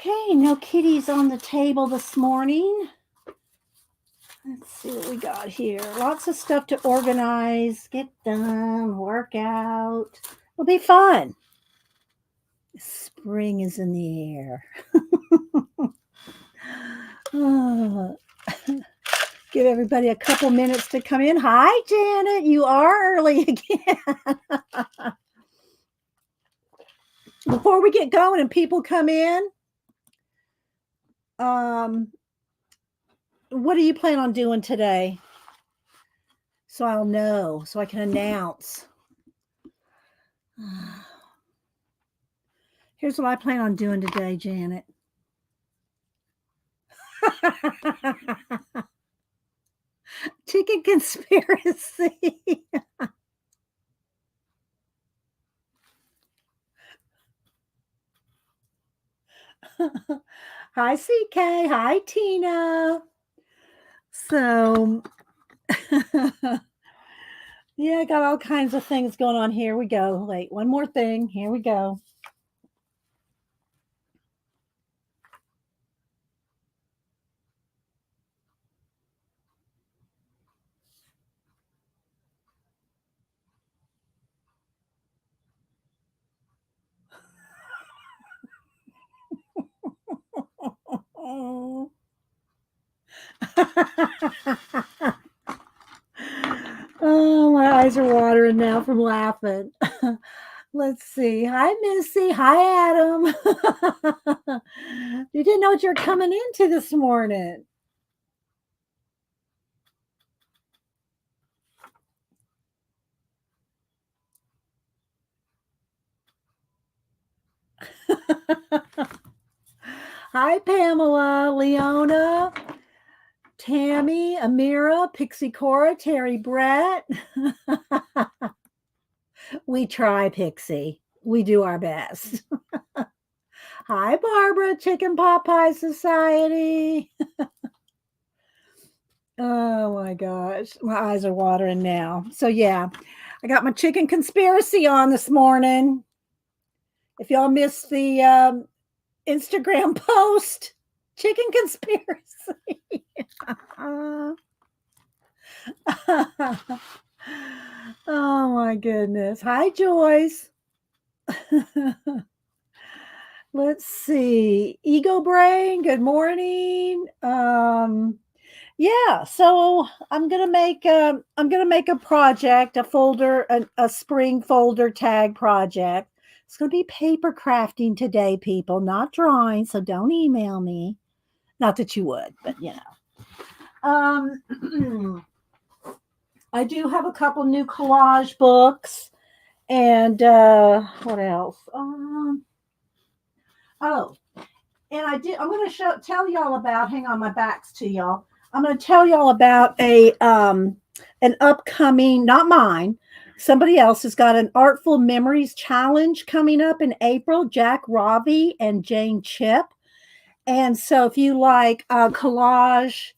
Okay, no kitties on the table this morning. Let's see what we got here. Lots of stuff to organize, get done, work out. It'll be fun. Spring is in the air. Oh, give everybody a couple minutes to come in. Hi, Janet. You are early again. Before we get going and people come in, what do you plan on doing today? So I'll know, so I can announce. Here's what I plan on doing today, Janet. Chicken conspiracy. Hi, CK. Hi, Tina. So, yeah, I got all kinds of things going on. Here we go. Wait, one more thing. Here we go. Oh, my eyes are watering now from laughing. Let's see. Hi, Missy. Hi, Adam. You didn't know what you're coming into this morning. Hi, Pamela, Leona, Tammy, Amira, Pixie Cora, Terry Brett. We try, Pixie. We do our best. Hi, Barbara, Chicken Pot Pie Society. Oh my gosh. My eyes are watering now. So, yeah, I got my chicken conspiracy on this morning. If y'all missed the Instagram post, chicken conspiracy. Oh my goodness. Hi, Joyce. Let's see. Ego Brain, good morning. Yeah, so I'm gonna make a project, a folder, a spring folder tag project. It's gonna be paper crafting today, people, not drawing. So don't email me. Not that you would, but you know. I do have a couple new collage books, and what else? Oh, and I'm going to tell y'all about. Hang on, my back's to y'all. I'm going to tell y'all about an upcoming, not mine. Somebody else has got an Artful Memories challenge coming up in April. Jack Ravi and Jane Chip. And so, if you like collage,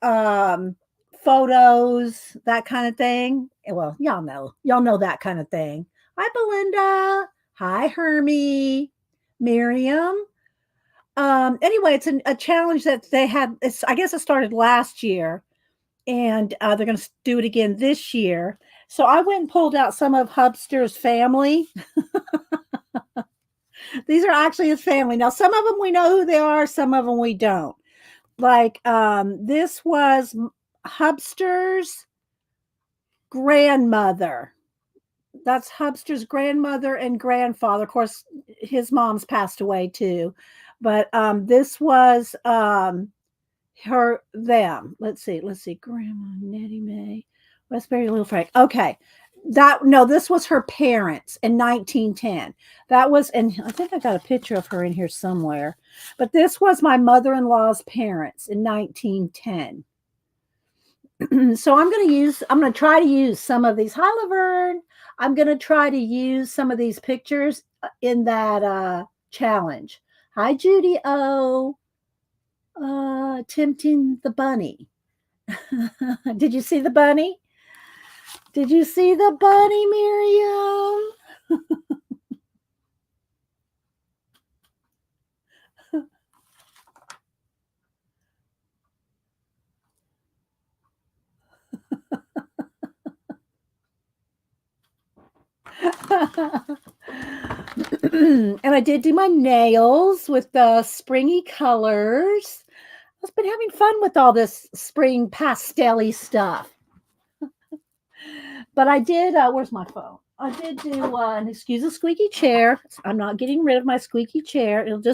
um, photos, that kind of thing, well, y'all know that kind of thing. Hi, Belinda. Hi, Hermie. Miriam. Anyway, it's a challenge that they had. I guess it started last year, and they're going to do it again this year. So I went and pulled out some of Hubster's family. These are actually his family. Now, some of them we know who they are, some of them we don't. Like this was Hubster's grandmother. That's Hubster's grandmother and grandfather. Of course, his mom's passed away too. But this was them. Let's see. Grandma Nettie Mae, Westbury Little Frank. Okay. This was her parents in 1910. That was, and I think I got a picture of her in here somewhere. But this was my mother-in-law's parents in 1910. So I'm going to try to use some of these. Hi, Laverne. I'm going to try to use some of these pictures in that challenge. Hi, Judy O. Tempting the bunny. Did you see the bunny? Did you see the bunny, Miriam? And I did do my nails with the springy colors. I've been having fun with all this spring pastel-y stuff. But I did, where's my phone? I did do, and excuse the squeaky chair. I'm not getting rid of my squeaky chair. It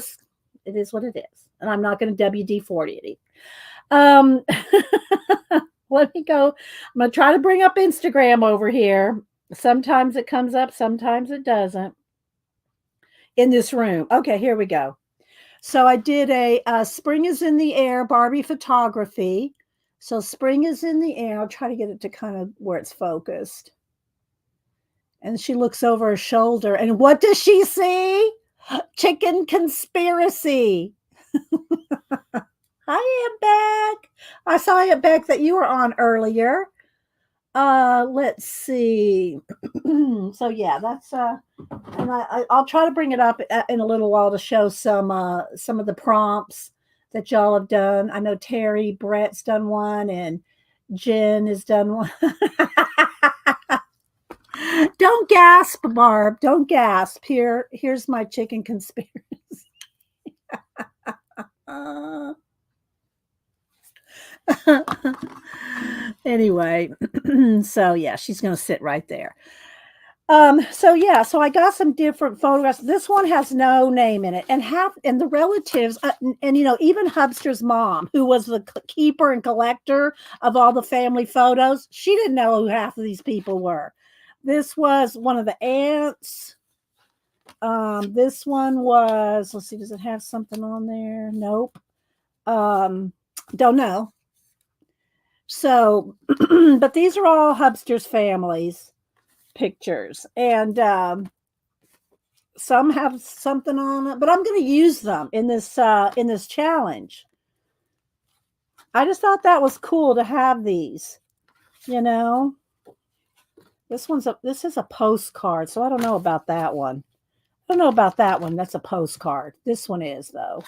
is what it is. And I'm not going to WD 40 it. Um, let me go. I'm going to try to bring up Instagram over here. Sometimes it comes up, sometimes it doesn't. In this room. Okay, here we go. So I did a spring is in the air Barbie photography. So spring is in the air. I'll try to get it to kind of where it's focused. And she looks over her shoulder. And what does she see? Chicken conspiracy. Hi, Aunt Beck. I saw Aunt Beck that you were on earlier. Let's see. So yeah, that's and I'll try to bring it up in a little while to show some of the prompts that y'all have done. I know Terry Brett's done one and Jen has done one. Don't gasp, Barb. Don't gasp. Here's my chicken conspiracy. Anyway, so yeah, she's gonna sit right there. So yeah, so I got some different photographs. This one has no name in it, and the relatives, and you know, even Hubster's mom, who was the keeper and collector of all the family photos, she didn't know who half of these people were. This was one of the aunts. This one was, let's see, does it have something on there? Nope. Don't know. So, but these are all Hubster's families pictures, and some have something on it, but I'm going to use them in this challenge. I just thought that was cool to have these, you know. This is a postcard, so I don't know about that one. I don't know about that one. That's a postcard. This one is though.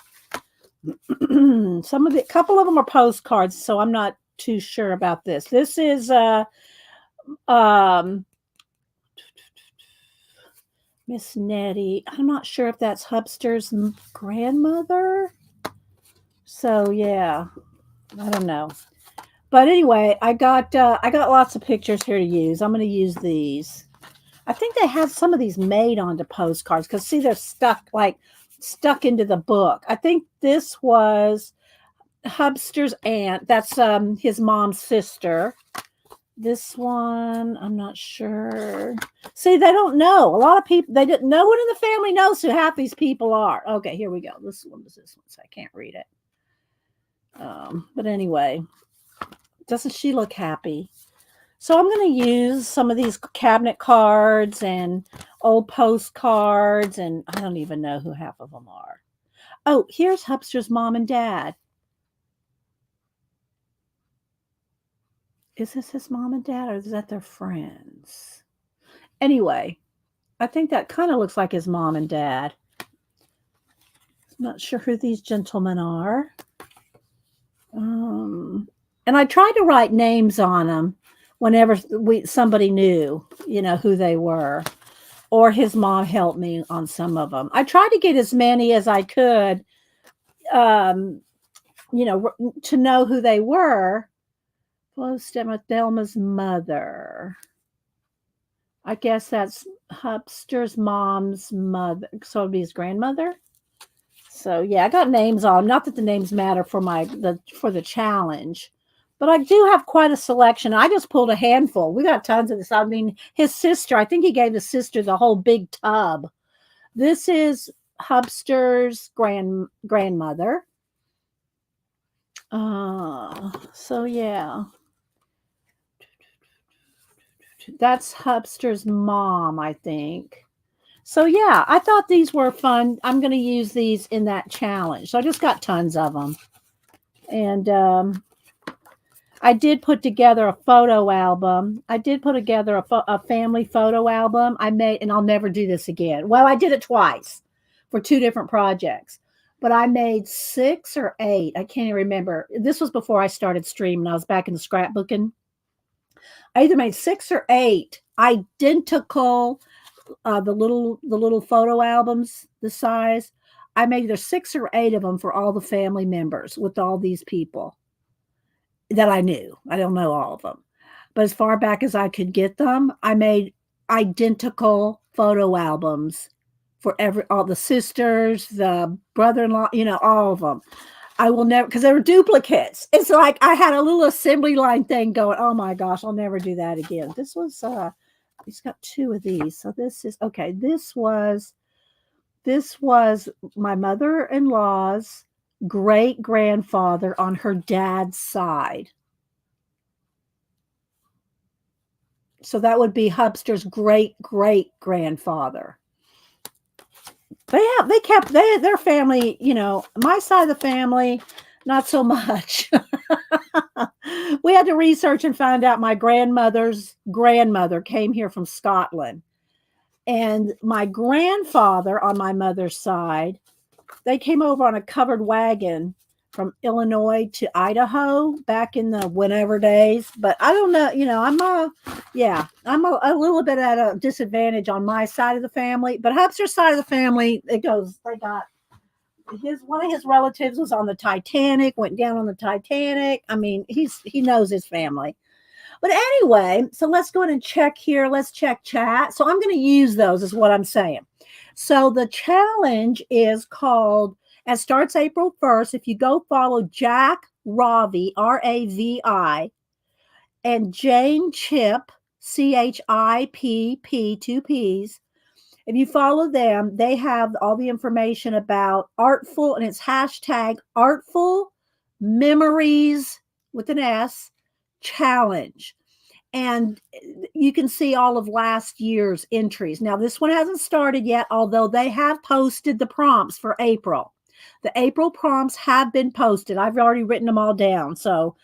A couple of them are postcards, so I'm not too sure about this. This is Miss Nettie. I'm not sure if that's Hubster's grandmother. So yeah, I don't know. But anyway, I got lots of pictures here to use. I'm going to use these. I think they have some of these made onto postcards because see, they're stuck into the book. I think this was Hubster's aunt. That's his mom's sister. This one, I'm not sure. See, they don't know. A lot of people, no one in the family knows who half these people are. Okay, here we go. This one was this one, so I can't read it. But anyway, doesn't she look happy? So I'm going to use some of these cabinet cards and old postcards, and I don't even know who half of them are. Oh, here's Hubster's mom and dad. Is this his mom and dad, or is that their friends? Anyway, I think that kind of looks like his mom and dad. I'm not sure who these gentlemen are. And I tried to write names on them whenever somebody knew, who they were, or his mom helped me on some of them. I tried to get as many as I could, to know who they were. Close to Thelma's mother. I guess that's Hubster's mom's mother. So it'd be his grandmother. So yeah, I got names on them. Not that the names matter for the challenge, but I do have quite a selection. I just pulled a handful. We got tons of this. I mean, his sister, I think he gave his sister the whole big tub. This is Hubster's grandmother. So yeah. That's Hubster's mom, I think. So yeah, I thought these were fun. I'm going to use these in that challenge. So I just got tons of them. And I did put together a photo album. I did put together a family photo album. I made, and I'll never do this again. Well, I did it twice for 2 different projects. But I made 6 or 8. I can't even remember. This was before I started streaming. I was back in the scrapbooking. I either made 6 or 8 identical the little photo albums, the size. I made either 6 or 8 of them for all the family members with all these people that I knew. I don't know all of them. But as far back as I could get them, I made identical photo albums for all the sisters, the brother-in-law, all of them. I will never, because they were duplicates. It's like I had a little assembly line thing going. Oh my gosh, I'll never do that again. This was he's got 2 of these. So this is okay. This was my mother-in-law's great grandfather on her dad's side. So that would be Hubster's great great grandfather. They kept their family, my side of the family, not so much. We had to research and find out my grandmother's grandmother came here from Scotland. And my grandfather on my mother's side, they came over on a covered wagon from Illinois to Idaho back in the whenever days. But I don't know, I'm a little bit at a disadvantage on my side of the family. But Hubster's side of the family, they got one of his relatives was on the Titanic, went down on the Titanic. I mean, he knows his family. But anyway, so let's go ahead and check here. Let's check chat. So I'm going to use those is what I'm saying. So the challenge is called, it starts April 1st. If you go follow Jack Ravi, Ravi, and Jane Chip, CHIPP, 2 Ps. If you follow them, they have all the information about Artful, and it's hashtag Artful Memories with an S challenge. And you can see all of last year's entries. Now, this one hasn't started yet, although they have posted the prompts for April. The April prompts have been posted. I've already written them all down. So,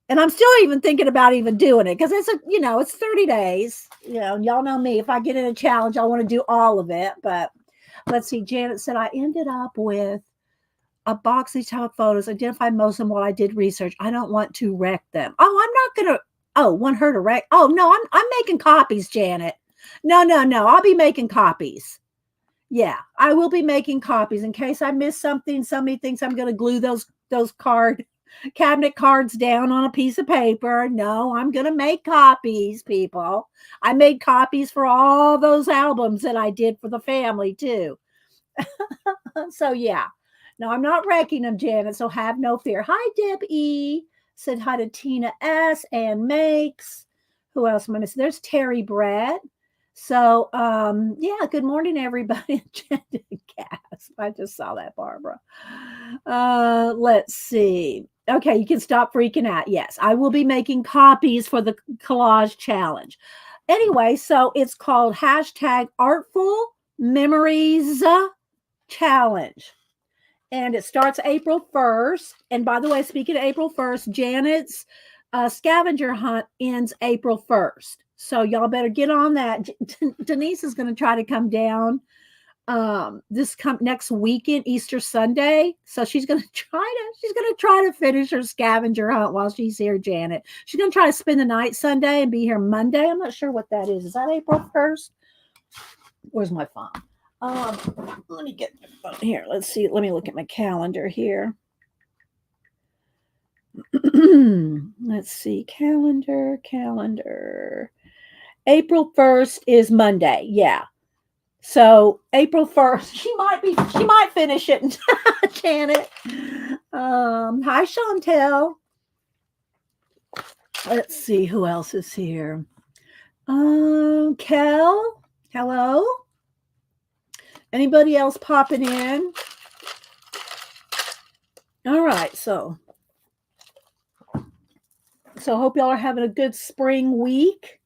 and I'm still even thinking about even doing it because it's 30 days. Y'all know me. If I get in a challenge, I want to do all of it. But let's see. Janet said, I ended up with a box of these type of photos, identified most of them while I did research. I don't want to wreck them. Oh, I'm not going to. Oh, want her to wreck. Oh, no, I'm making copies, Janet. No. I'll be making copies. Yeah, I will be making copies in case I miss something. Somebody thinks I'm going to glue those cabinet cards down on a piece of paper. No, I'm going to make copies, people. I made copies for all those albums that I did for the family, too. So, yeah. No, I'm not wrecking them, Janet, so have no fear. Hi, Deb E. Said hi to Tina S. and Makes. Who else am I missing? There's Terry Brett. So, yeah, good morning, everybody. Gasp. I just saw that, Barbara. Let's see. Okay, you can stop freaking out. Yes, I will be making copies for the collage challenge. Anyway, so it's called hashtag Artful Memories Challenge. And it starts April 1st. And by the way, speaking of April 1st, Janet's scavenger hunt ends April 1st. So y'all better get on that. Denise is going to try to come down next weekend, Easter Sunday. So she's going to try to finish her scavenger hunt while she's here, Janet. She's going to try to spend the night Sunday and be here Monday. I'm not sure what that is. Is that April 1st? Where's my phone? Let me get my phone here. Let's see. Let me look at my calendar here. Let's see. Calendar. April 1st is Monday. Yeah. So April 1st, she might finish it. Janet. Hi, Chantel. Let's see who else is here. Kel. Hello. Anybody else popping in? All right, so hope y'all are having a good spring week.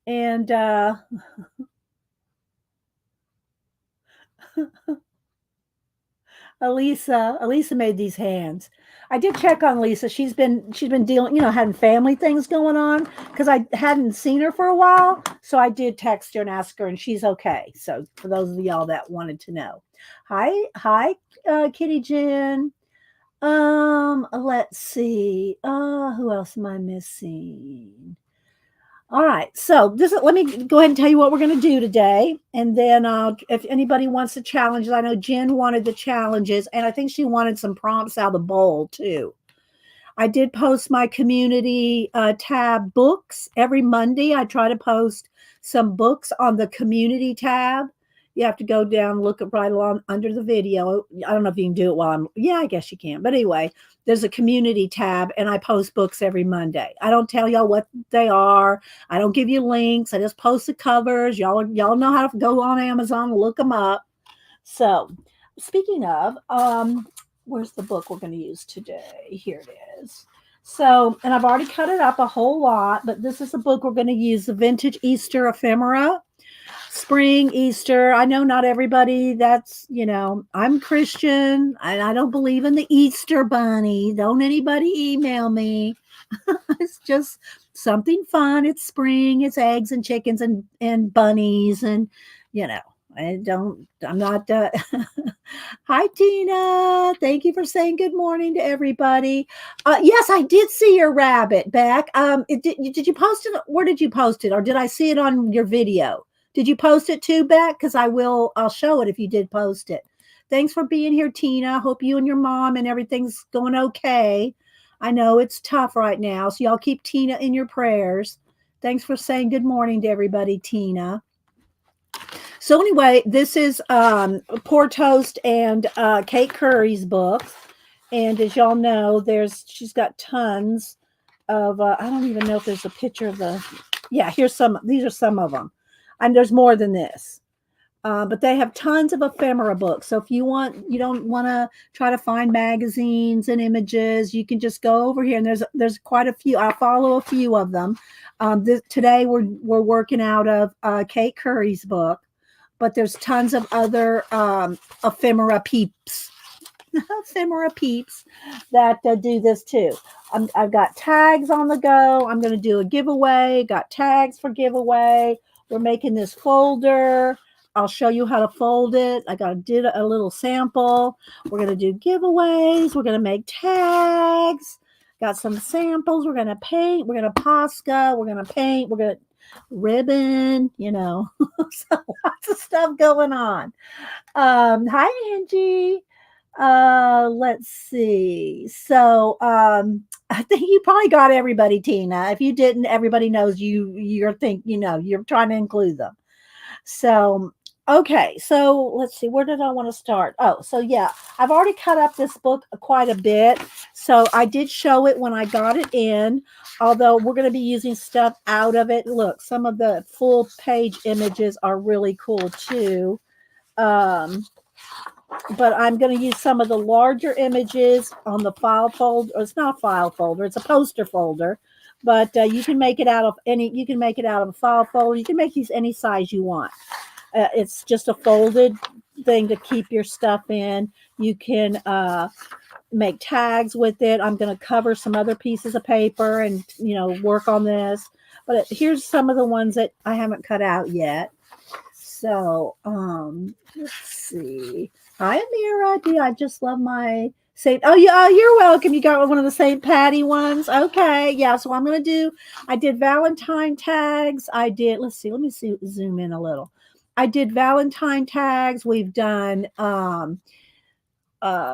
And Elisa made these hands. I did check on Lisa. She's been dealing, having family things going on because I hadn't seen her for a while. So I did text her and ask her, and she's okay. So for those of y'all that wanted to know, hi, Kitty Jen. Let's see. Who else am I missing? All right. So let me go ahead and tell you what we're going to do today. And then if anybody wants the challenges, I know Jen wanted the challenges, and I think she wanted some prompts out of the bowl too. I did post my community tab books every Monday. I try to post some books on the community tab. You have to go down, look at right along under the video. I don't know if you can do it while yeah, I guess you can. But anyway, there's a community tab and I post books every Monday. I don't tell y'all what they are. I don't give you links. I just post the covers. Y'all know how to go on Amazon and look them up. So, speaking of, where's the book we're going to use today? Here it is. So, and I've already cut it up a whole lot, but this is a book we're going to use, the Vintage Easter Ephemera. Spring, Easter. I know not everybody I'm Christian and I don't believe in the Easter bunny. Don't anybody email me. It's just something fun. It's spring, it's eggs and chickens and bunnies and you know, I'm not Hi Tina. Thank you for saying good morning to everybody. Yes, I did see your rabbit back. Did you post it? Where did you post it? Or did I see it on your video? Did you post it too, Beck? Because I'll show it if you did post it. Thanks for being here, Tina. Hope you and your mom and everything's going okay. I know it's tough right now, so y'all keep Tina in your prayers. Thanks for saying good morning to everybody, Tina. So anyway, this is Poor Toast and Kate Curry's book. And as y'all know, she's got tons of I don't even know if there's a picture of these are some of them. And there's more than this. But they have tons of ephemera books. So if you don't want to try to find magazines and images, you can just go over here. And there's quite a few. I'll follow a few of them. Today we're working out of Kate Curry's book, but there's tons of other ephemera peeps. Ephemera peeps that do this too. I've got tags on the go. I'm going to do a giveaway. Got tags for giveaway. We're making this folder. I'll show you how to fold it. did a little sample. We're going to do giveaways. We're going to make tags. Got some samples. We're going to paint. We're going to Posca. We're going to paint. We're going to ribbon, so lots of stuff going on. Hi, Angie. Let's see. So, I think you probably got everybody, Tina. If you didn't, everybody knows you're trying to include them. So, okay. So let's see. Where did I want to start? Oh, so yeah, I've already cut up this book quite a bit. So I did show it when I got it in, although we're going to be using stuff out of it. Look, some of the full page images are really cool too. But I'm going to use some of the larger images on the file folder. It's not a file folder; it's a poster folder. But you can make it out of You can make it out of a file folder. You can make these any size you want. It's just a folded thing to keep your stuff in. You can make tags with it. I'm going to cover some other pieces of paper and work on this. But here's some of the ones that I haven't cut out yet. So let's see. Hi, Amira. I just love my St. Oh, yeah, you're welcome. You got one of the St. Patty ones. Okay. Yeah. So I did Valentine tags. Let's see. Let me zoom in a little. I did Valentine tags. We've done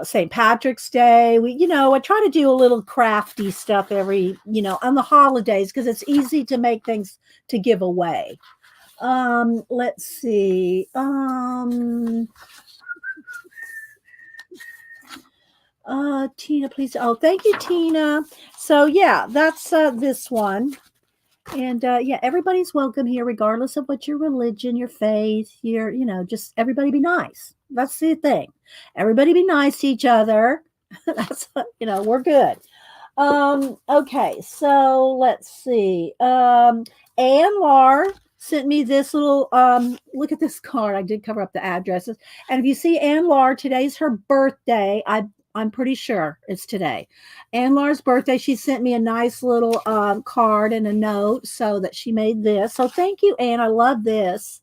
St. Patrick's Day. I try to do a little crafty stuff every, on the holidays because it's easy to make things to give away. Let's see. Tina, please. Oh, thank you, Tina. So yeah, that's this one. And yeah, everybody's welcome here, regardless of what your religion, your faith, just everybody be nice. That's the thing. Everybody be nice to each other. That's we're good. Okay, so let's see. Ann Lar sent me this little look at this card. I did cover up the addresses. And if you see Ann Lar, today's her birthday. I'm pretty sure it's today. Ann Lar's birthday. She sent me a nice little card and a note so that she made this. So thank you, Ann. I love this.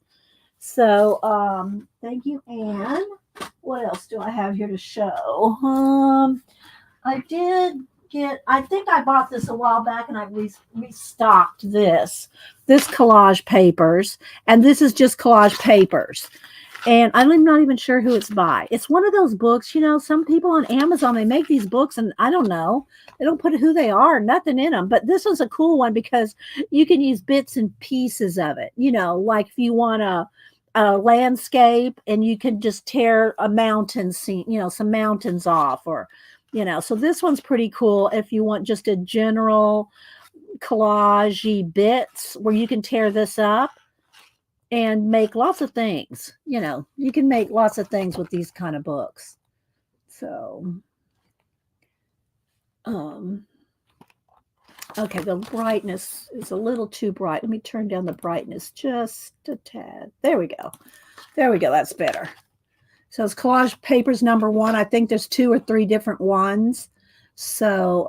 So thank you, Ann. What else do I have here to show? I did get, I think I bought this a while back and I restocked this collage papers. And this is just collage papers. And I'm not even sure who it's by. It's one of those books, some people on Amazon, they make these books and I don't know. They don't put who they are, nothing in them. But this one's a cool one because you can use bits and pieces of it. Like if you want a landscape and you can just tear a mountain scene, some mountains off so this one's pretty cool if you want just a general collage bits where you can tear this up and make lots of things. You can make lots of things with these kind of books. So, okay, the brightness is a little too bright. Let me turn down the brightness just a tad. There we go. There we go. That's better. So it's collage papers number 1. I think there's 2 or 3 different ones. So,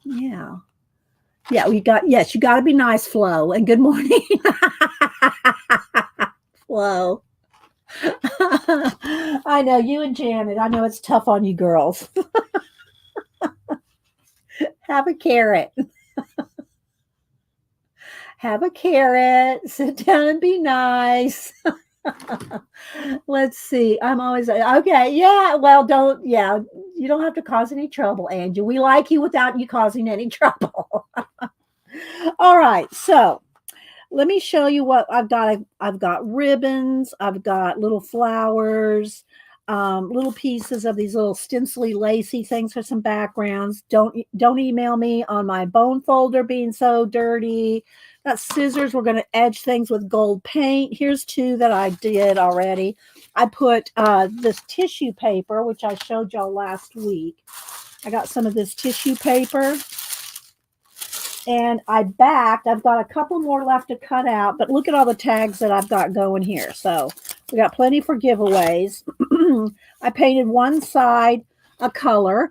yeah. Yeah, you got to be nice, Flo. And good morning. Flo. I know you and Janet. I know it's tough on you girls. Have a carrot. Have a carrot. Sit down and be nice. Let's see. I'm always okay. Yeah. Well, you don't have to cause any trouble, Angie. We like you without you causing any trouble. All right. So let me show you what I've got. I've got ribbons. I've got little flowers, little pieces of these little stencily lacy things for some backgrounds. Don't email me on my bone folder being so dirty. Got scissors. We're going to edge things with gold paint. Here's 2 that I did already. I put this tissue paper, which I showed y'all last week. I got some of this tissue paper. And I've got a couple more left to cut out, but look at all the tags that I've got going here. So we got plenty for giveaways. I painted one side a color.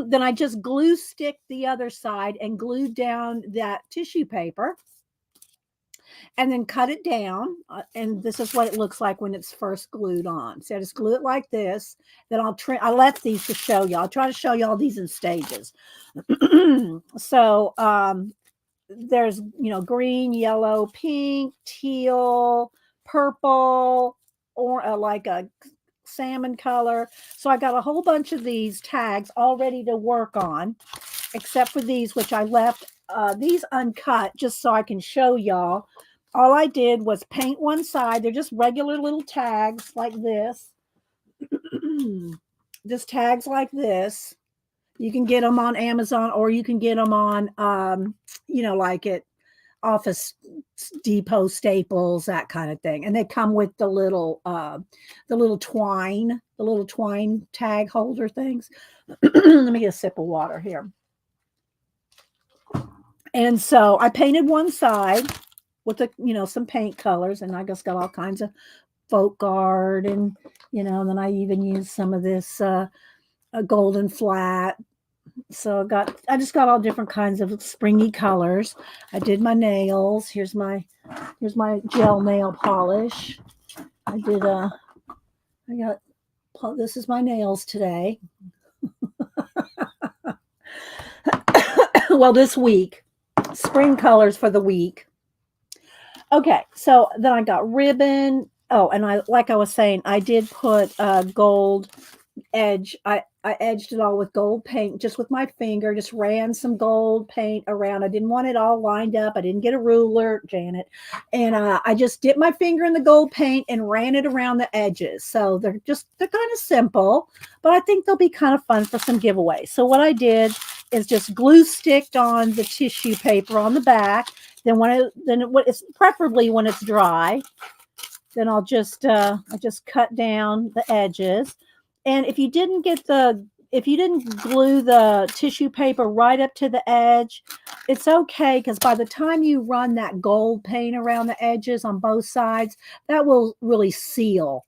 Then I just glue stick the other side and glued down that tissue paper and then cut it down. And this is what it looks like when it's first glued on. So I just glue it like this. Then I left these to show y'all. I'll try to show y'all these in stages. So there's, green, yellow, pink, teal, purple, or like a salmon color. So I got a whole bunch of these tags all ready to work on, except for these, which I left these uncut just so I can show y'all. All I did was paint one side. They're just regular little tags like this. Just tags like this. You can get them on Amazon or you can get them on, like at Office Depot, Staples, that kind of thing. And they come with the little twine tag holder things. Let me get a sip of water here. And so I painted one side with some paint colors, and I just got all kinds of folk art, and and then I even used some of this a golden flat. So I just got all different kinds of springy colors. I did my nails. Here's my gel nail polish. This is my nails today. Well, this week, spring colors for the week. Okay, so then I got ribbon. Oh, and like I was saying, I did put gold edge. I edged it all with gold paint, just with my finger, just ran some gold paint around. I didn't want it all lined up. I didn't get a ruler, Janet. And I just dipped my finger in the gold paint and ran it around the edges. So they're kind of simple, but I think they'll be kind of fun for some giveaways. So what I did is just glue sticked on the tissue paper on the back. Then it's preferably when it's dry, then I just cut down the edges. And if you didn't glue the tissue paper right up to the edge, it's okay, because by the time you run that gold paint around the edges on both sides, that will really seal.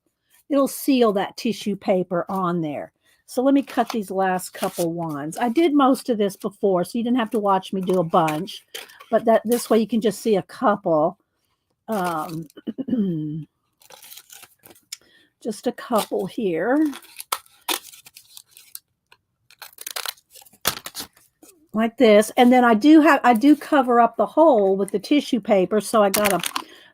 It'll seal that tissue paper on there. So let me cut these last couple ones. I did most of this before, so you didn't have to watch me do a bunch, but this way you can just see a couple. Just a couple here. like this. And then I do cover up the hole with the tissue paper. So I got a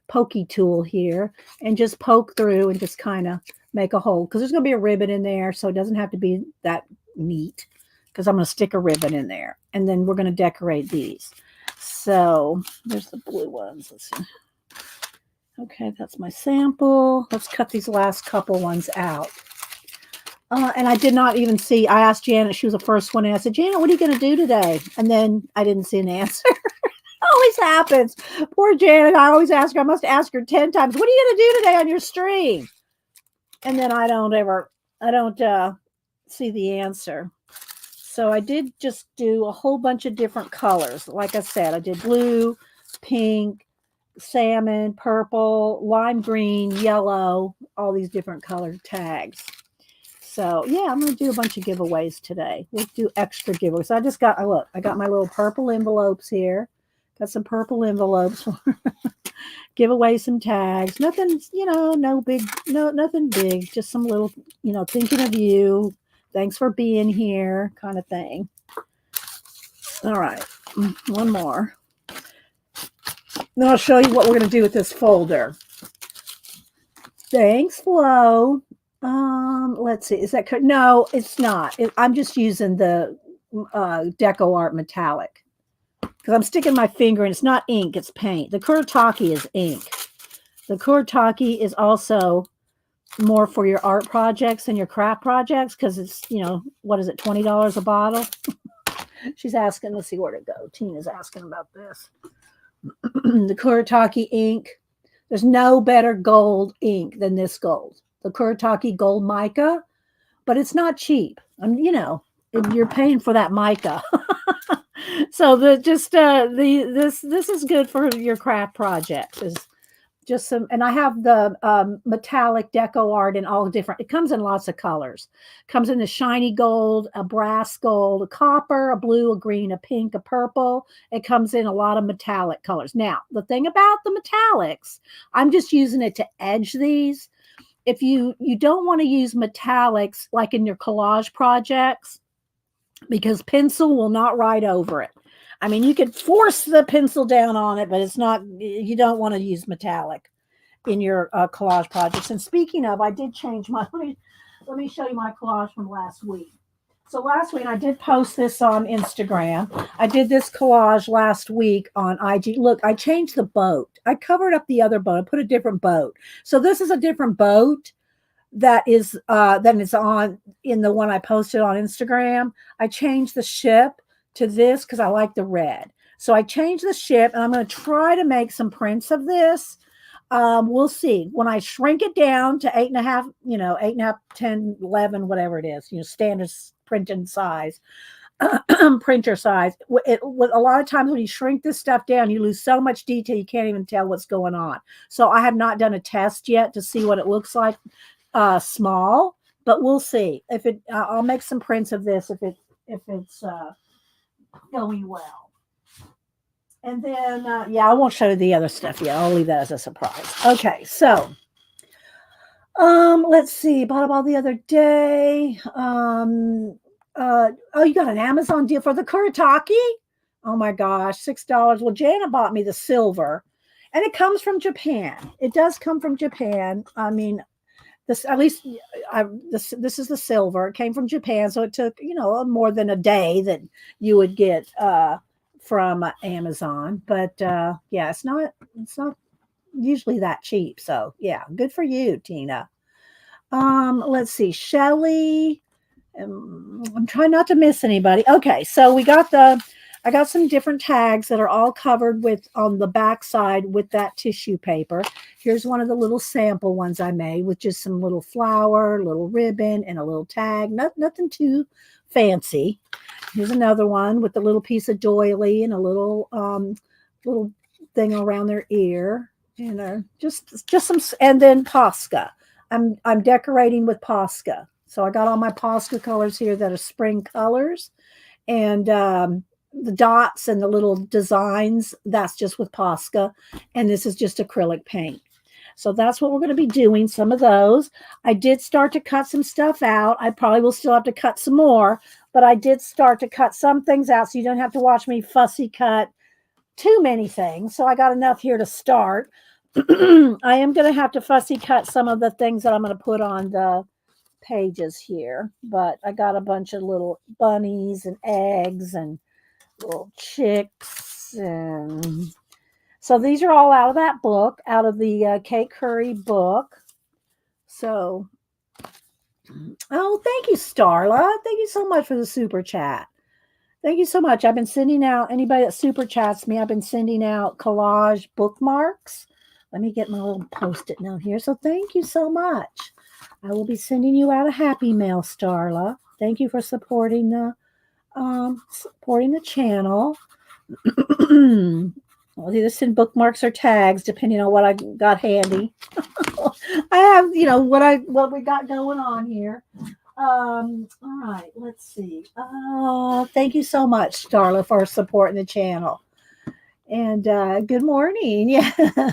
pokey tool here and just poke through and just kind of make a hole because there's going to be a ribbon in there. So it doesn't have to be that neat because I'm going to stick a ribbon in there. And then we're going to decorate these. So there's the blue ones. Let's see. Okay, that's my sample. Let's cut these last couple ones out. And I did not even see, I asked Janet, she was the first one, and I said, Janet, what are you going to do today? And then I didn't see an answer. Always happens. Poor Janet, I always ask her, I must ask her 10 times, what are you going to do today on your stream? And then I don't see the answer. So I did just do a whole bunch of different colors. Like I said, I did blue, pink, salmon, purple, lime green, yellow, all these different colored tags. So yeah, I'm going to do a bunch of giveaways today. We'll do extra giveaways. I just got, look, I got my little purple envelopes here. Got some purple envelopes. Give away some tags. Nothing, nothing big. Just some little, thinking of you. Thanks for being here kind of thing. All right. One more. Then I'll show you what we're going to do with this folder. Thanks, Flo. Let's see. Is that no? It's not. I'm just using the Deco Art metallic because I'm sticking my finger and it's not ink. It's paint. The Kuretake is ink. The Kuretake is also more for your art projects and your craft projects because it's what is it, $20 a bottle? She's asking. Let's see where to go. Tina's asking about this. The Kuretake ink. There's no better gold ink than this gold. The Kuretake gold mica, but it's not cheap. You're paying for that mica. So this is good for your craft projects. Is just some, and I have the metallic Deco Art in all different. It comes in lots of colors. It comes in the shiny gold, a brass gold, a copper, a blue, a green, a pink, a purple. It comes in a lot of metallic colors. Now, the thing about the metallics, I'm just using it to edge these. If you don't want to use metallics like in your collage projects, because pencil will not write over it. I mean, you could force the pencil down on it, but you don't want to use metallic in your collage projects. And speaking of, I did change my, let me show you my collage from last week. So last week, I did post this on Instagram. I did this collage last week on IG. Look, I changed the boat. I covered up the other boat. I put a different boat. So this is a different boat that is on in the one I posted on Instagram. I changed the ship to this because I like the red. So I changed the ship, and I'm going to try to make some prints of this. We'll see. When I shrink it down to 8.5, 8.5, 10, 11, whatever it is, standard printing size, printer size. A lot of times when you shrink this stuff down, you lose so much detail you can't even tell what's going on. So I have not done a test yet to see what it looks like small, but we'll see. I'll make some prints of this if it's going well. And then, I won't show you the other stuff yet. I'll leave that as a surprise. Okay, so let's see. Bought all the other day. You got an Amazon deal for the Kuretake? Oh my gosh, $6. Well, Jana bought me the silver, and it comes from Japan. It does come from Japan. I mean, this is the silver. It came from Japan, so it took more than a day that you would get from Amazon. But it's not usually that cheap. So yeah, good for you, Tina. Let's see, Shelly. I'm trying not to miss anybody. Okay, so I got some different tags that are all covered on the back side with that tissue paper. Here's one of the little sample ones I made with just some little flower, little ribbon, and a little tag. Nothing too fancy. Here's another one with a little piece of doily and a little thing around their ear. Just some, and then Posca. I'm decorating with Posca. So I got all my Posca colors here that are spring colors, and the dots and the little designs, that's just with Posca, and this is just acrylic paint. So that's what we're going to be doing, some of those. I did start to cut some stuff out. I probably will still have to cut some more, but I did start to cut some things out so you don't have to watch me fussy cut too many things. So I got enough here to start. I am going to have to fussy cut some of the things that I'm going to put on the pages here, but I got a bunch of little bunnies and eggs and little chicks, and so these are all out of that book, out of the Kate Curry book. So, oh, thank you, Starla. Thank you so much for the super chat. Thank you so much. I've been sending out, anybody that super chats me, I've been sending out collage bookmarks. Let me get my little post-it note here. So thank you so much. I will be sending you out a happy mail, Starla. Thank you for supporting the channel. I'll either send bookmarks or tags, depending on what I got handy. I have, what we got going on here. All right, let's see. Thank you so much, Starla, for supporting the channel. And good morning. Yeah.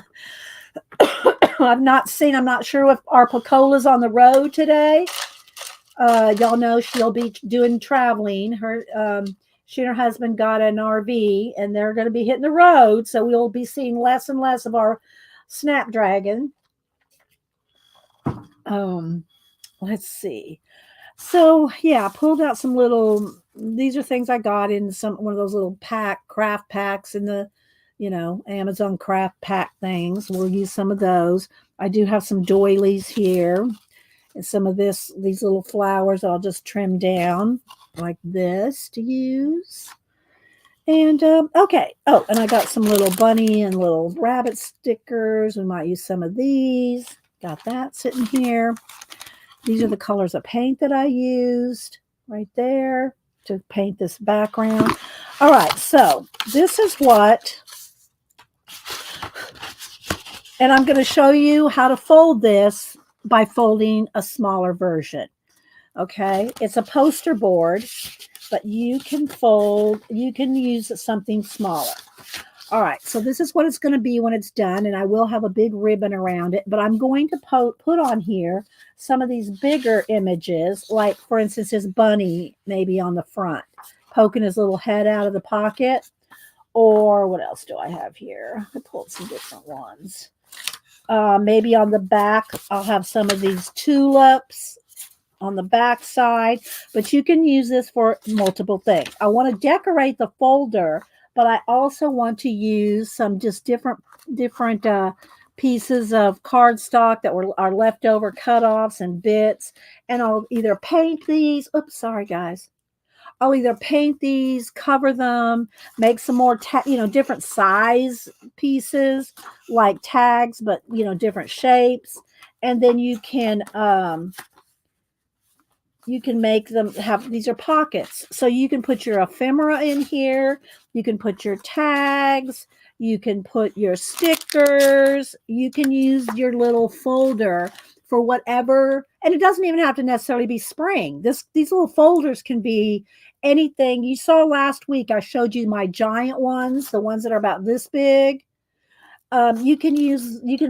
I'm not sure if our Pacola's on the road today. Y'all know she'll be doing traveling. She and her husband got an RV and they're going to be hitting the road. So we'll be seeing less and less of our Snapdragon. Let's see. So yeah, I pulled out some little, these are things I got in one of those little craft packs in the, Amazon craft pack things. We'll use some of those. I do have some doilies here and some of these little flowers I'll just trim down like this to use. And okay. Oh, and I got some little bunny and little rabbit stickers. We might use some of these. Got that sitting here. These are the colors of paint that I used right there to paint this background. All right, so this is what, and I'm going to show you how to fold this by folding a smaller version. Okay, it's a poster board, but you can use something smaller. All right, so this is what it's going to be when it's done, and I will have a big ribbon around it, but I'm going to put on here some of these bigger images, like, for instance, his bunny maybe on the front, poking his little head out of the pocket, or what else do I have here? I pulled some different ones. Maybe on the back, I'll have some of these tulips on the back side, but you can use this for multiple things. I want to decorate the folder, but I also want to use some just different pieces of cardstock that are leftover cutoffs and bits, and I'll either paint these. Oops, sorry guys. I'll either paint these, cover them, make some more, different size pieces like tags, but different shapes, and then you can make them have, these are pockets. So you can put your ephemera in here. You can put your tags. You can put your stickers. You can use your little folder for whatever. And it doesn't even have to necessarily be spring. These little folders can be anything. You saw last week, I showed you my giant ones, the ones that are about this big. You can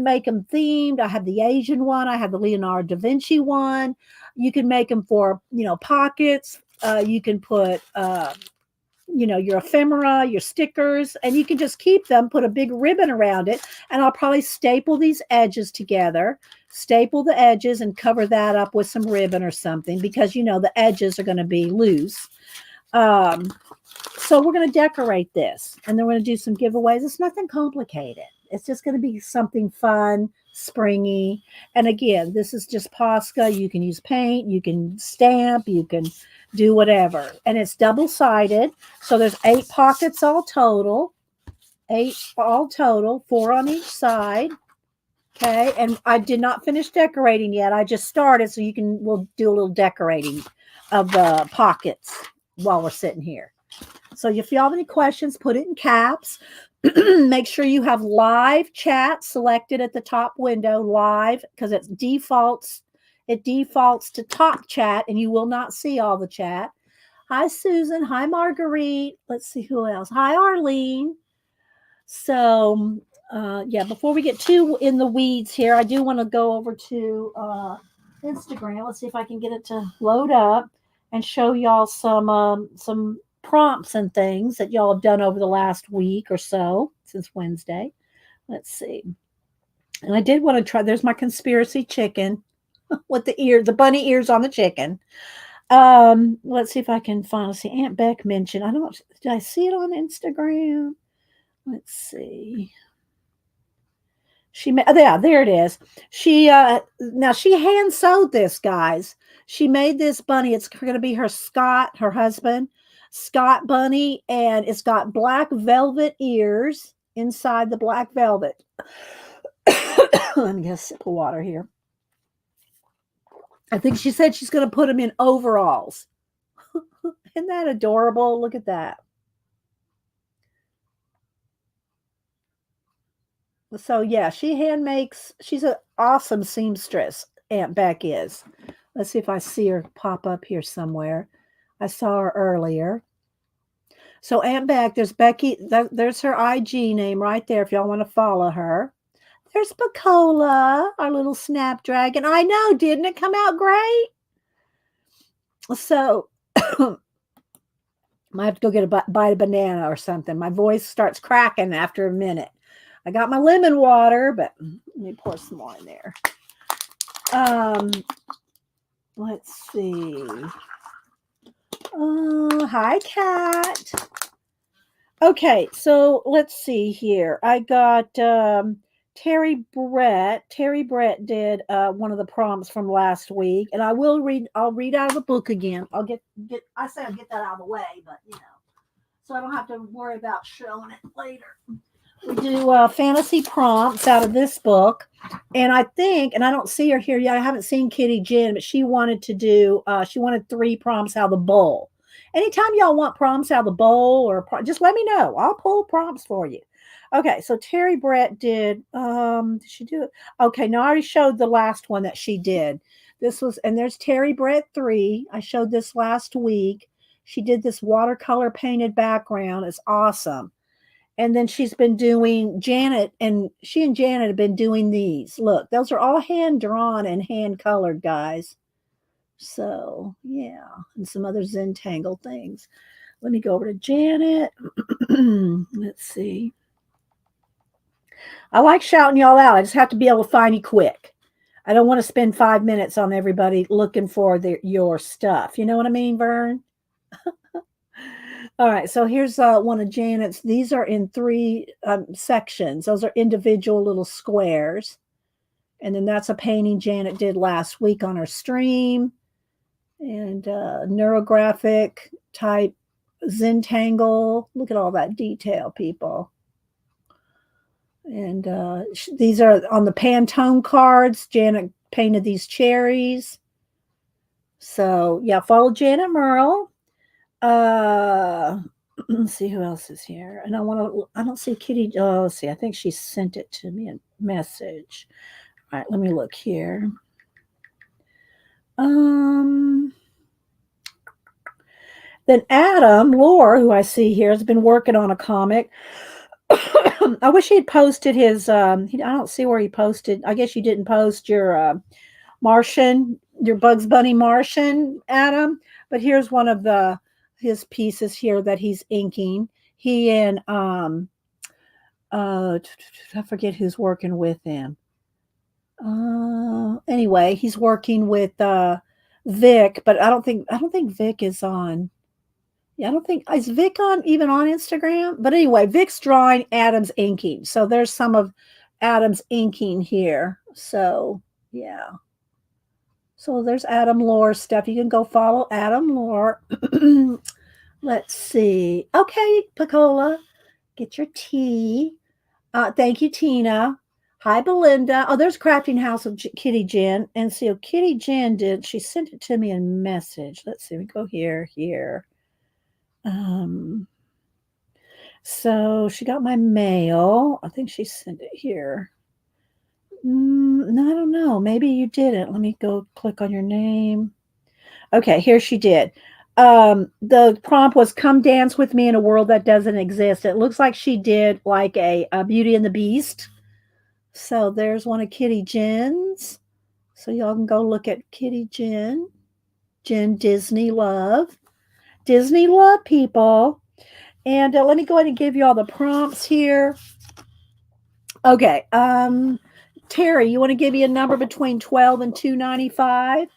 make them themed. I have the Asian one. I have the Leonardo da Vinci one. You can make them for, pockets. You can put, your ephemera, your stickers, and you can just keep them, put a big ribbon around it. And I'll probably staple these edges together, staple the edges and cover that up with some ribbon or something, because, the edges are going to be loose. So we're going to decorate this, and then we're going to do some giveaways. It's nothing complicated. It's just going to be something fun, springy. And again, this is just Posca. You can use paint, you can stamp, you can do whatever. And it's double-sided. So there's 8 pockets all total. 8 all total, 4 on each side. Okay. And I did not finish decorating yet. I just started, so we'll do a little decorating of the pockets while we're sitting here. So if you have any questions, put it in caps. Make sure you have live chat selected at the top window, live, because it defaults to top chat, and you will not see all the chat. Hi, Susan. Hi, Marguerite. Let's see who else. Hi, Arlene. So Yeah, before we get too in the weeds here, I do want to go over to Instagram. Let's see if I can get it to load up and show y'all some prompts and things that y'all have done over the last week or so since Wednesday. Let's see. And I did want to try. There's my conspiracy chicken with the bunny ears on the chicken. Let's see if I can finally see Aunt Beck mention. I don't. Did I see it on Instagram? Let's see. Yeah, there it is. She now she hand sewed this, guys. She made this bunny. It's going to be her husband, Scott bunny, and it's got black velvet ears inside the black velvet. Let me get a sip of water here. I think she said she's going to put him in overalls. Isn't that adorable? Look at that. So yeah, she's an awesome seamstress, Aunt Beck is. Let's see if I see her pop up here somewhere. I saw her earlier. So Aunt Beck, there's Becky, there's her IG name right there if y'all want to follow her. There's Bacola, our little snapdragon. I know, didn't it come out great? So might have to go get a bite of banana or something. My voice starts cracking after a minute. I got my lemon water, but let me pour some more in there. Let's see. Hi, Kat. Okay, so let's see here. I got Terry Brett. Terry Brett did one of the prompts from last week, and I'll read out of the book again. I'll get I say I'll get that out of the way, but so I don't have to worry about showing it later. We do fantasy prompts out of this book, and I think, and I don't see her here yet. I haven't seen Kitty Jen, but she wanted to do. She wanted 3 prompts out of the bowl. Anytime y'all want prompts out of the bowl, or just let me know. I'll pull prompts for you. Okay, so Terry Brett did. Did she do it? Okay, now I already showed the last one that she did. And there's Terry Brett 3. I showed this last week. She did this watercolor painted background. It's awesome. And then she's been doing Janet, and she and Janet have been doing these. Look, those are all hand drawn and hand colored, guys. So, yeah, and some other Zentangle things. Let me go over to Janet. Let's see. I like shouting y'all out. I just have to be able to find you quick. I don't want to spend 5 minutes on everybody looking for your stuff. You know what I mean, Vern? All right, so here's one of Janet's. These are in 3 sections. Those are individual little squares. And then that's a painting Janet did last week on her stream. And neurographic type Zentangle. Look at all that detail, people. And these are on the Pantone cards. Janet painted these cherries. So, yeah, follow Janet Merle. Let's see who else is here. And I don't see Kitty. Oh, let's see. I think she sent it to me a message. All right, let me look here. Then Adam Lore, who I see here, has been working on a comic. I wish he had posted his. I don't see where he posted. I guess you didn't post your Martian, your Bugs Bunny Martian, Adam. But here's one of his pieces here that he's inking. He and I forget who's working with him. Anyway, he's working with Vic, but I don't think Vic is on. Yeah, I don't think is Vic even on Instagram. But anyway, Vic's drawing, Adam's inking. So there's some of Adam's inking here. So yeah. So there's Adam Lore stuff. You can go follow Adam Lore. Let's see. Okay, Picola, get your tea. Thank you, Tina. Hi, Belinda. Oh, there's Crafting House of Kitty Jen. And see what Kitty Jen did. She sent it to me in message. Let's see. We go here. So she got my mail. I think she sent it here. No, I don't know. Maybe you didn't. Let me go click on your name. Okay, here she did. The prompt was "Come dance with me in a world that doesn't exist." It looks like she did like a Beauty and the Beast. So there's one of Kitty Jen's. So y'all can go look at Kitty Jen. Jen Disney Love. Disney Love, people. And let me go ahead and give you all the prompts here. Okay. Terry, you want to give me a number between 12 and 295?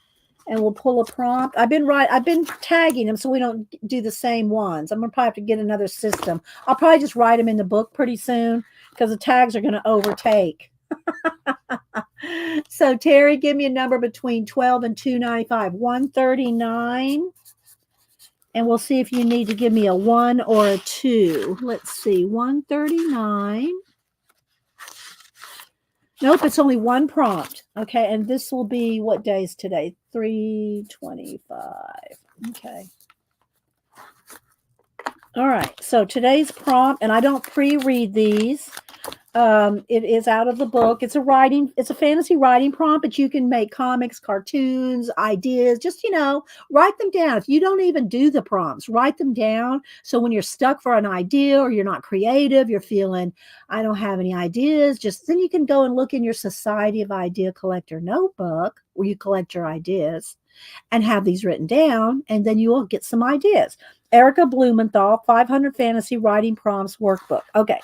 And we'll pull a prompt. I've been tagging them so we don't do the same ones. I'm gonna probably have to get another system. I'll probably just write them in the book pretty soon because the tags are gonna overtake. So Terry, give me a number between 12 and 295. 139. And we'll see if you need to give me a 1 or a 2. Let's see. 139. Nope, it's only one prompt. Okay, and this will be what day is today? 325. Okay. All right. So today's prompt, and I don't pre-read these. It is out of the book. It's a fantasy writing prompt, but you can make comics, cartoons, ideas, just, write them down. If you don't even do the prompts, write them down. So when you're stuck for an idea or you're not creative, you're feeling, I don't have any ideas, then you can go and look in your Society of Idea Collector notebook where you collect your ideas and have these written down, and then you will get some ideas. Erica Blumenthal, 500 Fantasy Writing Prompts Workbook. Okay,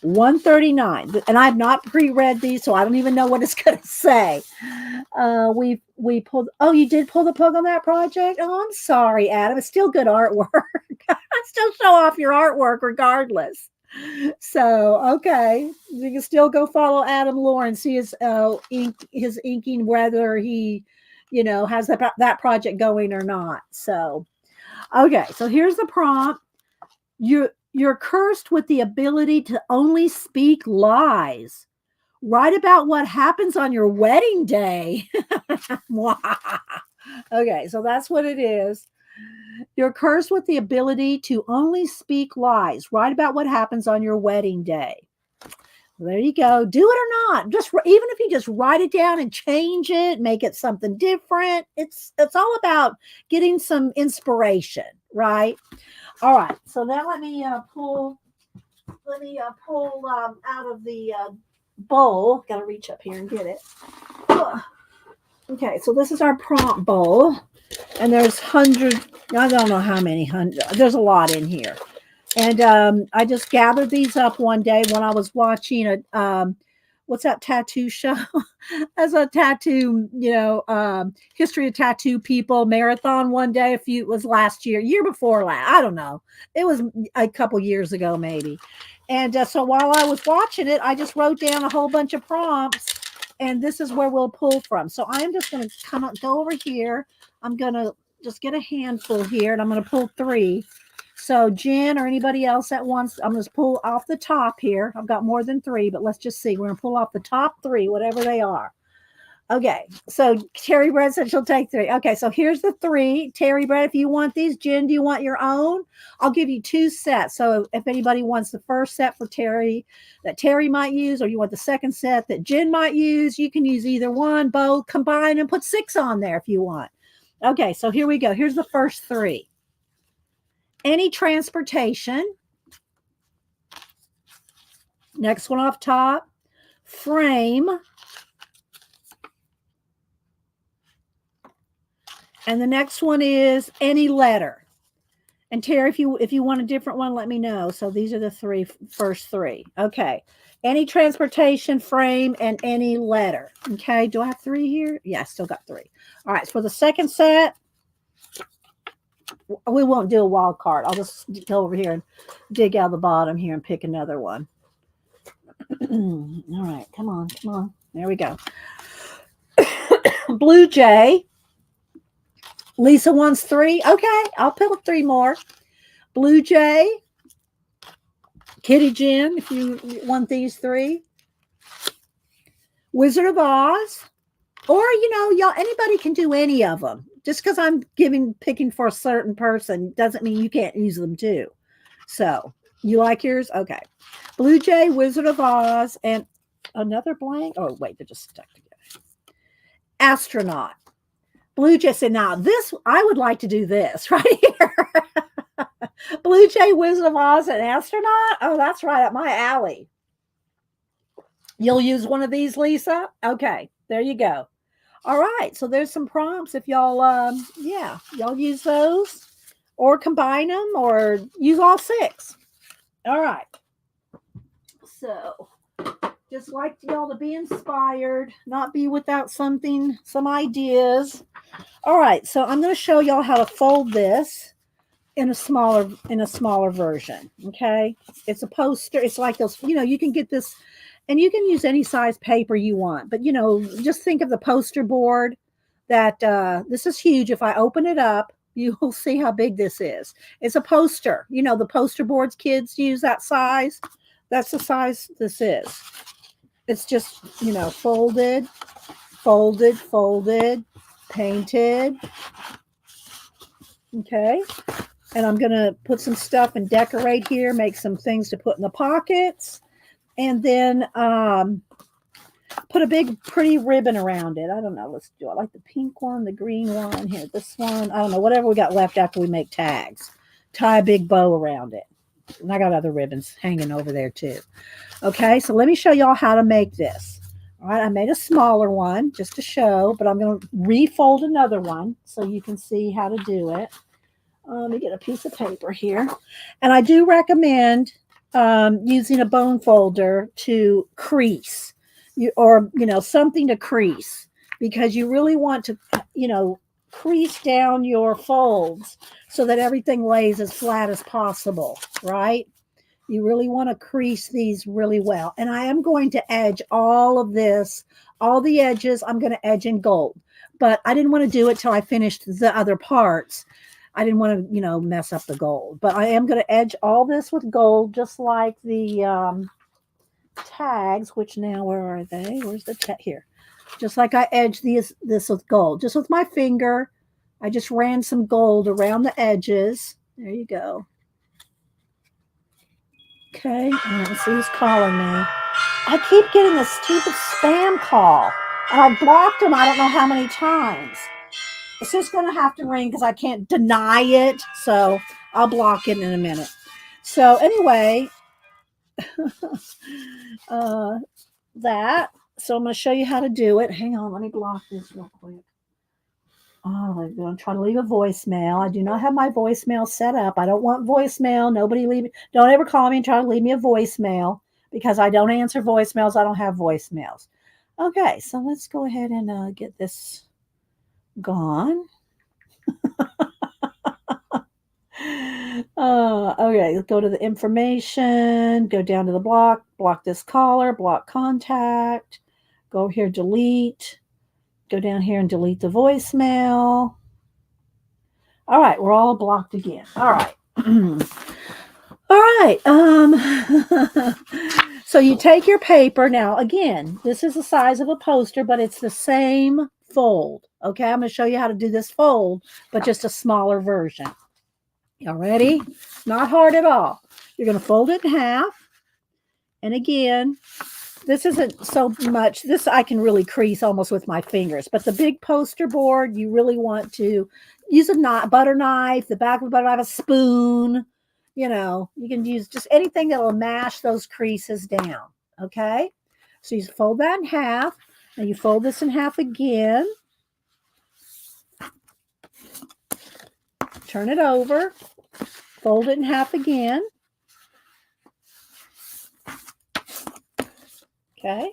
139. And I have not pre-read these, so I don't even know what it's going to say. We pulled. Oh, you did pull the plug on that project? Oh, I'm sorry, Adam. It's still good artwork. I still show off your artwork regardless. So, okay, you can still go follow Adam Lawrence. See his inking, whether he has that project going or not. So, okay, so here's the prompt. You're cursed with the ability to only speak lies. Write about what happens on your wedding day. Okay, so that's what it is. You're cursed with the ability to only speak lies. Write about what happens on your wedding day. There you go. Do it or not. Even if you just write it down and change it, make it something different. It's all about getting some inspiration, right? All right. So now let me pull out of the bowl. Got to reach up here and get it. Okay. So this is our prompt bowl, and there's hundreds. I don't know how many hundred. There's a lot in here. And I just gathered these up one day when I was watching what's that tattoo show? As a tattoo, history of tattoo people marathon one day. It was last year before last. I don't know. It was a couple years ago, maybe. And so while I was watching it, I just wrote down a whole bunch of prompts, and this is where we'll pull from. So I'm just going to go over here. I'm going to just get a handful here, and I'm going to pull 3. So Jen or anybody else that wants, I'm going to pull off the top here. I've got more than 3, but let's just see. We're going to pull off the top 3, whatever they are. Okay. So Terry Brett said she'll take 3. Okay. So here's the 3. Terry Brett, if you want these, Jen, do you want your own? I'll give you 2 sets. So if anybody wants the first set for Terry that Terry might use, or you want the second set that Jen might use, you can use either one, both, combine and put 6 on there if you want. Okay. So here we go. Here's the first 3. Any transportation. Next one off top. Frame. And the next one is any letter. And Terry, if you want a different one, let me know. So these are the first 3. Okay. Any transportation, frame, and any letter. Okay. Do I have 3 here? Yeah, I still got 3. All right. So for the second set, we won't do a wild card. I'll just go over here and dig out the bottom here and pick another one. All right, come on. There we go. Blue Jay. Lisa wants 3. Okay, I'll pick 3 more. Blue Jay. Kitty Jen, if you want these 3. Wizard of Oz. Or, y'all, anybody can do any of them. Just because I'm picking for a certain person doesn't mean you can't use them too. So, you like yours? Okay. Blue Jay, Wizard of Oz, and another blank. Oh, wait, they're just stuck together. Astronaut. Blue Jay said, now this, I would like to do this right here. Blue Jay, Wizard of Oz, and astronaut. Oh, that's right up my alley. You'll use one of these, Lisa? Okay, there you go. All right, so there's some prompts if y'all, yeah, y'all use those or combine them or use all 6. All right. So just like y'all to be inspired, not be without something, some ideas. All right, so I'm going to show y'all how to fold this in a smaller version. Okay, it's a poster. It's like those, you can get this, and you can use any size paper you want. But just think of the poster board. That this is huge. If I open it up, you will see how big this is. It's a poster. The poster boards kids use, that size. That's the size this is. It's just folded, folded, folded, painted. Okay. And I'm going to put some stuff and decorate here, make some things to put in the pockets. And then put a big, pretty ribbon around it. I don't know. Let's do it. I like the pink one, the green one. Here, this one. I don't know. Whatever we got left after we make tags. Tie a big bow around it. And I got other ribbons hanging over there too. Okay, so let me show y'all how to make this. All right, I made a smaller one just to show, but I'm going to refold another one so you can see how to do it. Let me get a piece of paper here. And I do recommend using a bone folder to crease. Or something to crease, because you really want to crease down your folds so that everything lays as flat as possible, right? You really want to crease these really well. And I am going to edge all of this, all the edges I'm going to edge in gold, but I didn't want to do it till I finished the other parts. I didn't want to mess up the gold, but I am going to edge all this with gold, just like the tags, which now, where are they? Where's the tag? Here. Just like I edged this with gold, just with my finger. I just ran some gold around the edges. There you go. Okay, let's see who's calling me. I keep getting this stupid spam call, and I blocked them I don't know how many times. It's just going to have to ring because I can't deny it, so I'll block it in a minute. So anyway, that. So I'm going to show you how to do it. Hang on, let me block this real quick. Oh, I'm going to try to leave a voicemail. I do not have my voicemail set up. I don't want voicemail. Nobody leave. Don't ever call me and try to leave me a voicemail, because I don't answer voicemails. I don't have voicemails. Okay, so let's go ahead and get this gone. Okay, let's go to the information, go down to the block this caller, block contact, go over here, delete, go down here and delete the voicemail. All right, we're all blocked again. All right. All right. So you take your paper. Now, again, this is the size of a poster, but it's the same fold. Okay, I'm going to show you how to do this fold, but just a smaller version. Y'all ready? Not hard at all. You're going to fold it in half. And again, this isn't so much. This I can really crease almost with my fingers. But the big poster board, you really want to use a butter knife, the back of a butter knife, a spoon. You can use just anything that will mash those creases down. Okay? So you fold that in half. And you fold this in half again. Turn it over. Fold it in half again. Okay.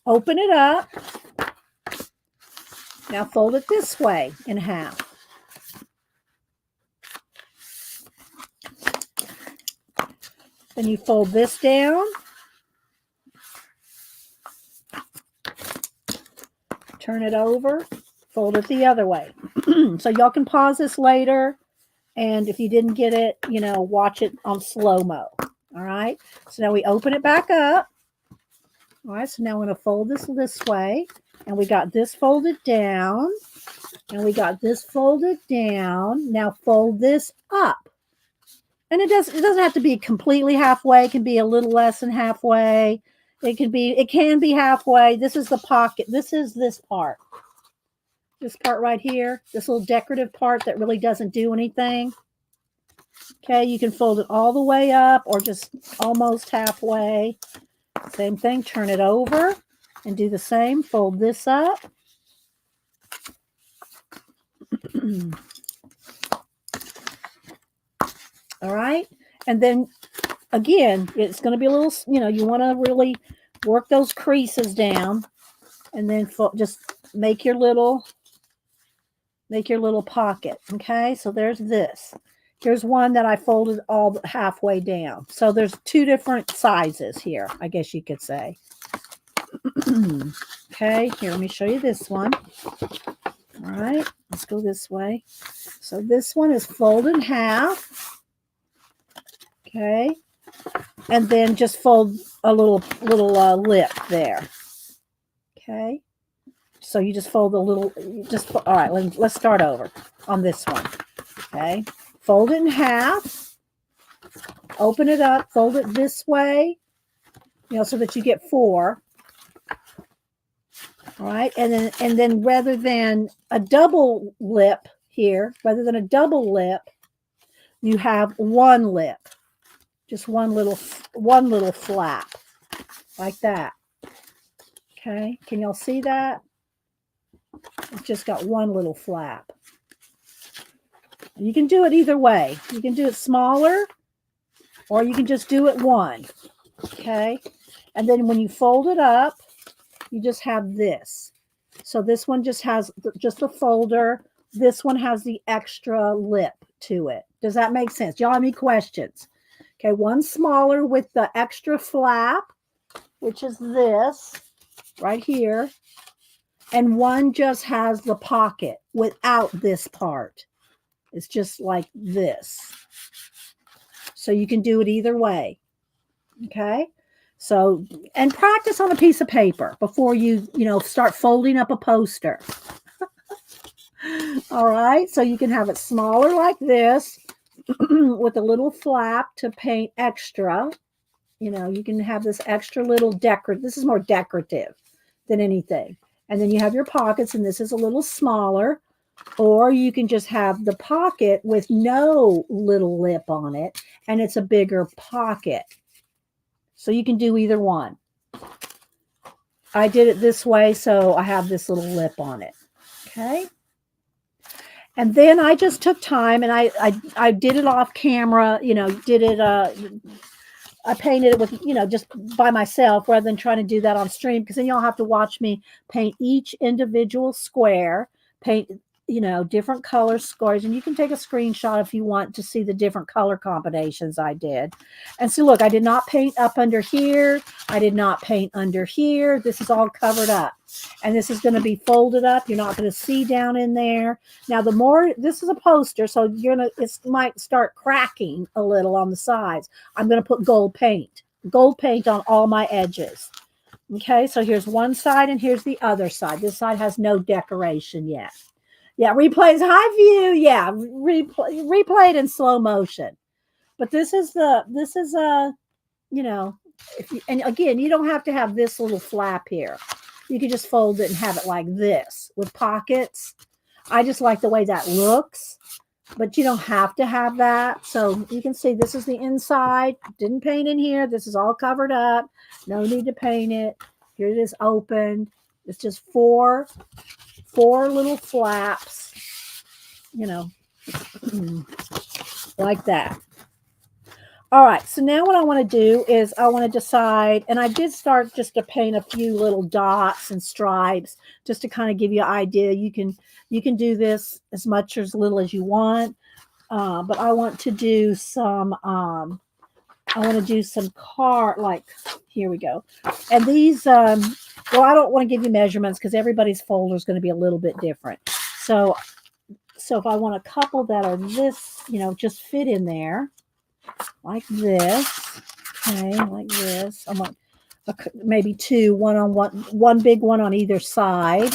Open it up. Now fold it this way in half. Then you fold this down. Turn it over. Fold it the other way. So y'all can pause this later. And if you didn't get it, watch it on slow-mo. All right. So now we open it back up. All right. So now I'm going to fold this way. And we got this folded down. And we got this folded down. Now fold this up. And it doesn't have to be completely halfway. It can be a little less than halfway. It can be halfway. This is the pocket. This is this part. This part right here, this little decorative part that really doesn't do anything. Okay, you can fold it all the way up or just almost halfway. Same thing, turn it over and do the same. Fold this up. All right. And then again, it's going to be a little, you want to really work those creases down and then just make your little pocket. Okay. So there's this. Here's one that I folded all halfway down. So there's two different sizes here, I guess you could say. Okay, here, let me show you this one. All right, let's go this way. So this one is folded in half. Okay, and then just fold a little lip there. Okay, so you just fold a little, all right, let's start over on this one. Okay, fold it in half, open it up, fold it this way, so that you get 4. All right, and then rather than a double lip here, you have one lip, just one little flap, like that. Okay, can y'all see that? It's just got one little flap. You can do it either way. You can do it smaller, or you can just do it one. Okay, and then when you fold it up, you just have this. So this one just has just a folder. This one has the extra lip to it. Does that make sense? Do y'all have any questions? Okay, one smaller with the extra flap, which is this right here. And one just has the pocket without this part. It's just like this. So you can do it either way. Okay. So, and practice on a piece of paper before you start folding up a poster. All right. So you can have it smaller like this with a little flap to paint extra. You can have this extra little decorative. This is more decorative than anything. And then you have your pockets, and this is a little smaller. Or you can just have the pocket with no little lip on it, and it's a bigger pocket. So you can do either one. I did it this way, so I have this little lip on it. Okay. And then I just took time and I did it off camera, I painted it with, just by myself rather than trying to do that on stream, because then y'all have to watch me paint each individual square, paint different color squares, and you can take a screenshot if you want to see the different color combinations I did. And so look, I did not paint up under here. I did not paint under here. This is all covered up, and this is going to be folded up. You're not going to see down in there. Now, the more, this is a poster, so it might start cracking a little on the sides. I'm going to put gold paint on all my edges. Okay, so here's one side and here's the other side. This side has no decoration yet. Yeah, replays high view. Yeah, replay it in slow motion. But this is and again, you don't have to have this little flap here. You can just fold it and have it like this with pockets. I just like the way that looks, but you don't have to have that. So you can see this is the inside. Didn't paint in here. This is all covered up. No need to paint it. Here it is opened. It's just four little flaps, like that. All right, so now what I want to do is I want to decide, and I did start just to paint a few little dots and stripes just to kind of give you an idea. You can do this as much or as little as you want, but I want to do some like, here we go. And these, well, I don't want to give you measurements because everybody's folder is going to be a little bit different. So if I want a couple that are this, just fit in there like this, okay, like this. I want maybe two, one big one on either side.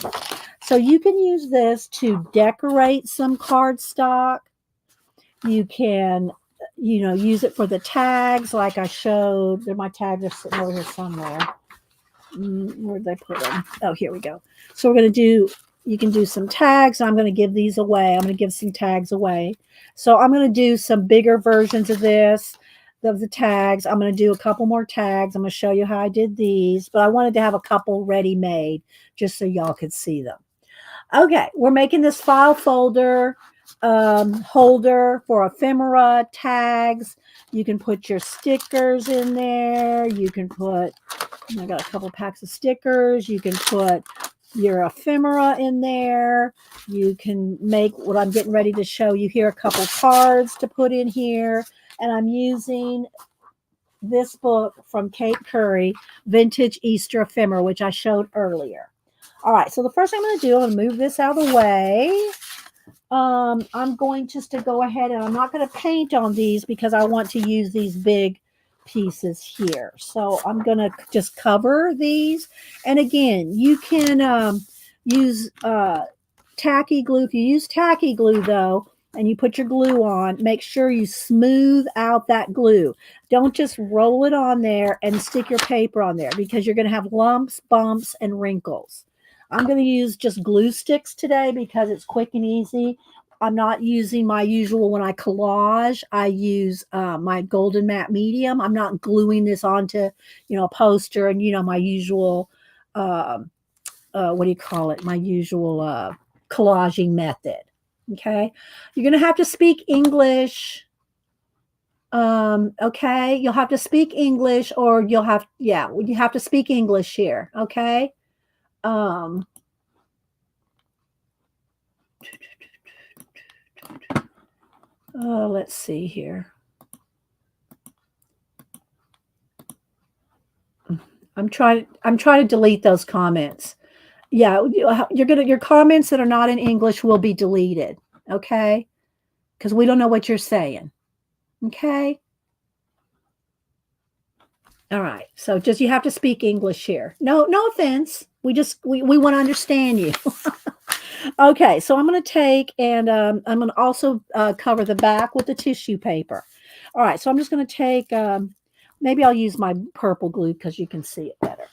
So you can use this to decorate some cardstock. You can, use it for the tags like I showed. My tags are sitting over here somewhere. Where'd they put them? Oh, here we go. So we're going to do You can do some tags. I'm going to give these away. I'm going to give some tags away. So I'm going to do some bigger versions of this, of the tags. I'm going to do a couple more tags. I'm going to show you how I did these, but I wanted to have a couple ready made just so y'all could see them. Okay, we're making this file folder holder for ephemera tags. You can put your stickers in there. You can put, I got a couple packs of stickers. You can put your ephemera in there. You can make what I'm getting ready to show you here, a couple cards to put in here. And I'm using this book from Kate Curry, Vintage Easter Ephemera, which I showed earlier. All right, so the first thing I'm going to do, I'm going to move this out of the way. I'm going just to go ahead and I'm not going to paint on these because I want to use these big pieces here. So I'm going to just cover these. And again, you can use tacky glue. If you use tacky glue, though, and you put your glue on, make sure you smooth out that glue. Don't just roll it on there and stick your paper on there because you're going to have lumps, bumps, and wrinkles. I'm going to use just glue sticks today because it's quick and easy. I'm not using my usual, when I collage, I use my golden matte medium. I'm not gluing this onto, a poster and, my usual, what do you call it? My usual collaging method. Okay. You're going to have to speak English. Okay. You'll have to speak English or you have to speak English here. Okay. Let's see here. I'm trying to delete those comments. Yeah, your comments that are not in English will be deleted. Okay. Because we don't know what you're saying. Okay. All right. So you have to speak English here. No offense. We want to understand you. Okay. So I'm going to take and I'm going to also cover the back with the tissue paper. All right. So I'm just going to take, maybe I'll use my purple glue because you can see it better.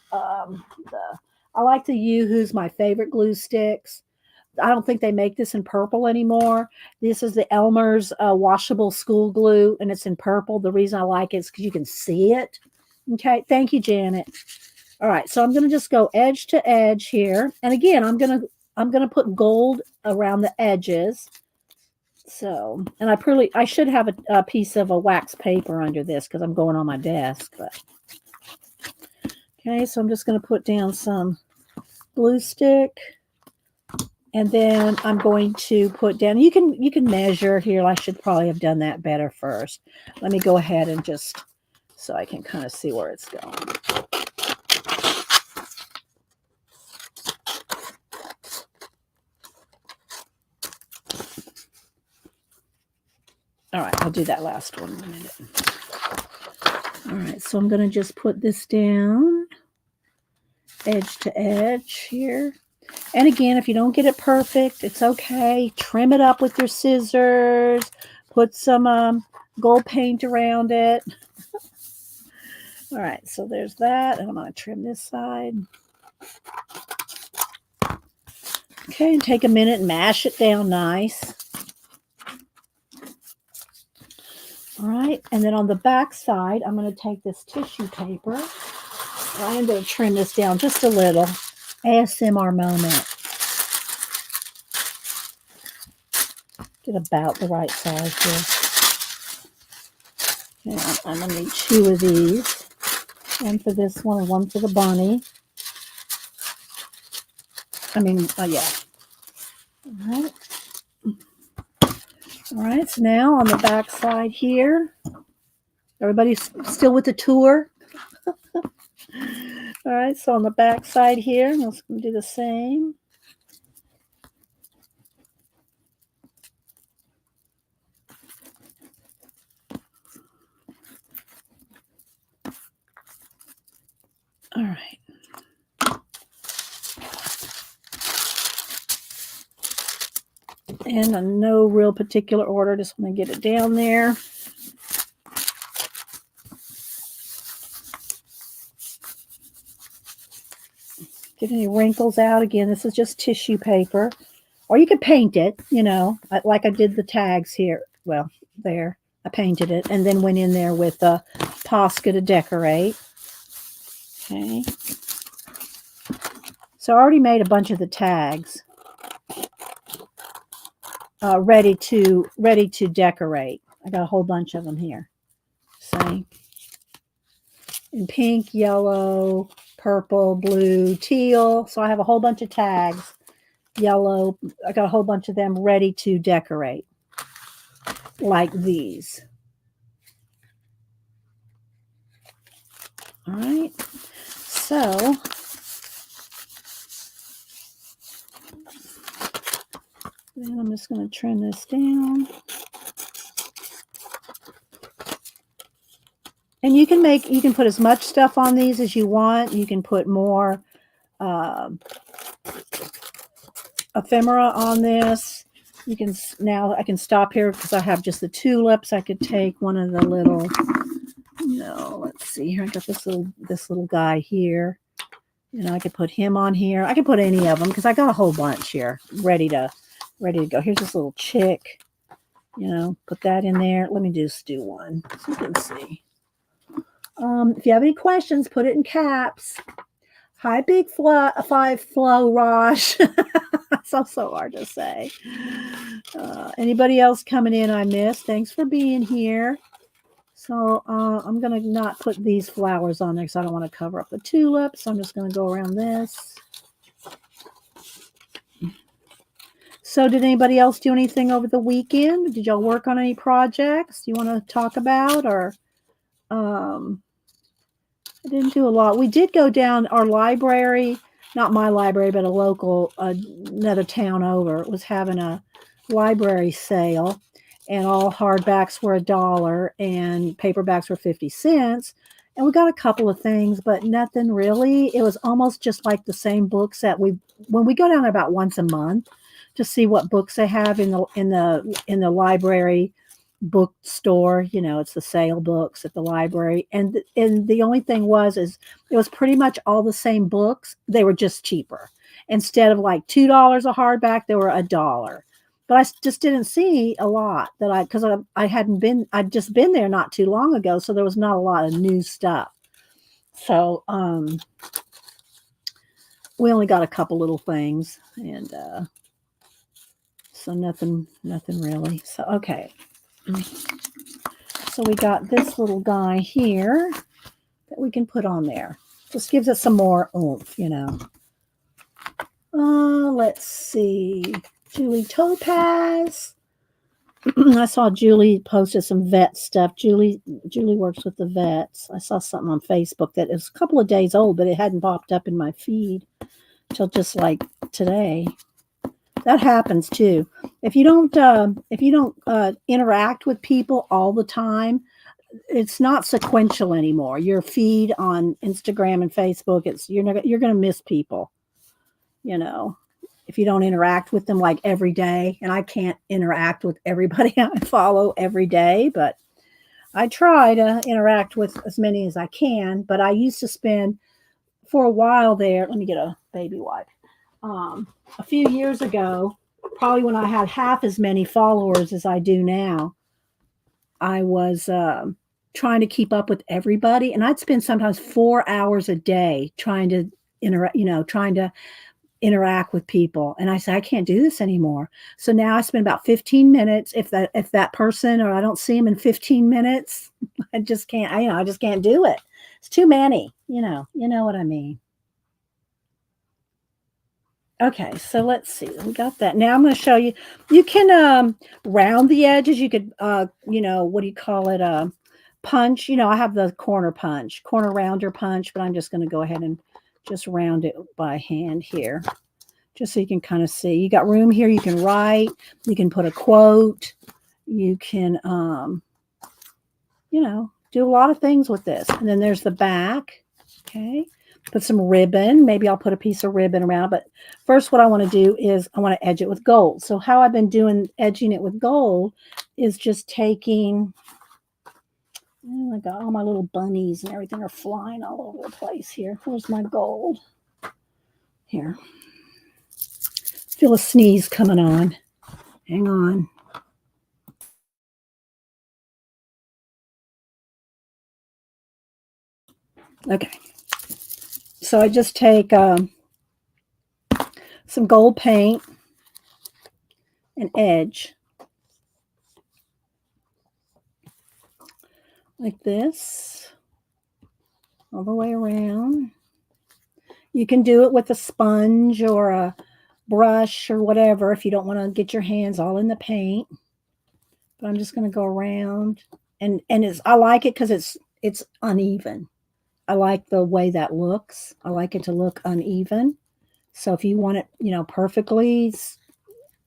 I like the Yoo-Hoo's my favorite glue sticks. I don't think they make this in purple anymore. This is the Elmer's washable school glue, and it's in purple. The reason I like it is because you can see it. Okay, thank you, Janet. All right, so I'm going to just go edge to edge here, and again, I'm going to put gold around the edges. So, and I should have a piece of a wax paper under this because I'm going on my desk. But okay, so I'm just going to put down some glue stick. And then I'm going to put down, you can measure here. I should probably have done that better first. Let me go ahead and just, so I can kind of see where it's going. All right, I'll do that last one in a minute. All right, so I'm going to just put this down, edge to edge here. And again, if you don't get it perfect, it's okay. Trim it up with your scissors. Put some gold paint around it. All right, so there's that. And I'm going to trim this side. Okay, and take a minute and mash it down nice. All right, and then on the back side, I'm going to take this tissue paper. I am going to trim this down just a little. ASMR moment. Get about the right size here. And I'm going to need 2 of these. One for this one and one for the bunny. Yeah. All right. All right, so now on the back side here, everybody's still with the tour? All right, so on the back side here, let's do the same. All right. And in no real particular order, just want to get it down there. Get any wrinkles out. Again, this is just tissue paper. Or you could paint it, like I did the tags here. Well, there. I painted it and then went in there with a Posca to decorate. Okay. So I already made a bunch of the tags ready to decorate. I got a whole bunch of them here. See? In pink, yellow, purple, blue, teal. So I have a whole bunch of tags. Yellow. I got a whole bunch of them ready to decorate. Like these. All right. So then I'm just going to trim this down. And you can put as much stuff on these as you want. You can put more ephemera on this. Now I can stop here because I have just the tulips. I could take one of the little, let's see here. I got this little guy here. I could put him on here. I could put any of them because I got a whole bunch here ready to go. Here's this little chick. Put that in there. Let me just do one so you can see. If you have any questions, put it in caps. Hi, Big Five Flow Rosh. It's so hard to say. Anybody else coming in I missed? Thanks for being here. So I'm going to not put these flowers on there because I don't want to cover up the tulips. So I'm just going to go around this. So did anybody else do anything over the weekend? Did y'all work on any projects you want to talk about? Or I didn't do a lot. We did go down our library, not my library, but a local, another town over. It was having a library sale, and all hardbacks were $1 and paperbacks were 50 cents. And we got a couple of things, but nothing really. It was almost just like the same books that when we go down about once a month to see what books they have in the library bookstore. It's the sale books at the library, and the only thing is it was pretty much all the same books. They were just cheaper. Instead of like $2 a hardback, they were $1. But I just didn't see a lot because I'd just been there not too long ago, so there was not a lot of new stuff. So we only got a couple little things, and so nothing really. So okay. So we got this little guy here that we can put on there. Just gives us some more oomph, Let's see. Julie Topaz. I saw Julie posted some vet stuff. Julie works with the vets. I saw something on Facebook that is a couple of days old, but it hadn't popped up in my feed till just like today. That happens too. If you don't interact with people all the time, it's not sequential anymore. Your feed on Instagram and Facebook, you're going to miss people. If you don't interact with them like every day, and I can't interact with everybody I follow every day, but I try to interact with as many as I can. But I used to spend for a while there. Let me get a baby wipe. A few years ago, probably when I had half as many followers as I do now, I was trying to keep up with everybody, and I'd spend sometimes 4 hours a day trying to interact with people. And I said, I can't do this anymore. So now I spend about 15 minutes. If that person, or I don't see them in 15 minutes, I just can't. I just can't do it. It's too many. You know what I mean. Okay, so let's see. We got that. Now I'm going to show you. You can round the edges. You could, what do you call it? Punch. I have the corner rounder punch, but I'm just going to go ahead and just round it by hand here, just so you can kind of see. You got room here. You can write. You can put a quote. You can, do a lot of things with this. And then there's the back. Okay. Put some ribbon. Maybe I'll put a piece of ribbon around. But first, what I want to do is I want to edge it with gold. So how I've been edging it with gold is just taking, I got all my little bunnies and everything are flying all over the place here. Where's my gold? Here. Feel a sneeze coming on. Hang on. Okay. So I just take some gold paint and edge like this all the way around. You can do it with a sponge or a brush or whatever if you don't want to get your hands all in the paint. But I'm just going to go around, and I like it because it's uneven. I like the way that looks. I like it to look uneven. So if you want it, perfectly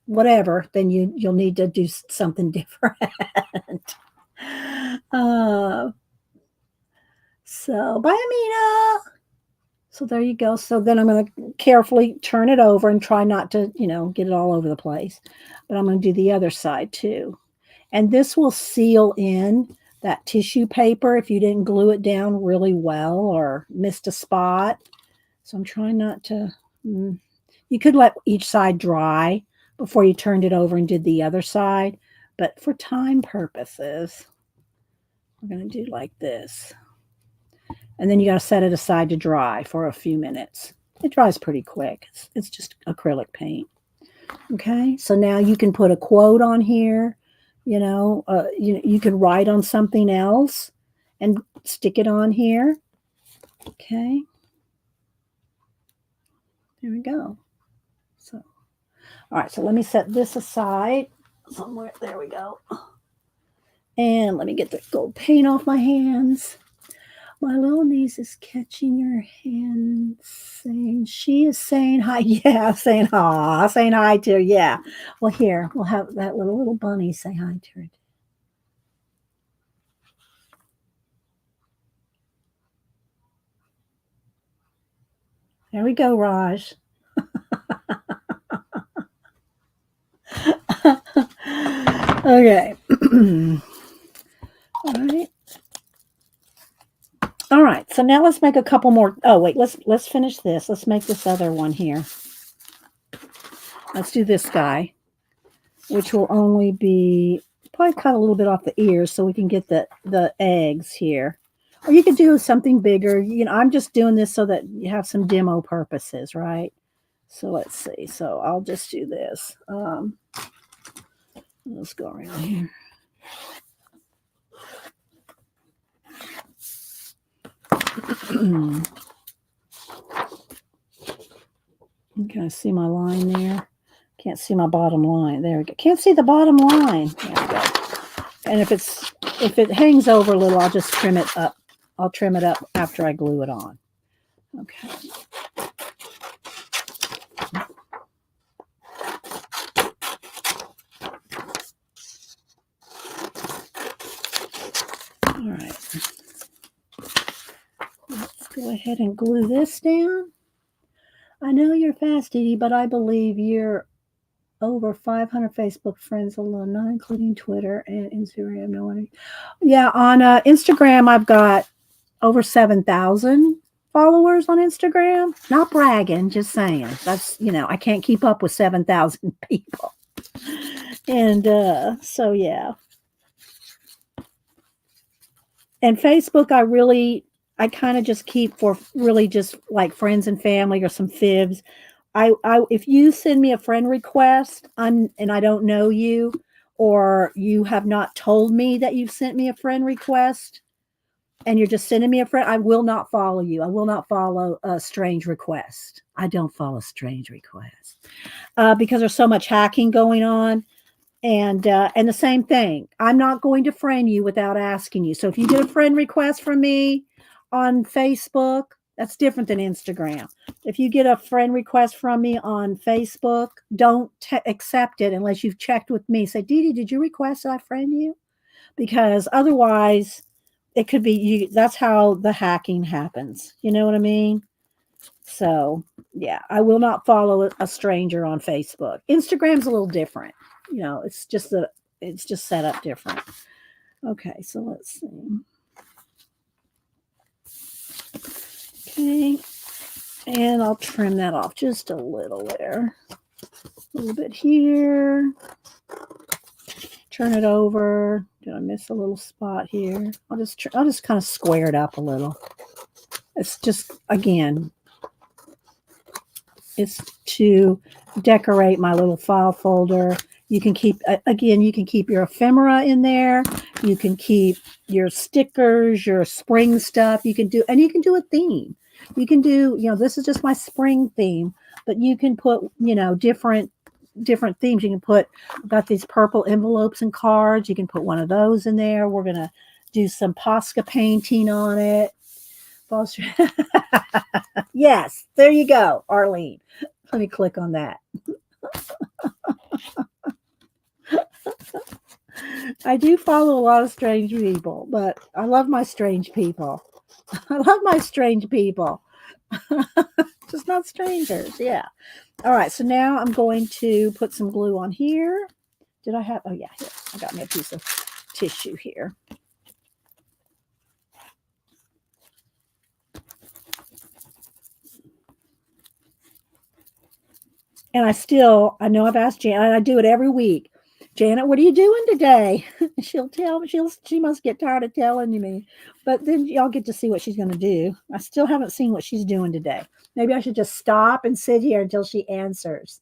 whatever, then you'll need to do something different. So bye, Amina. So there you go. So then I'm going to carefully turn it over and try not to, get it all over the place. But I'm going to do the other side too. And this will seal in that tissue paper if you didn't glue it down really well or missed a spot. So I'm trying not to. You could let each side dry before you turned it over and did the other side. But for time purposes, we're going to do like this. And then you got to set it aside to dry for a few minutes. It dries pretty quick. It's just acrylic paint. Okay, so now you can put a quote on here. You can write on something else and stick it on here. Okay, there we go. So, all right, so let me set this aside somewhere. There we go. And let me get the gold paint off my hands. My little niece is catching your hand, she is saying hi. Yeah, saying hi to her. Yeah. Well, here, we'll have that little bunny say hi to her. There we go, Raj. Okay. All right. All right. So now let's make a couple more. Oh, wait, let's finish this. Let's make this other one here. Let's do this guy, which will only be probably cut a little bit off the ears so we can get the eggs here. Or you could do something bigger. I'm just doing this so that you have some demo purposes, right? So let's see. So I'll just do this. Let's go around here. You can see my line there. Can't see my bottom line. There we go. Can't see the bottom line. There we go. And if it hangs over a little, I'll just trim it up. I'll trim it up after I glue it on. Okay. All right. Let's go ahead and glue this down. I know you're fast, Dee, but I believe you're over 500 Facebook friends alone, not including Twitter and Instagram. No one. Yeah, on Instagram, I've got over 7,000 followers on Instagram. Not bragging, just saying. That's, I can't keep up with 7,000 people. And so, yeah. And Facebook, I kind of just keep for really just like friends and family or some fibs. If you send me a friend request and I don't know you, or you have not told me that you've sent me a friend request and you're just sending me a friend, I will not follow you. I will not follow a strange request. I don't follow strange requests because there's so much hacking going on. And the same thing, I'm not going to friend you without asking you. So if you get a friend request from me on Facebook, that's different than Instagram. If you get a friend request from me on Facebook, don't accept it unless you've checked with me. Say, Dee Dee, did you request that I friend you? Because otherwise, it could be you. That's how the hacking happens. You know what I mean? So yeah, I will not follow a stranger on Facebook. Instagram's a little different. It's just set up different. Okay, so let's see. Okay. And I'll trim that off just a little there. A little bit here. Turn it over. Did I miss a little spot here? I'll just kind of square it up a little. It's just, again, it's to decorate my little file folder. You can keep, again, you can keep your ephemera in there. You can keep your stickers, your spring stuff. You can do a theme. You can do, this is just my spring theme, but you can put, different themes. You can put, I've got these purple envelopes and cards. You can put one of those in there. We're going to do some Posca painting on it. Yes, there you go, Arlene. Let me click on that. I do follow a lot of strange people, but I love my strange people. I love my strange people. Just not strangers. Yeah. All right. So now I'm going to put some glue on here. Did I have? Oh, yeah. Here. I got me a piece of tissue here. And I know I've asked Janet, I do it every week. Janet, what are you doing today? She'll tell me, she must get tired of telling me. But then y'all get to see what she's going to do. I still haven't seen what she's doing today. Maybe I should just stop and sit here until she answers.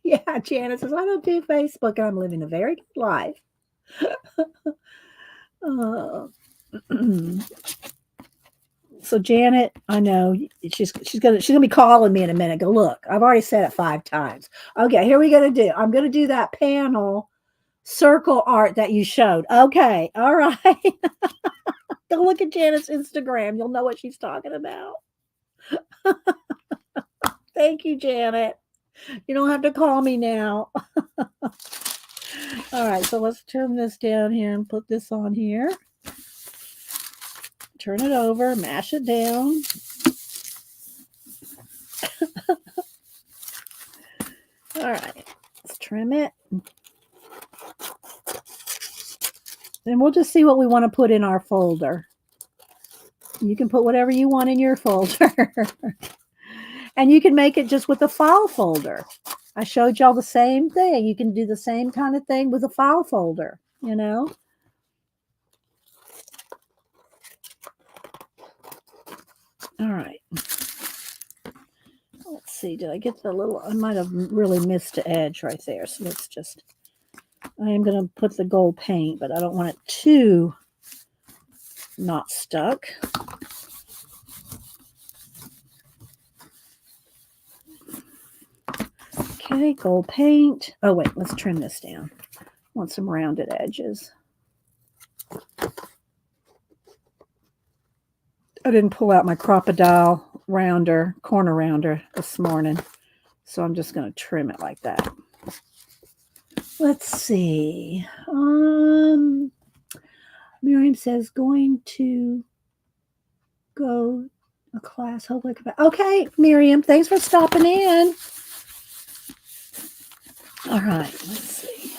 Yeah, Janet says, I don't do Facebook. I'm living a very good life. So Janet, I know she's gonna be calling me in a minute. Go, look, I've already said it 5 times. Okay, here we gonna do. I'm gonna do that panel circle art that you showed. Okay, all right. Go look at Janet's Instagram. You'll know what she's talking about. Thank you, Janet. You don't have to call me now. All right, so let's turn this down here and put this on here. Turn it over, mash it down. All right, let's trim it. Then we'll just see what we want to put in our folder. You can put whatever you want in your folder. And you can make it just with a file folder. I showed y'all the same thing. You can do the same kind of thing with a file folder, All right. Let's see. Did I get the little, I might have really missed an edge right there. So let's just, I am going to put the gold paint, but I don't want it too not stuck. Okay, gold paint. Oh, wait, let's trim this down. I want some rounded edges. I didn't pull out my crocodile corner rounder this morning, so I'm just going to trim it like that. Let's see. Miriam says going to go a class. Hopefully, okay, Miriam, thanks for stopping in. All right, let's see.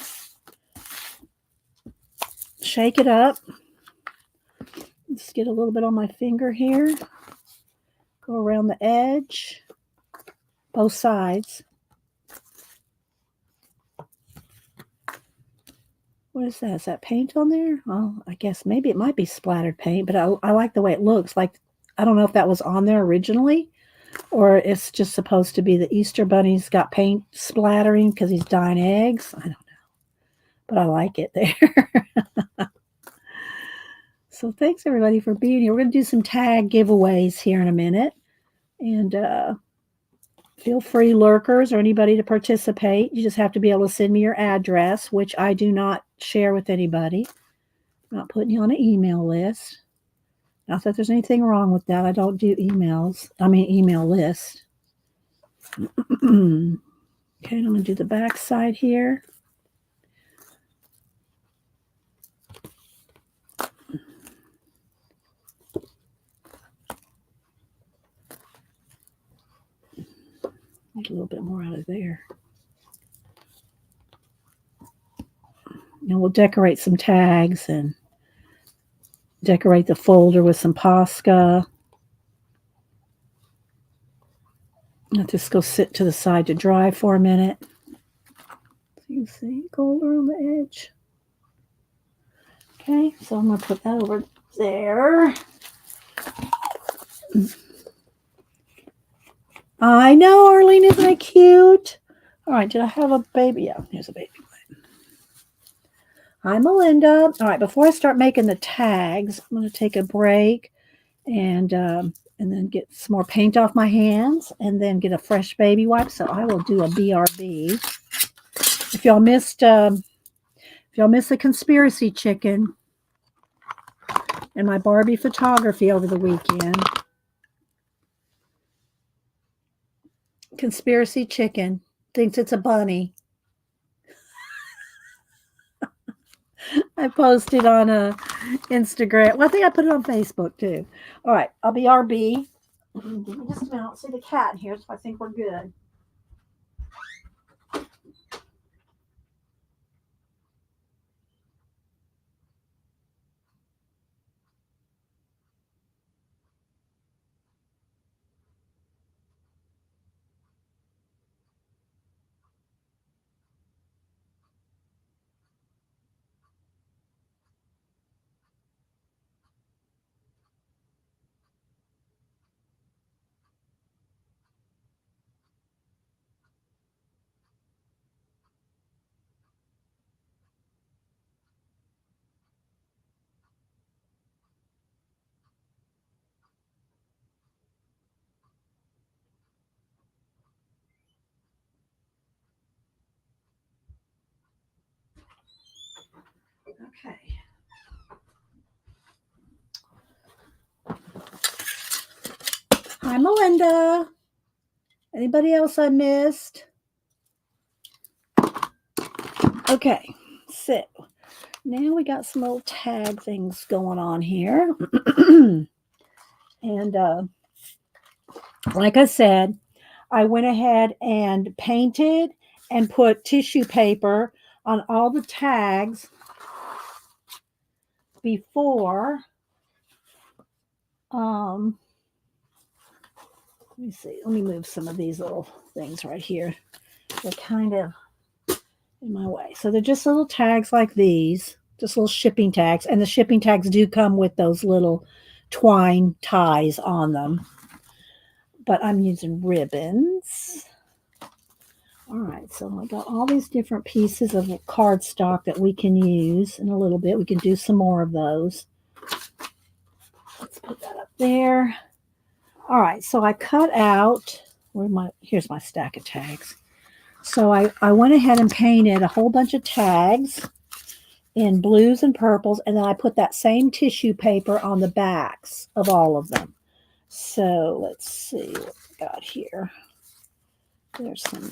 Shake it up. Let's get a little bit on my finger here. Go around the edge, both sides. What is that? Is that paint on there? Oh, I guess maybe it might be splattered paint, but I like the way it looks. Like, I don't know if that was on there originally, or it's just supposed to be the Easter Bunny's got paint splattering because he's dyeing eggs. I don't know, but I like it there. So thanks everybody for being here. We're going to do some tag giveaways here in a minute, and feel free, lurkers or anybody, to participate. You just have to be able to send me your address, which I do not share with anybody. I'm not putting you on an email list. Not that there's anything wrong with that. I don't do email lists. Okay, I'm going to do the back side here. Get a little bit more out of there. And we'll decorate some tags and Decorate the folder with some Posca. Let this go sit to the side to dry for a minute. So you can see gold around the edge. Okay, so I'm going to put that over there. I know, Arlene, isn't that cute? All right, did I have a baby? Yeah, here's a baby. Hi, Melinda. All right, before I start making the tags, I'm going to take a break and then get some more paint off my hands and then get a fresh baby wipe. So I will do a BRB. If y'all missed the conspiracy chicken and my Barbie photography over the weekend, conspiracy chicken thinks it's a bunny. I posted on Instagram. Well, I think I put it on Facebook too. All right, I'll be RB. Give me just a minute. I don't see the cat in here, so I think we're good. Okay. Hi, Melinda. Anybody else I missed? Okay, so now we got some little tag things going on here. And like I said, I went ahead and painted and put tissue paper on all the tags before. Let me see. Let me move some of these little things right here. They're kind of in my way. So they're just little tags like these, just little shipping tags. And the shipping tags do come with those little twine ties on them. But I'm using ribbons. All right, so I got all these different pieces of cardstock that we can use in a little bit. We can do some more of those. Let's put that up there. All right, so I cut out, here's my stack of tags. So I went ahead and painted a whole bunch of tags in blues and purples, and then I put that same tissue paper on the backs of all of them. So let's see what we got here. There's some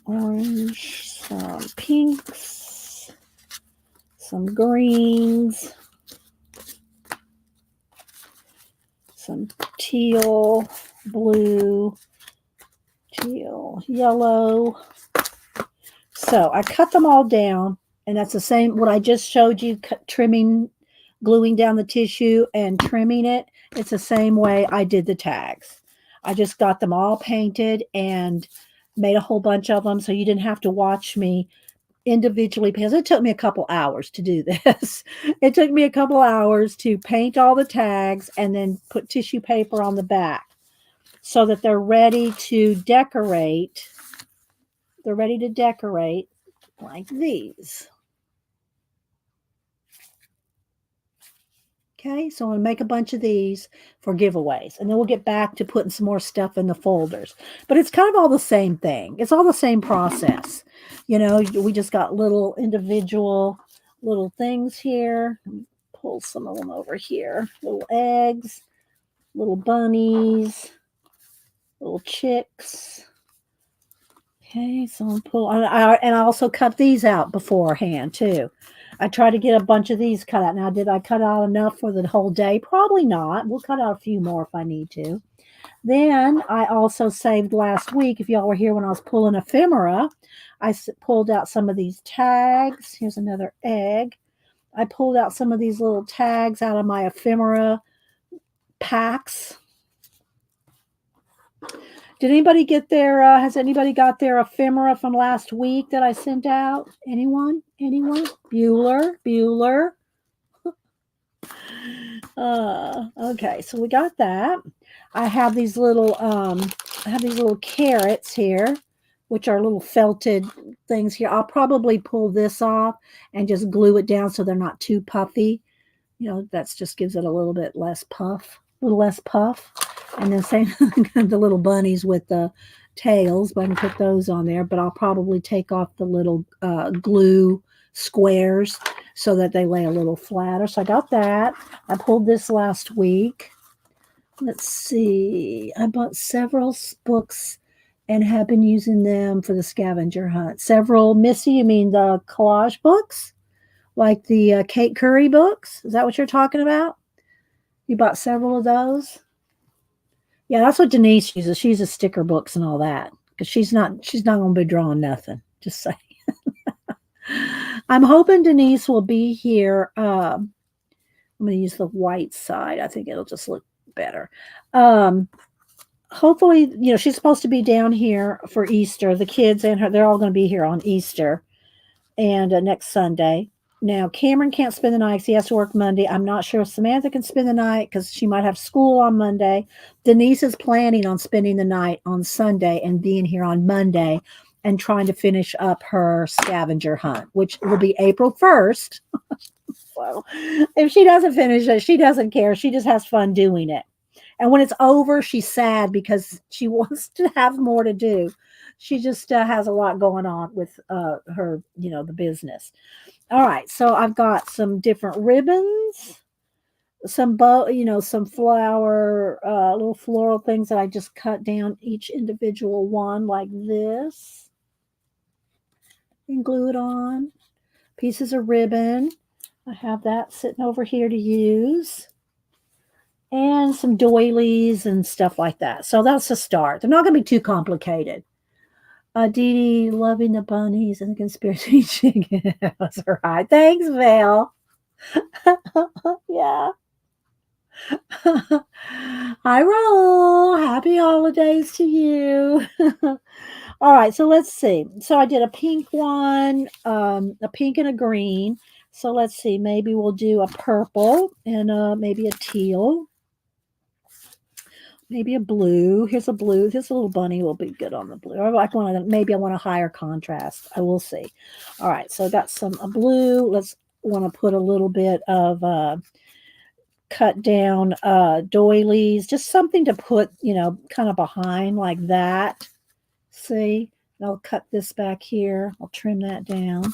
orange, some pinks, some greens, some teal, blue, teal, yellow. So I cut them all down, and that's the same what I just showed you, trimming, gluing down the tissue and trimming it. It's the same way I did the tags. I just got them all painted and made a whole bunch of them, so you didn't have to watch me individually, because it took me a couple hours to do this. It took me a couple hours to paint all the tags and then put tissue paper on the back so that they're ready to decorate. They're ready to decorate like these. Okay, so I'm going to make a bunch of these for giveaways, and then we'll get back to putting some more stuff in the folders. But it's kind of all the same thing. It's all the same process. You know, we just got little individual little things here. Pull some of them over here. Little eggs, little bunnies, little chicks. Okay, so I'll pull, and I also cut these out beforehand too. I try to get a bunch of these cut out. Now, did I cut out enough for the whole day? Probably not. We'll cut out a few more if I need to. Then I also saved last week, if y'all were here when I was pulling ephemera, I pulled out some of these tags. Here's another egg. I pulled out some of these little tags out of my ephemera packs. Did anybody get their, has anybody got their ephemera from last week that I sent out? Anyone? Anyone? Bueller. Okay, so we got that. I have these little, carrots here, which are little felted things here. I'll probably pull this off and just glue it down so they're not too puffy. You know, that's just gives it a little bit less puff, a little less puff. And then same the little bunnies with the tails, but I can put those on there. But I'll probably take off the little glue squares so that they lay a little flatter. So I got that. I pulled this last week. Let's see. I bought several books and have been using them for the scavenger hunt. Several, Missy, you mean the collage books? Like the Kate Curry books? Is that what you're talking about? You bought several of those? Yeah, that's what Denise uses. She uses sticker books and all that because she's not going to be drawing nothing. Just say. I'm hoping Denise will be here. I'm going to use the white side. I think it'll just look better. Hopefully, she's supposed to be down here for Easter. The kids and her, they're all going to be here on Easter and next Sunday. Now, Cameron can't spend the night because he has to work Monday. I'm not sure if Samantha can spend the night because she might have school on Monday. Denise is planning on spending the night on Sunday and being here on Monday and trying to finish up her scavenger hunt, which will be April 1st. So if she doesn't finish it, she doesn't care. She just has fun doing it. And when it's over, she's sad because she wants to have more to do. She just has a lot going on with her, the business. All right, so I've got some different ribbons, some some flower, little floral things that I just cut down each individual one like this and glue it on. Pieces of ribbon. I have that sitting over here to use. And some doilies and stuff like that. So that's a start. They're not going to be too complicated. Dee Dee loving the bunnies and the conspiracy chicken. That's right. Thanks, Val. Yeah. Hi, Roll. Happy holidays to you. All right, so let's see. So I did a pink one, a pink and a green. So let's see. Maybe we'll do a purple and maybe a teal. Maybe a blue. Here's a blue. This little bunny will be good on the blue. Maybe I want a higher contrast. I will see. All right, so I got a blue. Let's want to put a little bit of cut down doilies, just something to put, kind of behind like that. See? And I'll cut this back here. I'll trim that down.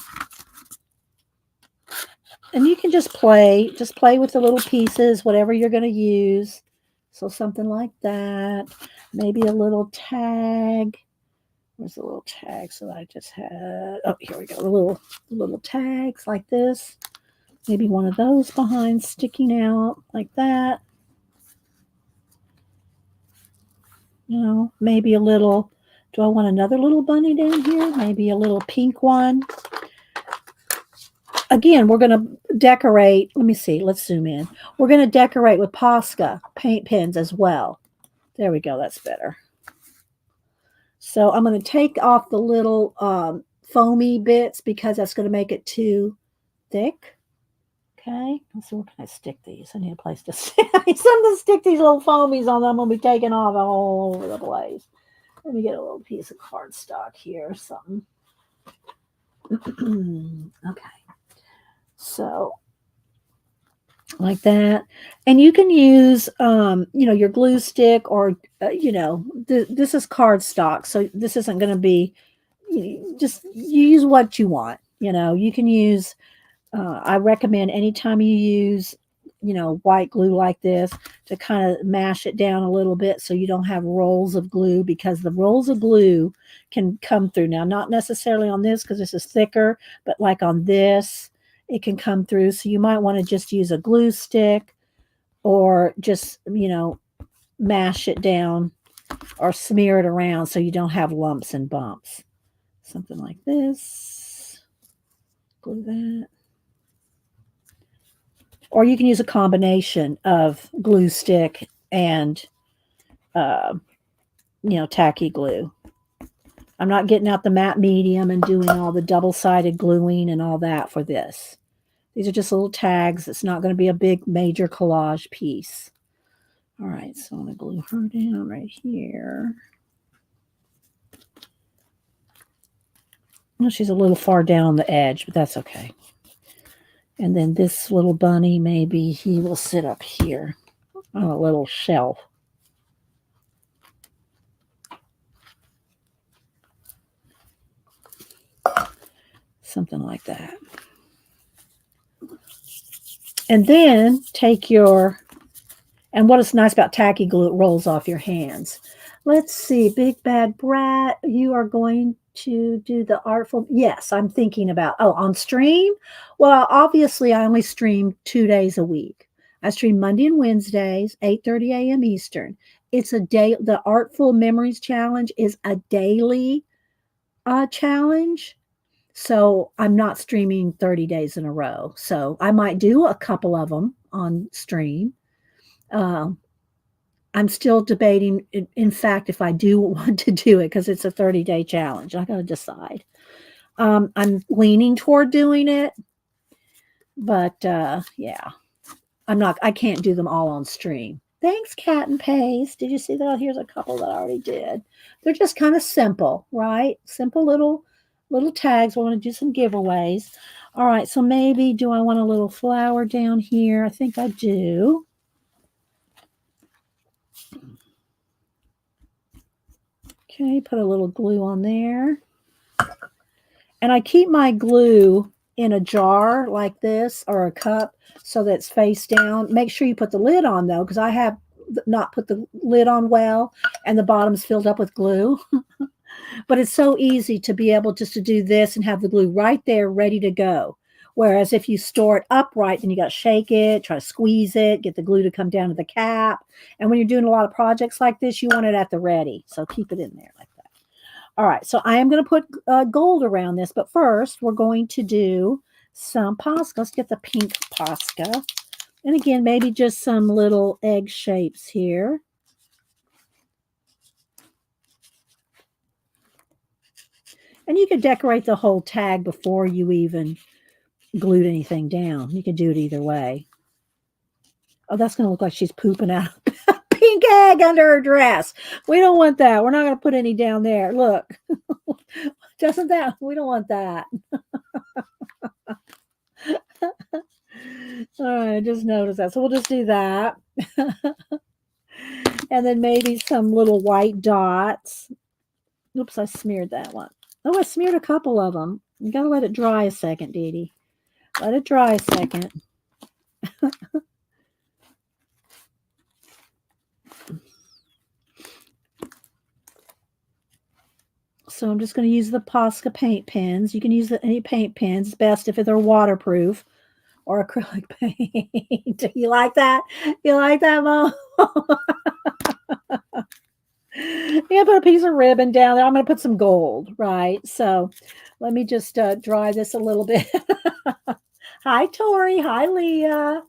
And you can just play with the little pieces, whatever you're going to use. So something like that. Maybe a little tag. Where's the little tags that I just had? Oh, here we go. The little tags like this. Maybe one of those behind sticking out like that. Maybe a little. Do I want another little bunny down here? Maybe a little pink one. Again, we're going to decorate. Let me see. Let's zoom in. We're going to decorate with Posca paint pens as well. There we go. That's better. So I'm going to take off the little foamy bits because that's going to make it too thick. Okay. Let's see, where can I stick these? I need a place to stick. Something to stick these little foamies on. I'm going to be taking off all over the place. Let me get a little piece of cardstock here or something. Okay. So like that. And you can use, your glue stick or, this is cardstock. So this isn't going to be, just use what you want. You can use, I recommend anytime you use, white glue like this to kind of mash it down a little bit so you don't have rolls of glue because the rolls of glue can come through. Now, not necessarily on this because this is thicker, but like on this, it can come through. So you might want to just use a glue stick or just, mash it down or smear it around so you don't have lumps and bumps. Something like this. Glue that. Or you can use a combination of glue stick and, uh, tacky glue. I'm not getting out the matte medium and doing all the double-sided gluing and all that for this. These are just little tags. It's not going to be a big major collage piece. All right, so I'm going to glue her down right here. Well, she's a little far down on the edge, but that's okay. And then this little bunny, maybe he will sit up here on a little shelf. Something like that. And then take and what is nice about tacky glue, it rolls off your hands. Let's see, Big Bad Brat, you are going to do the artful. Yes, I'm thinking about, on stream? Well, obviously, I only stream 2 days a week. I stream Monday and Wednesdays, 8:30 a.m. Eastern. It's a day, the Artful Memories Challenge is a daily challenge. So I'm not streaming 30 days in a row. So I might do a couple of them on stream. I'm still debating, in fact, if I do want to do it because it's a 30-day challenge. I got to decide. I'm leaning toward doing it, but yeah, I can't do them all on stream. Thanks, Cat and Paste. Did you see that? Here's a couple that I already did. They're just kind of simple, right? Simple little tags. We're going to do some giveaways. All right, so maybe do I want a little flower down here? I think I do. Okay, put a little glue on there. And I keep my glue in a jar like this or a cup so that it's face down. Make sure you put the lid on though, because I have not put the lid on well and the bottom's filled up with glue. But it's so easy to be able just to do this and have the glue right there ready to go. Whereas if you store it upright, then you got to shake it, try to squeeze it, get the glue to come down to the cap. And when you're doing a lot of projects like this, you want it at the ready. So keep it in there like that. All right, so I am going to put gold around this. But first, we're going to do some Posca. Let's get the pink Posca. And again, maybe just some little egg shapes here. And you could decorate the whole tag before you even glued anything down. You could do it either way. Oh, that's going to look like she's pooping out a pink egg under her dress. We don't want that. We're not going to put any down there. Look. Doesn't that? We don't want that. All right, I just noticed that. So we'll just do that. And then maybe some little white dots. Oops, I smeared that one. Oh, I smeared a couple of them. You got to let it dry a second, Dee Dee. Let it dry a second. So I'm just going to use the Posca paint pens. You can use any paint pens. It's best if they're waterproof or acrylic paint. You like that? You like that, Mom? Yeah, put a piece of ribbon down there. I'm going to put some gold, right? So let me just dry this a little bit. Hi, Tori. Hi, Leah.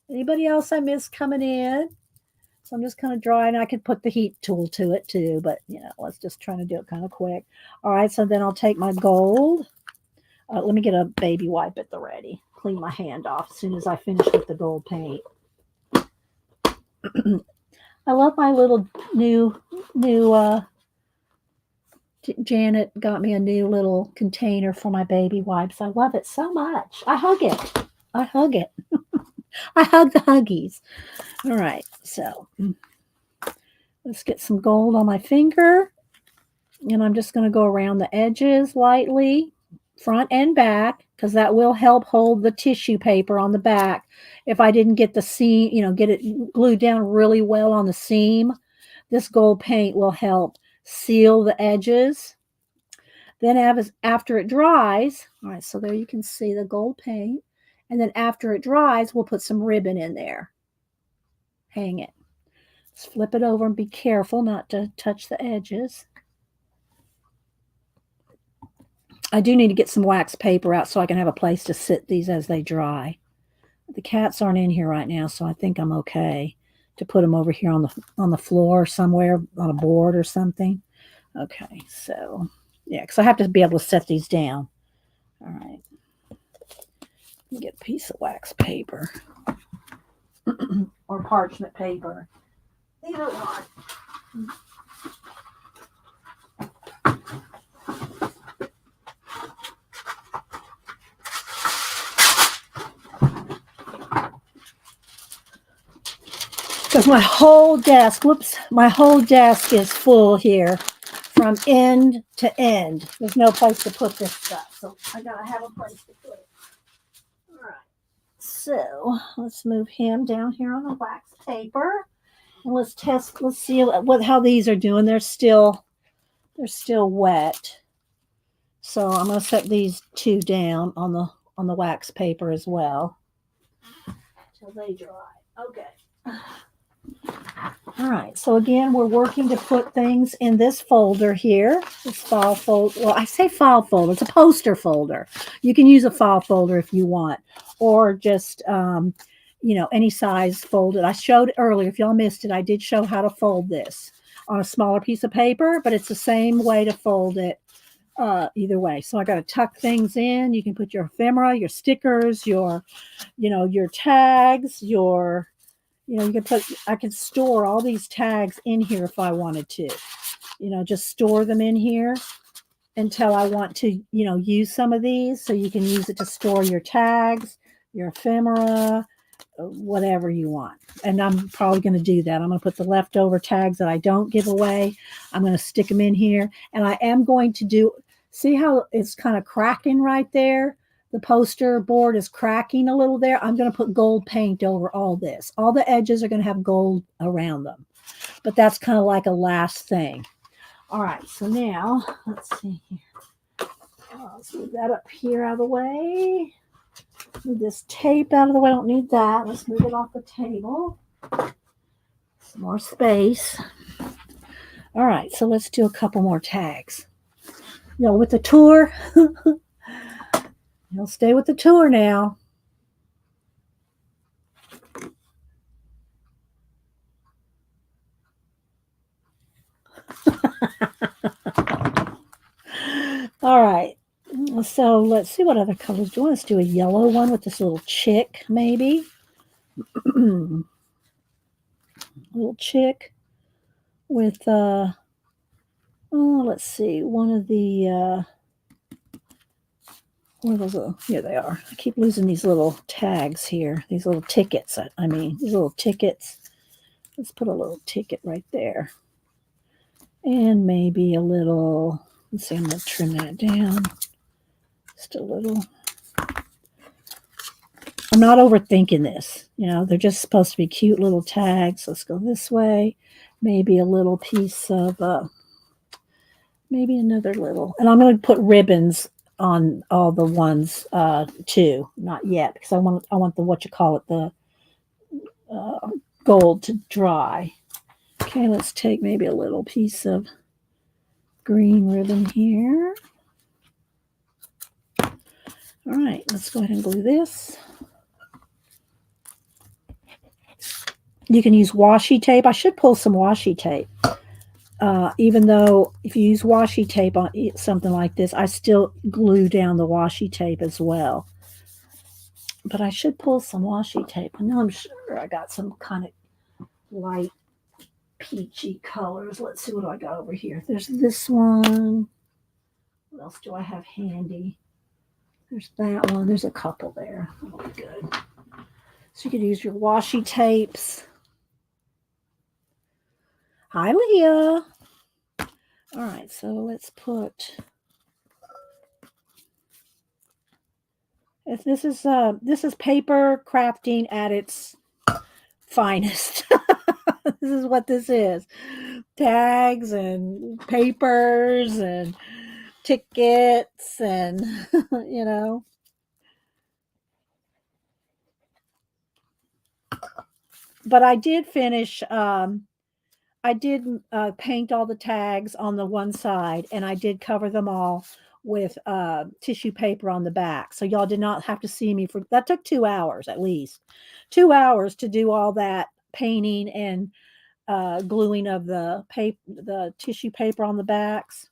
Anybody else I missed coming in? So I'm just kind of drying. I could put the heat tool to it too, but let's just try to do it kind of quick. All right, so then I'll take my gold. Let me get a baby wipe at the ready. Clean my hand off as soon as I finish with the gold paint. I love my little new Janet got me a new little container for my baby wipes. I love it so much. I hug it. I hug it. I hug the huggies. All right, so let's get some gold on my finger. And I'm just going to go around the edges lightly, front and back, because that will help hold the tissue paper on the back. If I didn't get the seam, get it glued down really well on the seam, this gold paint will help seal the edges. Then after it dries, all right, so there you can see the gold paint. And then after it dries, we'll put some ribbon in there. Hang it. Just flip it over and be careful not to touch the edges. I do need to get some wax paper out so I can have a place to sit these as they dry. The cats aren't in here right now, so I think I'm okay to put them over here on the floor somewhere on a board or something. Okay, so yeah, because I have to be able to set these down. All right, get a piece of wax paper or parchment paper, either one. Because my whole desk, whoops, my whole desk is full here from end to end. There's no place to put this stuff, so I gotta have a place to put it. All right, so let's move him down here on the wax paper, and let's test. Let's see how these are doing. They're still wet, so I'm gonna set these two down on the wax paper as well until they dry. Okay. All right, so again, we're working to put things in this folder here, this file folder. Well, I say file folder, it's a poster folder. You can use a file folder if you want, or just, any size folder. I showed earlier, if y'all missed it, I did show how to fold this on a smaller piece of paper, but it's the same way to fold it either way. So I got to tuck things in. You can put your ephemera, your stickers, your tags, I could store all these tags in here if I wanted to, just store them in here until I want to, use some of these. So you can use it to store your tags, your ephemera, whatever you want. And I'm probably going to do that. I'm going to put the leftover tags that I don't give away. I'm going to stick them in here. And I am going to see how it's kind of cracking right there? The poster board is cracking a little there. I'm going to put gold paint over all this. All the edges are going to have gold around them. But that's kind of like a last thing. All right, so now, let's see here. Let's move that up here out of the way. Move this tape out of the way. I don't need that. Let's move it off the table. Some more space. All right, so let's do a couple more tags. With the tour, you'll stay with the tour now. All right. So let's see what other colors do. Let's do a yellow one with this little chick, maybe. Little chick with let's see, one of the where are those here they are. I keep losing these little tags here, these little tickets. These little tickets. Let's put a little ticket right there. And maybe a little, let's see, I'm going to trim that down just a little. I'm not overthinking this. They're just supposed to be cute little tags. Let's go this way. Maybe a little piece of, maybe another little. And I'm going to put ribbons on all the ones too. Not yet, because I want the gold to dry. Okay, let's take maybe a little piece of green ribbon here. All right, let's go ahead and glue this. You can use washi tape. I should pull some washi tape. Even though if you use washi tape on something like this, I still glue down the washi tape as well. But I should pull some washi tape. I know I'm sure I got some kind of light peachy colors. Let's see what I got over here. There's this one. What else do I have handy? There's that one. There's a couple there. That'll be good. So you could use your washi tapes. Hi, Leah. All right, so let's put. If this is paper crafting at its finest. This is what this is. Tags and papers and tickets and But I did finish I did paint all the tags on the one side, and I did cover them all with tissue paper on the back. So y'all did not have to see me for that. Took 2 hours at least, 2 hours to do all that painting and gluing of the tissue paper on the backs.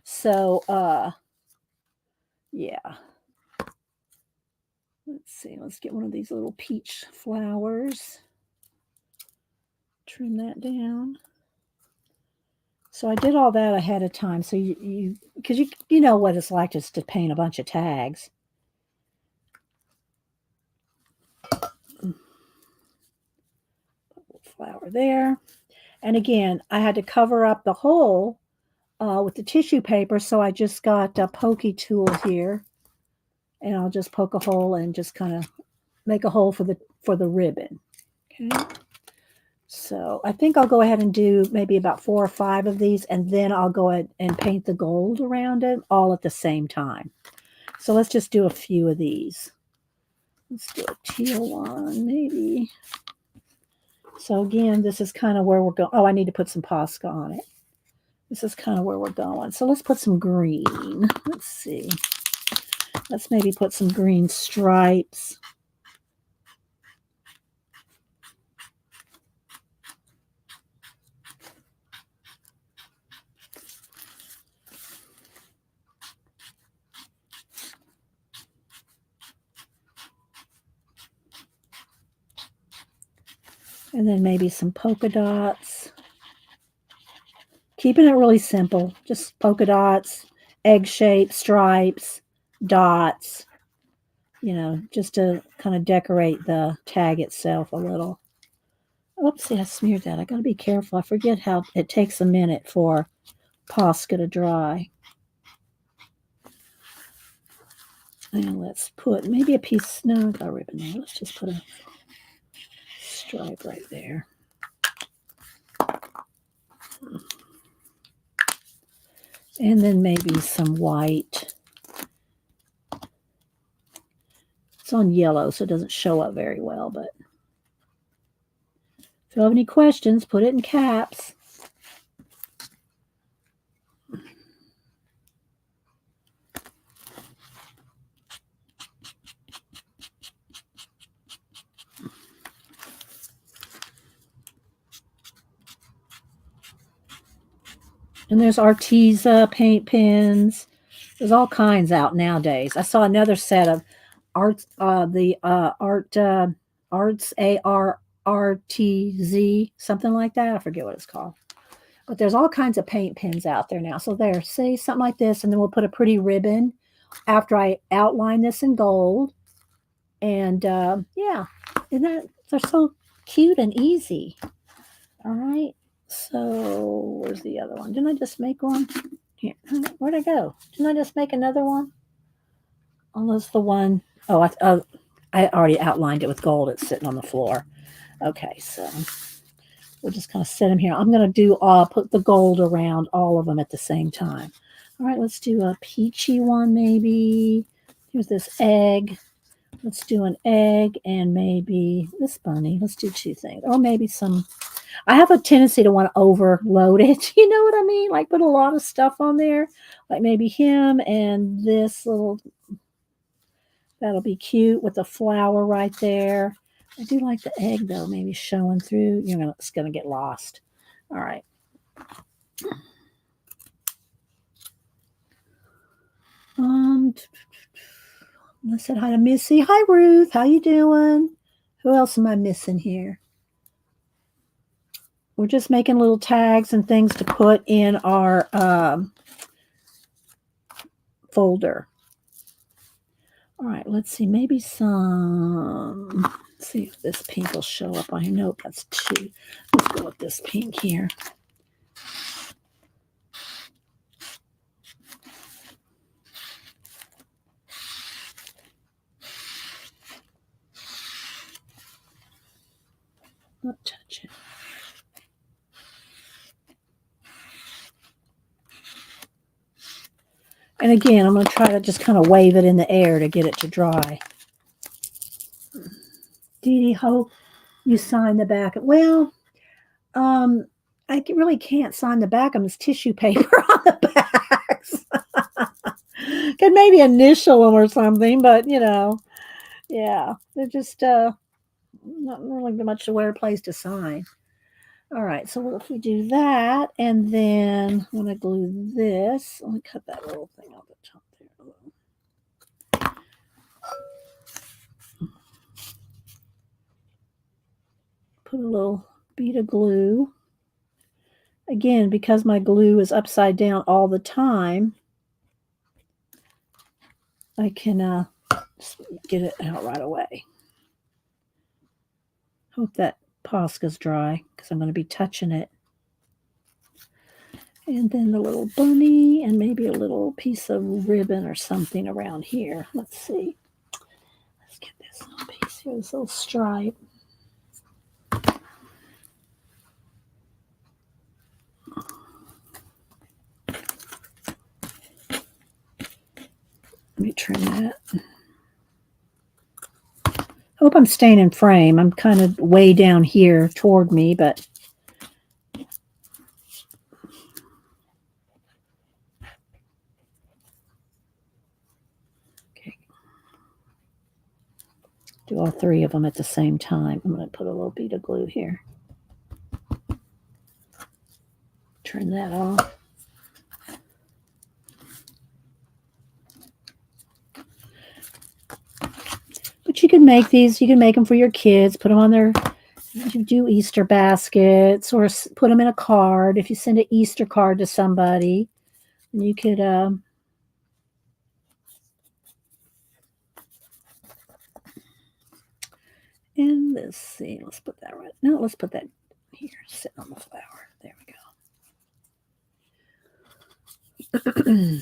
So yeah. Let's see. Let's get one of these little peach flowers. Trim that down. So I did all that ahead of time. So because you know what it's like just to paint a bunch of tags. Flower there. And again, I had to cover up the hole with the tissue paper. So I just got a pokey tool here, and I'll just poke a hole and just kind of make a hole for the ribbon. Okay. So I think I'll go ahead and do maybe about 4 or 5 of these, and then I'll go ahead and paint the gold around it all at the same time. So let's just do a few of these. Let's do a teal one, maybe. So again, this is kind of where we're going. Oh, I need to put some Posca on it. This is kind of where we're going. So let's put some green. Let's see. Let's maybe put some green stripes. And then maybe some polka dots. Keeping it really simple. Just polka dots, egg shaped stripes, dots, just to kind of decorate the tag itself a little. Oopsie, I smeared that. I got to be careful. I forget how it takes a minute for Posca to dry. And let's put maybe a piece. No, I got a ribbon there. Let's just put a stripe right there. And then maybe some white. It's on yellow, so it doesn't show up very well, but if you have any questions, put it in caps. And there's Arteza paint pens. There's all kinds out nowadays. I saw another set of Arts, Arts ARRTZ, something like that. I forget what it's called. But there's all kinds of paint pens out there now. So there, say something like this, and then we'll put a pretty ribbon after I outline this in gold. And yeah, they're so cute and easy. All right. So where's the other one? Didn't I just make one? Here, where'd I go? Didn't I just make another one? Oh, that's the one. Oh, I already outlined it with gold. It's sitting on the floor. Okay, so we'll just kind of set them here. I'm going to do put the gold around all of them at the same time. All right, let's do a peachy one maybe. Here's this egg. Let's do an egg and maybe this bunny. Let's do 2 things. Or maybe some. I have a tendency to want to overload it. You know what I mean? Like put a lot of stuff on there. Like maybe him and this little. That'll be cute with the flower right there. I do like the egg though, maybe showing through. It's going to get lost. All right. I said hi to Missy. Hi, Ruth. How you doing? Who else am I missing here? We're just making little tags and things to put in our folder. All right, let's see. Maybe some. Let's see if this pink will show up on here. Nope, that's 2. Let's go with this pink here. Not touch it. And again, I'm going to try to just kind of wave it in the air to get it to dry. Dee Dee, hope you sign the back. Well, I really can't sign the back of this tissue paper on the backs. Could maybe initial them or something, but yeah, they're just not really much to where a place to sign. All right, so if we do that, and then I'm going to glue this, let me cut that little thing off the top there. Put a little bead of glue. Again, because my glue is upside down all the time, I can just get it out right away. Hope that Posca's dry because I'm going to be touching it. And then the little bunny and maybe a little piece of ribbon or something around here. Let's see. Let's get this little piece here, this little stripe. Let me trim that. Hope I'm staying in frame. I'm kind of way down here toward me, but okay. Do all three of them at the same time. I'm going to put a little bead of glue here. Turn that off. But you can make these. You can make them for your kids. Put them on their. You do Easter baskets or put them in a card. If you send an Easter card to somebody, you could. And let's see. Let's put that right. No, let's put that here. Sit on the flower. There we go.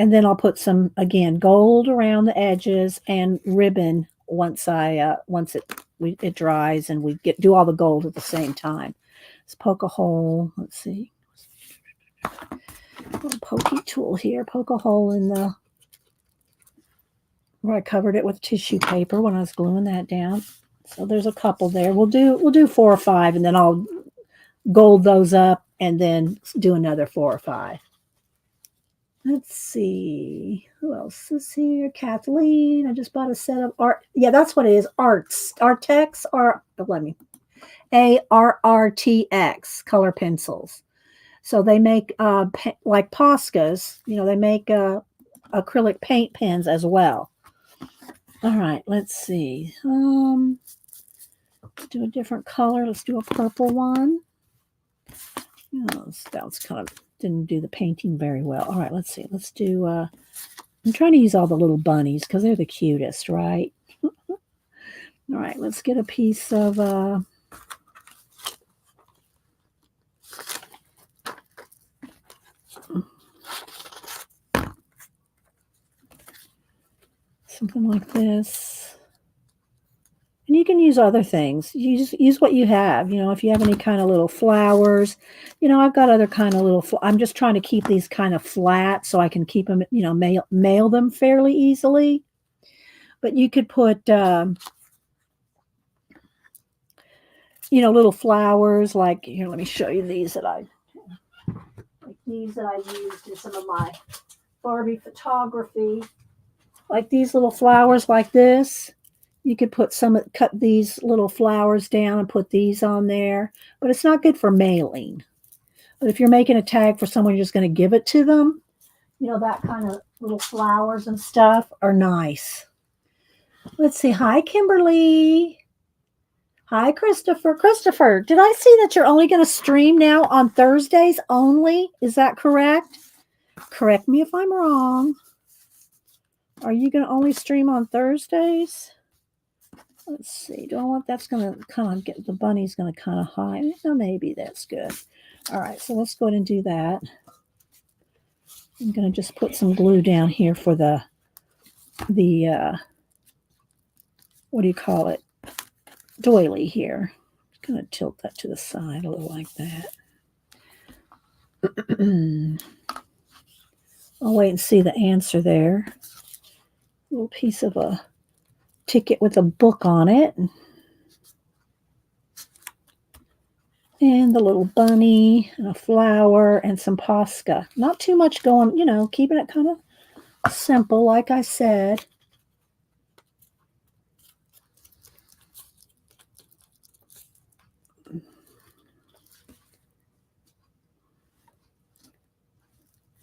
And then I'll put some, again, gold around the edges and ribbon once it dries and we do all the gold at the same time. Let's poke a hole. Let's see. A little pokey tool here. Poke a hole in the where I covered it with tissue paper when I was gluing that down. So there's a couple there. We'll do 4 or 5, and then I'll gold those up and then do another 4 or 5. Let's see. Who else is here? Kathleen. I just bought a set of art. Yeah, that's what it is. Artex or let me. ARRTX color pencils. So they make like Posca's. They make acrylic paint pens as well. All right. Let's see. Let's do a different color. Let's do a purple one. That was kind of didn't do the painting very well. All right, let's see. Let's do, I'm trying to use all the little bunnies because they're the cutest, right? All right, let's get a piece of, something like this. And you can use other things. You just use what you have. If you have any kind of little flowers, I've got other kind of little, I'm just trying to keep these kind of flat so I can keep them, mail them fairly easily. But you could put, little flowers like, here, let me show you these that I used in some of my Barbie photography. Like these little flowers like this. You could cut these little flowers down and put these on there, but it's not good for mailing. But if you're making a tag for someone, you're just going to give it to them, that kind of little flowers and stuff are nice. Let's see. Hi, Kimberly. Hi, Christopher. Christopher, did I see that you're only going to stream now on Thursdays only? Is that correct? Correct me if I'm wrong. Are you going to only stream on Thursdays? Let's see. Do I want that's going to kind of get the bunny's going to kind of hide? Oh, maybe that's good. All right. So let's go ahead and do that. I'm going to just put some glue down here for the what do you call it? Doily here. I'm going to tilt that to the side a little like that. I'll wait and see the answer there. A little piece of a ticket with a book on it. And the little bunny and a flower and some Posca. Not too much going, keeping it kind of Simple, like I said.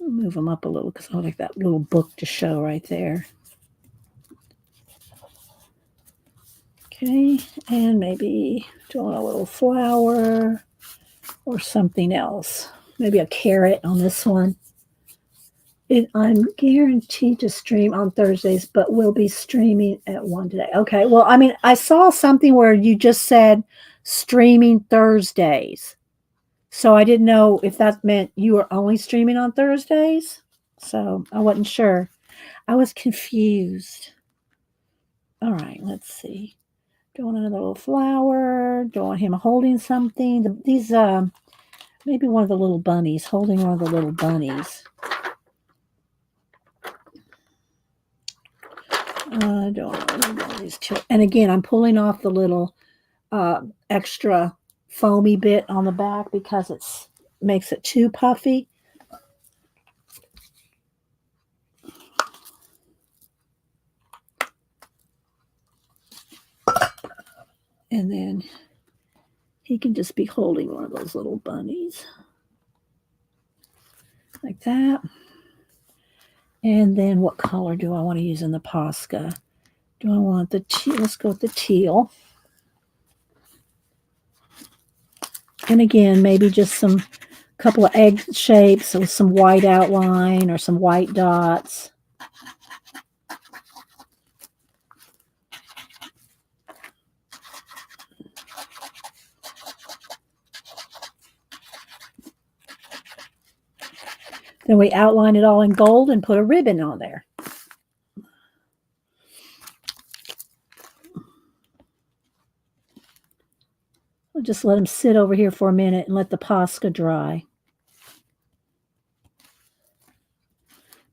I'll move them up a little because I like that little book to show right there. Okay, and maybe doing a little flower or something else. Maybe a carrot on this one. I'm guaranteed to stream on Thursdays, but we'll be streaming at 1 today. Okay, well, I mean, I saw something where you just said streaming Thursdays. So I didn't know if that meant you were only streaming on Thursdays. So I wasn't sure. I was confused. All right, let's see. Doing another little flower, doing him holding something. These, maybe one of the little bunnies, holding one of the little bunnies. Doing these two. And again, I'm pulling off the little extra foamy bit on the back because it makes it too puffy. And then he can just be holding one of those little bunnies. Like that. And then what color do I want to use in the Posca? Do I want the teal? Let's go with the teal. And again, maybe just some couple of egg shapes with some white outline or some white dots. Then we outline it all in gold and put a ribbon on there. We'll just let them sit over here for a minute and let the Posca dry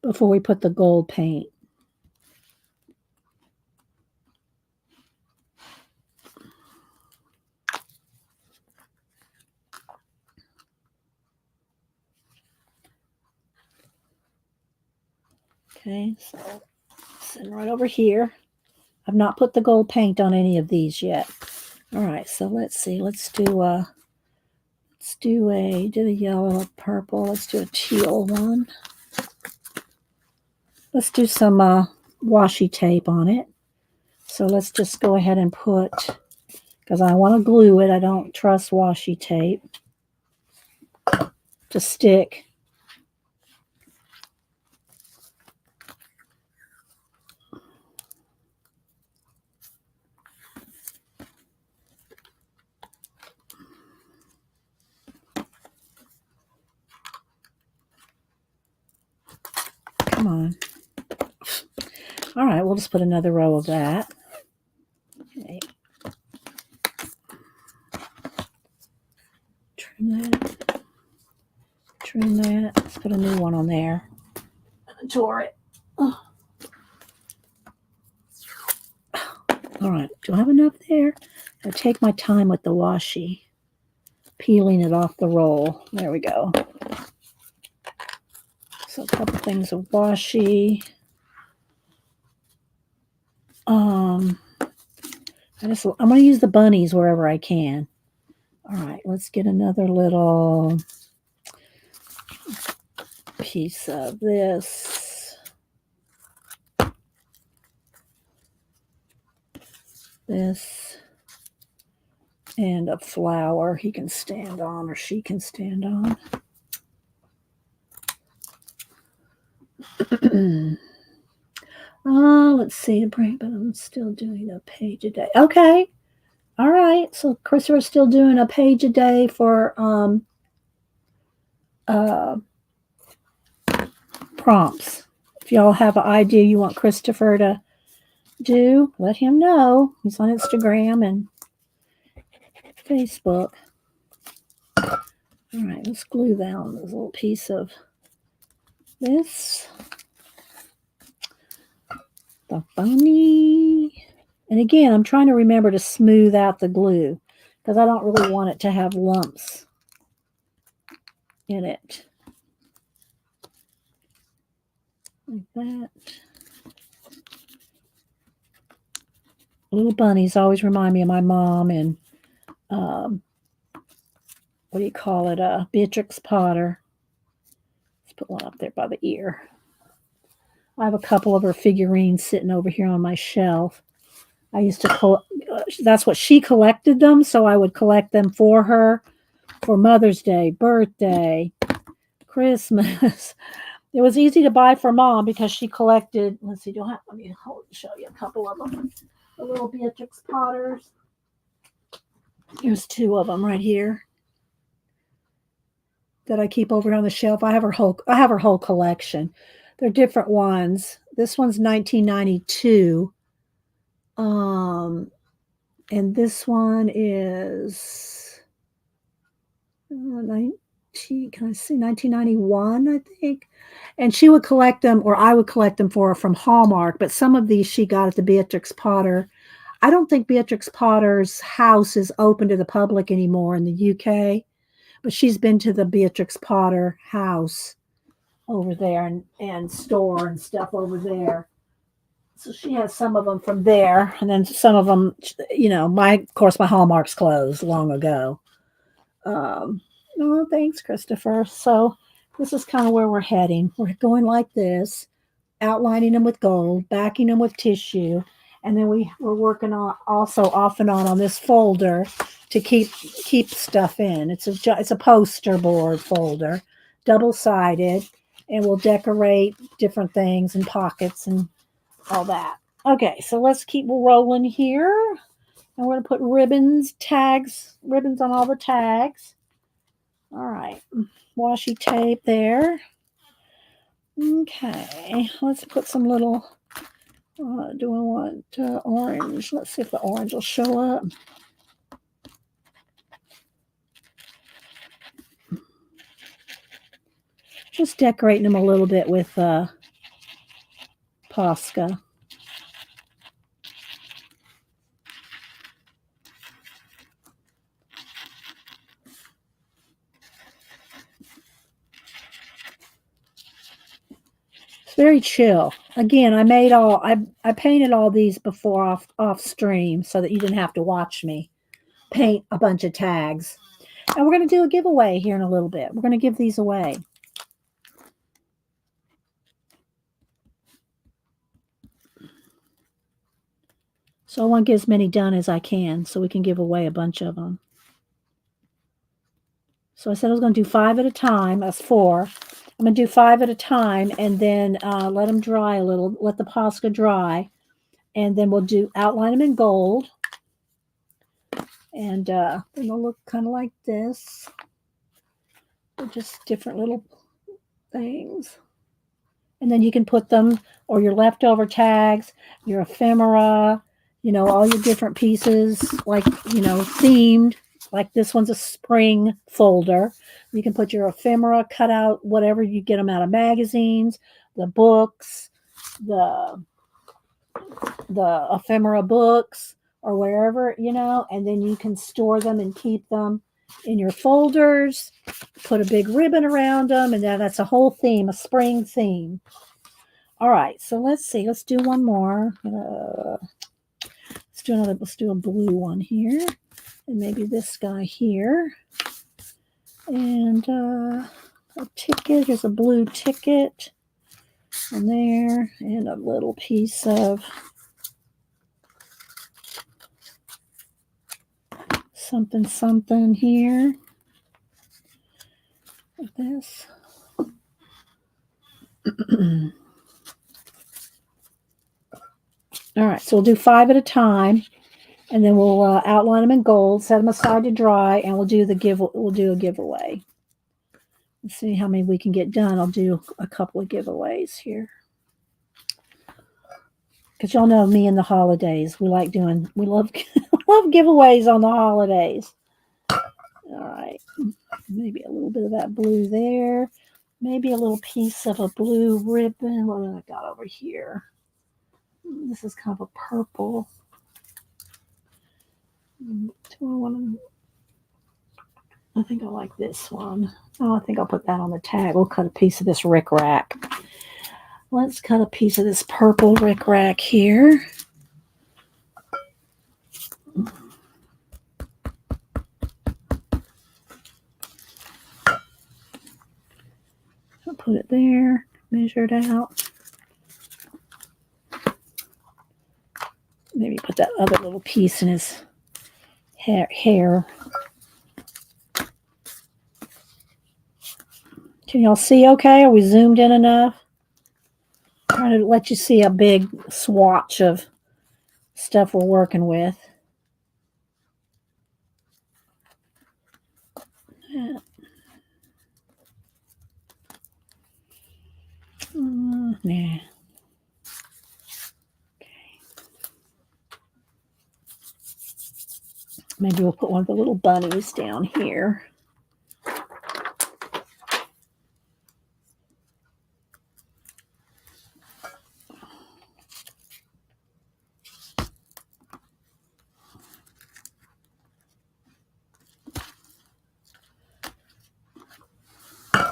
before we put the gold paint. Okay, so sitting right over here. I've not put the gold paint on any of these yet. All right, so let's see. Let's do a yellow, a purple. Let's do a teal one. Let's do some washi tape on it. So let's just go ahead and put, because I want to glue it. I don't trust washi tape to stick. Come on. All right, we'll just put another row of that. Okay. Trim that. Trim that. Let's put a new one on there. Tore it. Oh. All right. Do I have enough there? I take my time with the washi, peeling it off the roll. There we go. So a couple things of washi. I'm going to use the bunnies wherever I can. All right, let's get another little piece of this. This. And a flower he can stand on or she can stand on. Let's see. But I'm still doing a page a day. Okay. All right. So Christopher's still doing a page a day for prompts. If y'all have an idea you want Christopher to do, let him know. He's on Instagram and Facebook. All right, let's glue down this little piece of this. The bunny. And again, I'm trying to remember to smooth out the glue because I don't really want it to have lumps in it. like that. Little bunnies always remind me of my mom and what do you call it? Beatrix Potter. Let's put one up there by the ear. I have a couple of her figurines sitting over here on my shelf. I used to that's what she collected them, so I would collect them for her for Mother's Day, birthday, Christmas. It was easy to buy for Mom because she collected. Let's see, let me show you a couple of them. The little Beatrix Potters. Here's two of them right here that I keep over on the shelf. I have her whole collection. They're different ones. This one's 1992. And this one is 1991, I think. And she would collect them, or I would collect them for her from Hallmark. But some of these she got at the Beatrix Potter. I don't think Beatrix Potter's house is open to the public anymore in the UK, but she's been to the Beatrix Potter house over there and store and stuff over there. So she has some of them from there, and then some of them, of course, my Hallmark's closed long ago. Oh, thanks, Christopher. So this is kind of where we're heading. We're going like this, outlining them with gold, backing them with tissue, and then we're working on also off and on this folder to keep stuff in. It's a poster board folder, double-sided, and we'll decorate different things and pockets and all that. Okay, so let's keep rolling here. And we're going to put ribbons on all the tags. All right, washi tape there. Okay, let's put some little, do I want orange? Let's see if the orange will show up. Just decorating them a little bit with Posca. It's very chill. Again, I painted all these before off stream so that you didn't have to watch me paint a bunch of tags. And we're going to do a giveaway here in a little bit. We're going to give these away. So I want to get as many done as I can so we can give away a bunch of them. So I said I was going to do 5 at a time. That's 4. I'm going to do 5 at a time and then let them dry a little, let the Posca dry. And then we'll outline them in gold. And then they'll look kind of like this. They're just different little things. And then you can put them, or your leftover tags, your ephemera, all your different pieces, like, themed. Like this one's a spring folder. You can put your ephemera, cut out whatever you get them out of magazines, the books, the ephemera books, or wherever, and then you can store them and keep them in your folders, put a big ribbon around them, and then that's a whole theme, a spring theme. All right, so let's see. Let's do one more. Let's do a blue one here. And maybe this guy here. And a ticket. Here's a blue ticket. And there. And a little piece of something here. Like this. All right, so we'll do 5 at a time. And then we'll outline them in gold, set them aside to dry, and we'll do a giveaway. Let's see how many we can get done. I'll do a couple of giveaways here. Because y'all know me and the holidays. We love giveaways on the holidays. All right. Maybe a little bit of that blue there. Maybe a little piece of a blue ribbon. What do I got over here? This is kind of a purple. I think I like this one. Oh, I think I'll put that on the tag. We'll cut a piece of this rickrack. Let's cut a piece of this purple rickrack here. I'll put it there, measure it out. Maybe put that other little piece in his hair. Can y'all see okay? Are we zoomed in enough? I'm trying to let you see a big swatch of stuff we're working with. Nah. Maybe we'll put one of the little bunnies down here.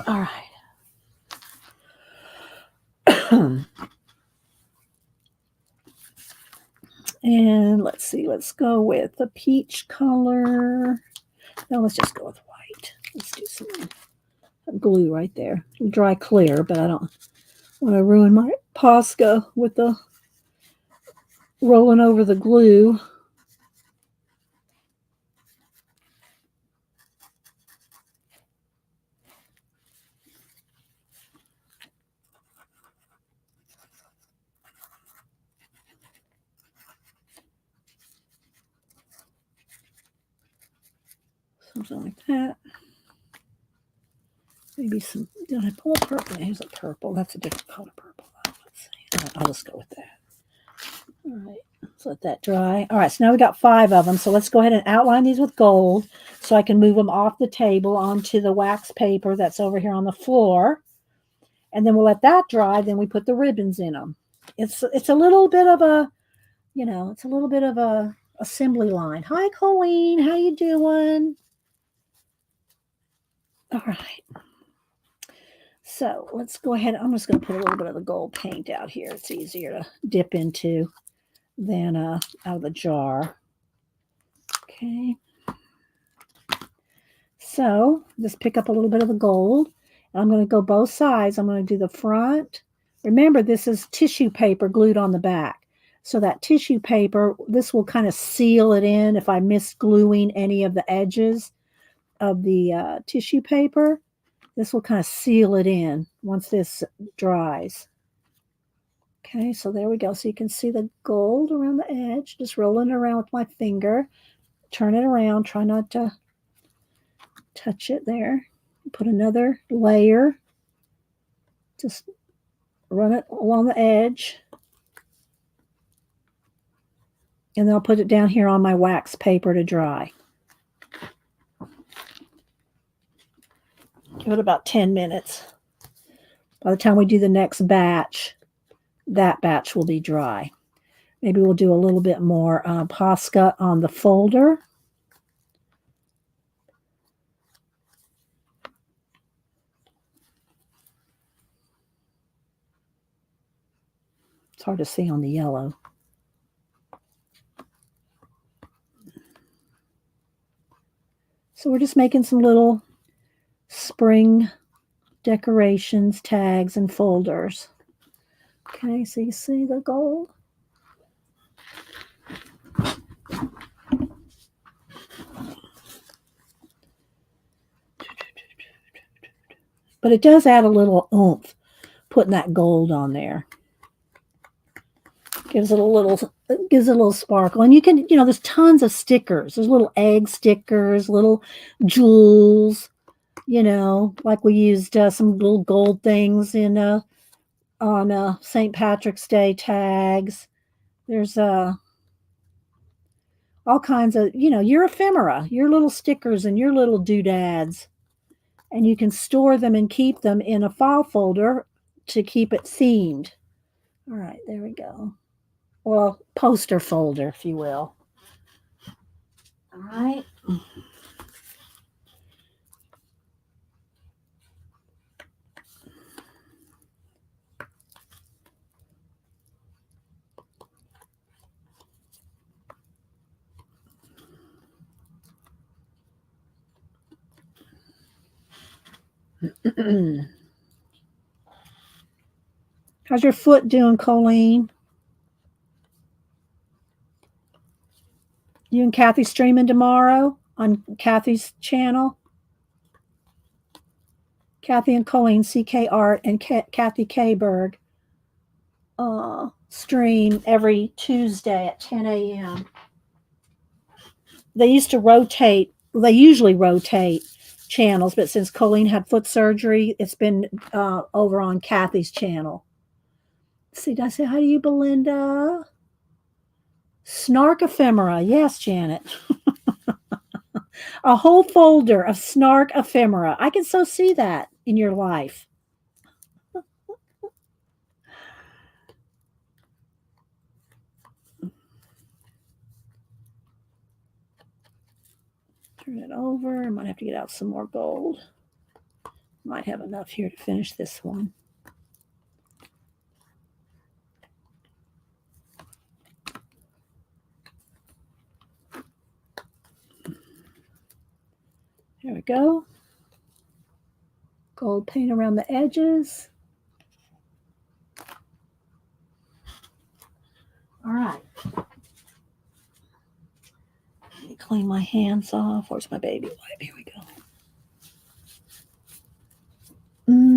All right. And let's see, let's go with the peach color. No, let's just go with white. Let's do some glue right there. Dry clear, but I don't want to ruin my Posca with the rolling over the glue. Something like that. Maybe some, did I pull a purple? Here's a purple. That's a different color purple. Let's see. I'll just go with that. All right. Let's let that dry. All right. So now we got 5 of them. So let's go ahead and outline these with gold so I can move them off the table onto the wax paper that's over here on the floor. And then we'll let that dry. Then we put the ribbons in them. It's a little bit of a, it's a little bit of a assembly line. Hi, Colleen. How you doing? All right. So let's go ahead. I'm just going to put a little bit of the gold paint out here. It's easier to dip into than out of the jar. Okay. So just pick up a little bit of the gold. I'm going to go both sides. I'm going to do the front. Remember, this is tissue paper glued on the back. So that tissue paper, this will kind of seal it in if I miss gluing any of the edges of the tissue paper. This will kind of seal it in once this dries. Okay, so there we go. So you can see the gold around the edge. Just rolling it around with my finger. Turn it around. Try not to touch it there. Put another layer. Just run it along the edge. And then I'll put it down here on my wax paper to dry. Give it about 10 minutes. By the time we do the next batch, that batch will be dry. Maybe we'll do a little bit more Posca on the folder. It's hard to see on the yellow. So we're just making some little spring decorations, tags, and folders. Okay, so you see the gold? But it does add a little oomph, putting that gold on there. Gives it a little sparkle. And you can, there's tons of stickers. There's little egg stickers, little jewels, like we used some little gold things on St. Patrick's Day tags. There's all kinds of, your ephemera, your little stickers and your little doodads. And you can store them and keep them in a file folder to keep it themed. All right, there we go. Well, poster folder, if you will. All right. How's your foot doing, Colleen? You and Kathy streaming tomorrow on Kathy's channel? Kathy and Colleen, CK Art, and Kathy K. Berg stream every Tuesday at 10 a.m. They used to rotate, they usually rotate channels, but since Colleen had foot surgery, it's been over on Kathy's channel. See, did I say hi to you, Belinda? Snark ephemera. Yes, Janet. A whole folder of snark ephemera. I can so see that in your life. Turn it over. I might have to get out some more gold. Might have enough here to finish this one. There we go. Gold paint around the edges. All right. Let me clean my hands off. Where's my baby wipe? Here we go.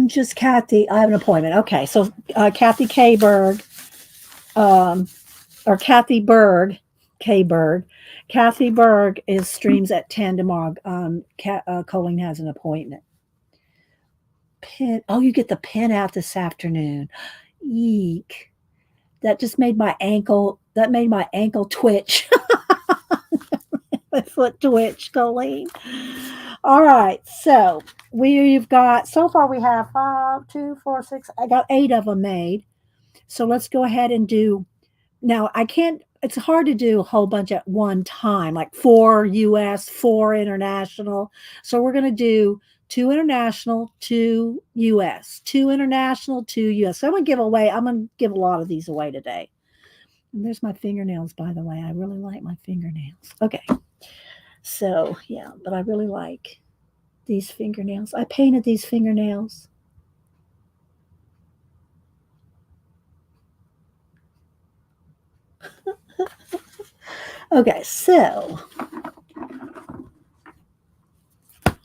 Just Kathy. I have an appointment. Okay, so Kathy K. Berg, or Kathy Berg, K. Berg. Kathy Berg is streams at 10 tomorrow. Colleen has an appointment. Pin. Oh, you get the pin out this afternoon. Eek. That just made my ankle. That made my ankle twitch. My foot twitch, Colleen. All right, so we've got so far we have 5, 2, 4, 6. I got 8 of them made. So let's go ahead and do. Now I can't. It's hard to do a whole bunch at one time, like 4 U.S., 4 international. So we're going to do 2 international, 2 U.S., 2 international, 2 U.S. So I'm going to give a lot of these away today. And there's my fingernails, by the way. I really like my fingernails. Okay. So, yeah, but I really like these fingernails. I painted these fingernails. Okay, so.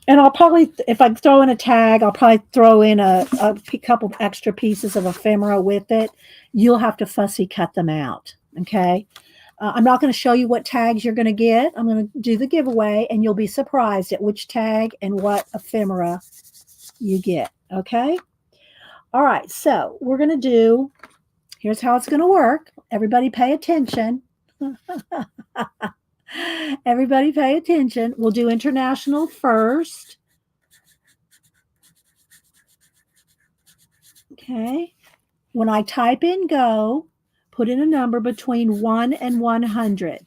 And I'll probably, if I throw in a tag, I'll probably throw in a couple extra pieces of ephemera with it. You'll have to fussy cut them out. Okay. I'm not going to show you what tags you're going to get. I'm going to do the giveaway, and you'll be surprised at which tag and what ephemera you get. Okay. All right. So we're going to do, here's how it's going to work. Everybody pay attention. Everybody pay attention. We'll do international first. Okay. When I type in go, put in a number between 1 and 100.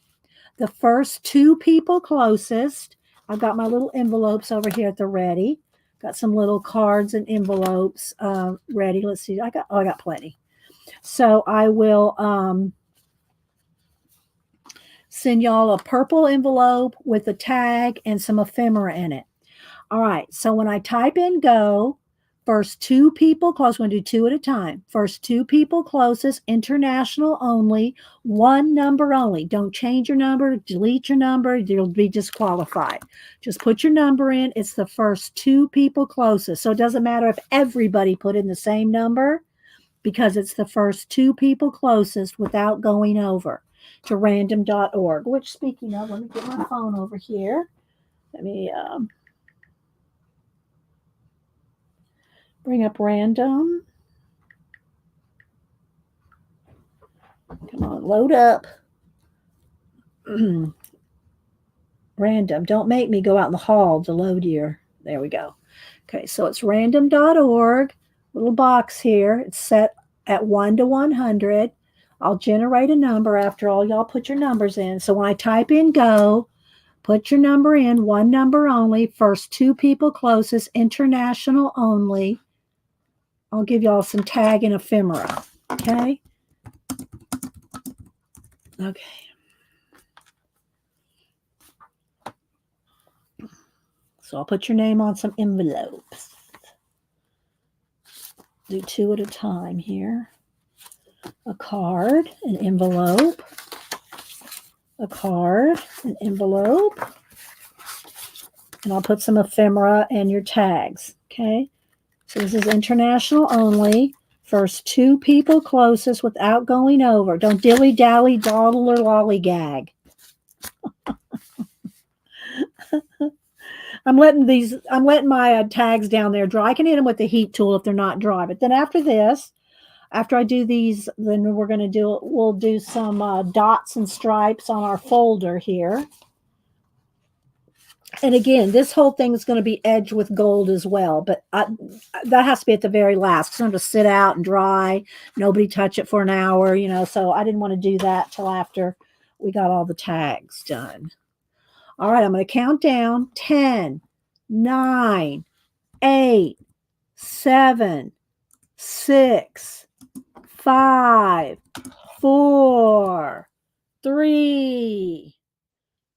The first 2 people closest, I've got my little envelopes over here at the ready. Got some little cards and envelopes ready. Let's see. I got plenty. So I will send y'all a purple envelope with a tag and some ephemera in it. All right. So when I type in go, first 2 people close. We're going to do 2 at a time. First 2 people closest, international only, 1 number only. Don't change your number, delete your number. You'll be disqualified. Just put your number in. It's the first 2 people closest. So it doesn't matter if everybody put in the same number, because it's the first 2 people closest without going over to random.org, which, speaking of, let me get my phone over here. Let me bring up random. Come on, load up. Random. Don't make me go out in the hall to load your. There we go. Okay, so it's random.org. Little box here. It's set at 1 to 100. I'll generate a number after all y'all put your numbers in. So when I type in go, put your number in, 1 number only. First 2 people closest, international only. I'll give y'all some tag and ephemera. Okay. Okay. So I'll put your name on some envelopes. do 2 at a time here. A card, an envelope, a card, an envelope, and I'll put some ephemera and your tags. Okay. So this is international only. First 2 people closest without going over. Don't dilly-dally, dawdle, or lollygag. I'm letting my tags down there dry. I can hit them with the heat tool if they're not dry. But then after this, after I do these, then we'll do some dots and stripes on our folder here. And again, this whole thing is going to be edged with gold as well, but that has to be at the very last. It's going to sit out and dry. Nobody touch it for an hour, so I didn't want to do that till after we got all the tags done. All right, I'm going to count down 10, 9, 8, 7, 6, 5, 4, 3,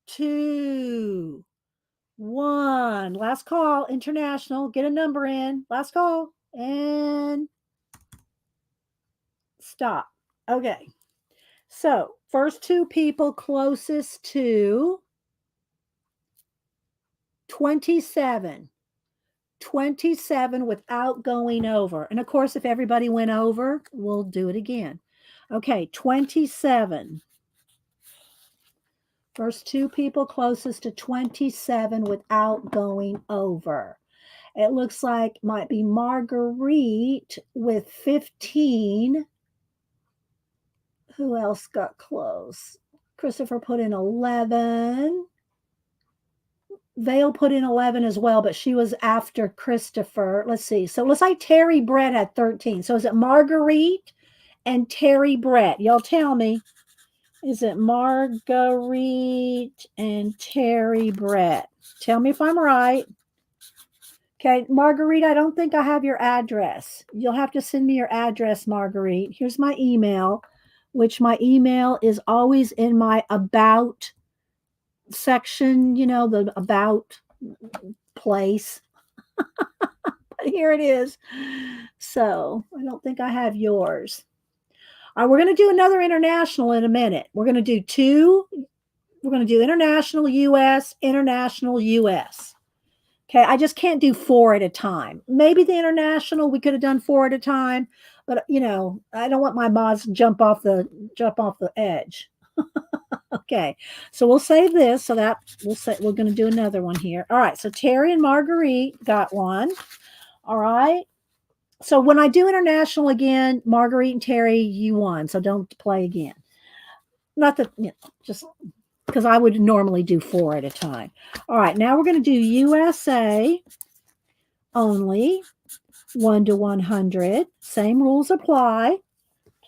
2, 1. Last call, international. Get a number in. Last call. And stop. Okay. So, first 2 people closest to 27. 27 without going over. And of course, if everybody went over, we'll do it again. Okay, 27. First 2 people closest to 27 without going over. It looks like might be Marguerite with 15. Who else got close? Christopher put in 11. Vale put in 11 as well, but she was after Christopher. Let's see. So it looks like Terry Brett had 13. So is it Marguerite and Terry Brett? Y'all tell me. Is it Marguerite and Terry Brett? Tell me if I'm right. Okay, Marguerite, I don't think I have your address. You'll have to send me your address, Marguerite. Here's my email, which my email is always in my about section, the about place. But here it is. So I don't think I have yours. All right, we're going to do another international in a minute. We're going to do 2. We're going to do international US, international US. Okay, I just can't do 4 at a time. Maybe the international we could have done 4 at a time, but I don't want my mods to jump off the edge. Okay, so we'll save this so that we're going to do another one here. All right, so Terry and Marguerite got one. All right. So when I do international again, Marguerite and Terry, you won. So don't play again. Not that, just because I would normally do 4 at a time. All right, now we're going to do USA only, 1 to 100. Same rules apply.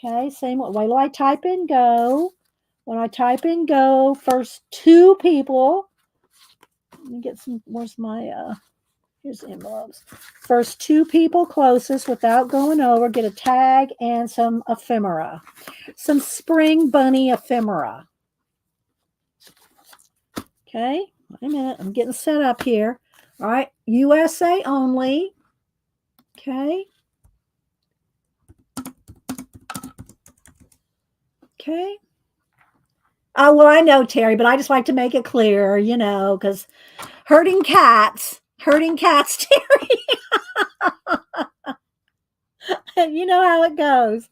Okay, same. Wait till I type in go. When I type in go, first 2 people. Let me get some. Where's my? Here's the envelopes. First 2 people closest without going over get a tag and some ephemera, some spring bunny ephemera. Okay, wait a minute. I'm getting set up here. All right, USA only. Okay. Okay. Oh, well, I know, Terry, but I just like to make it clear, because herding cats, Terry. You know how it goes.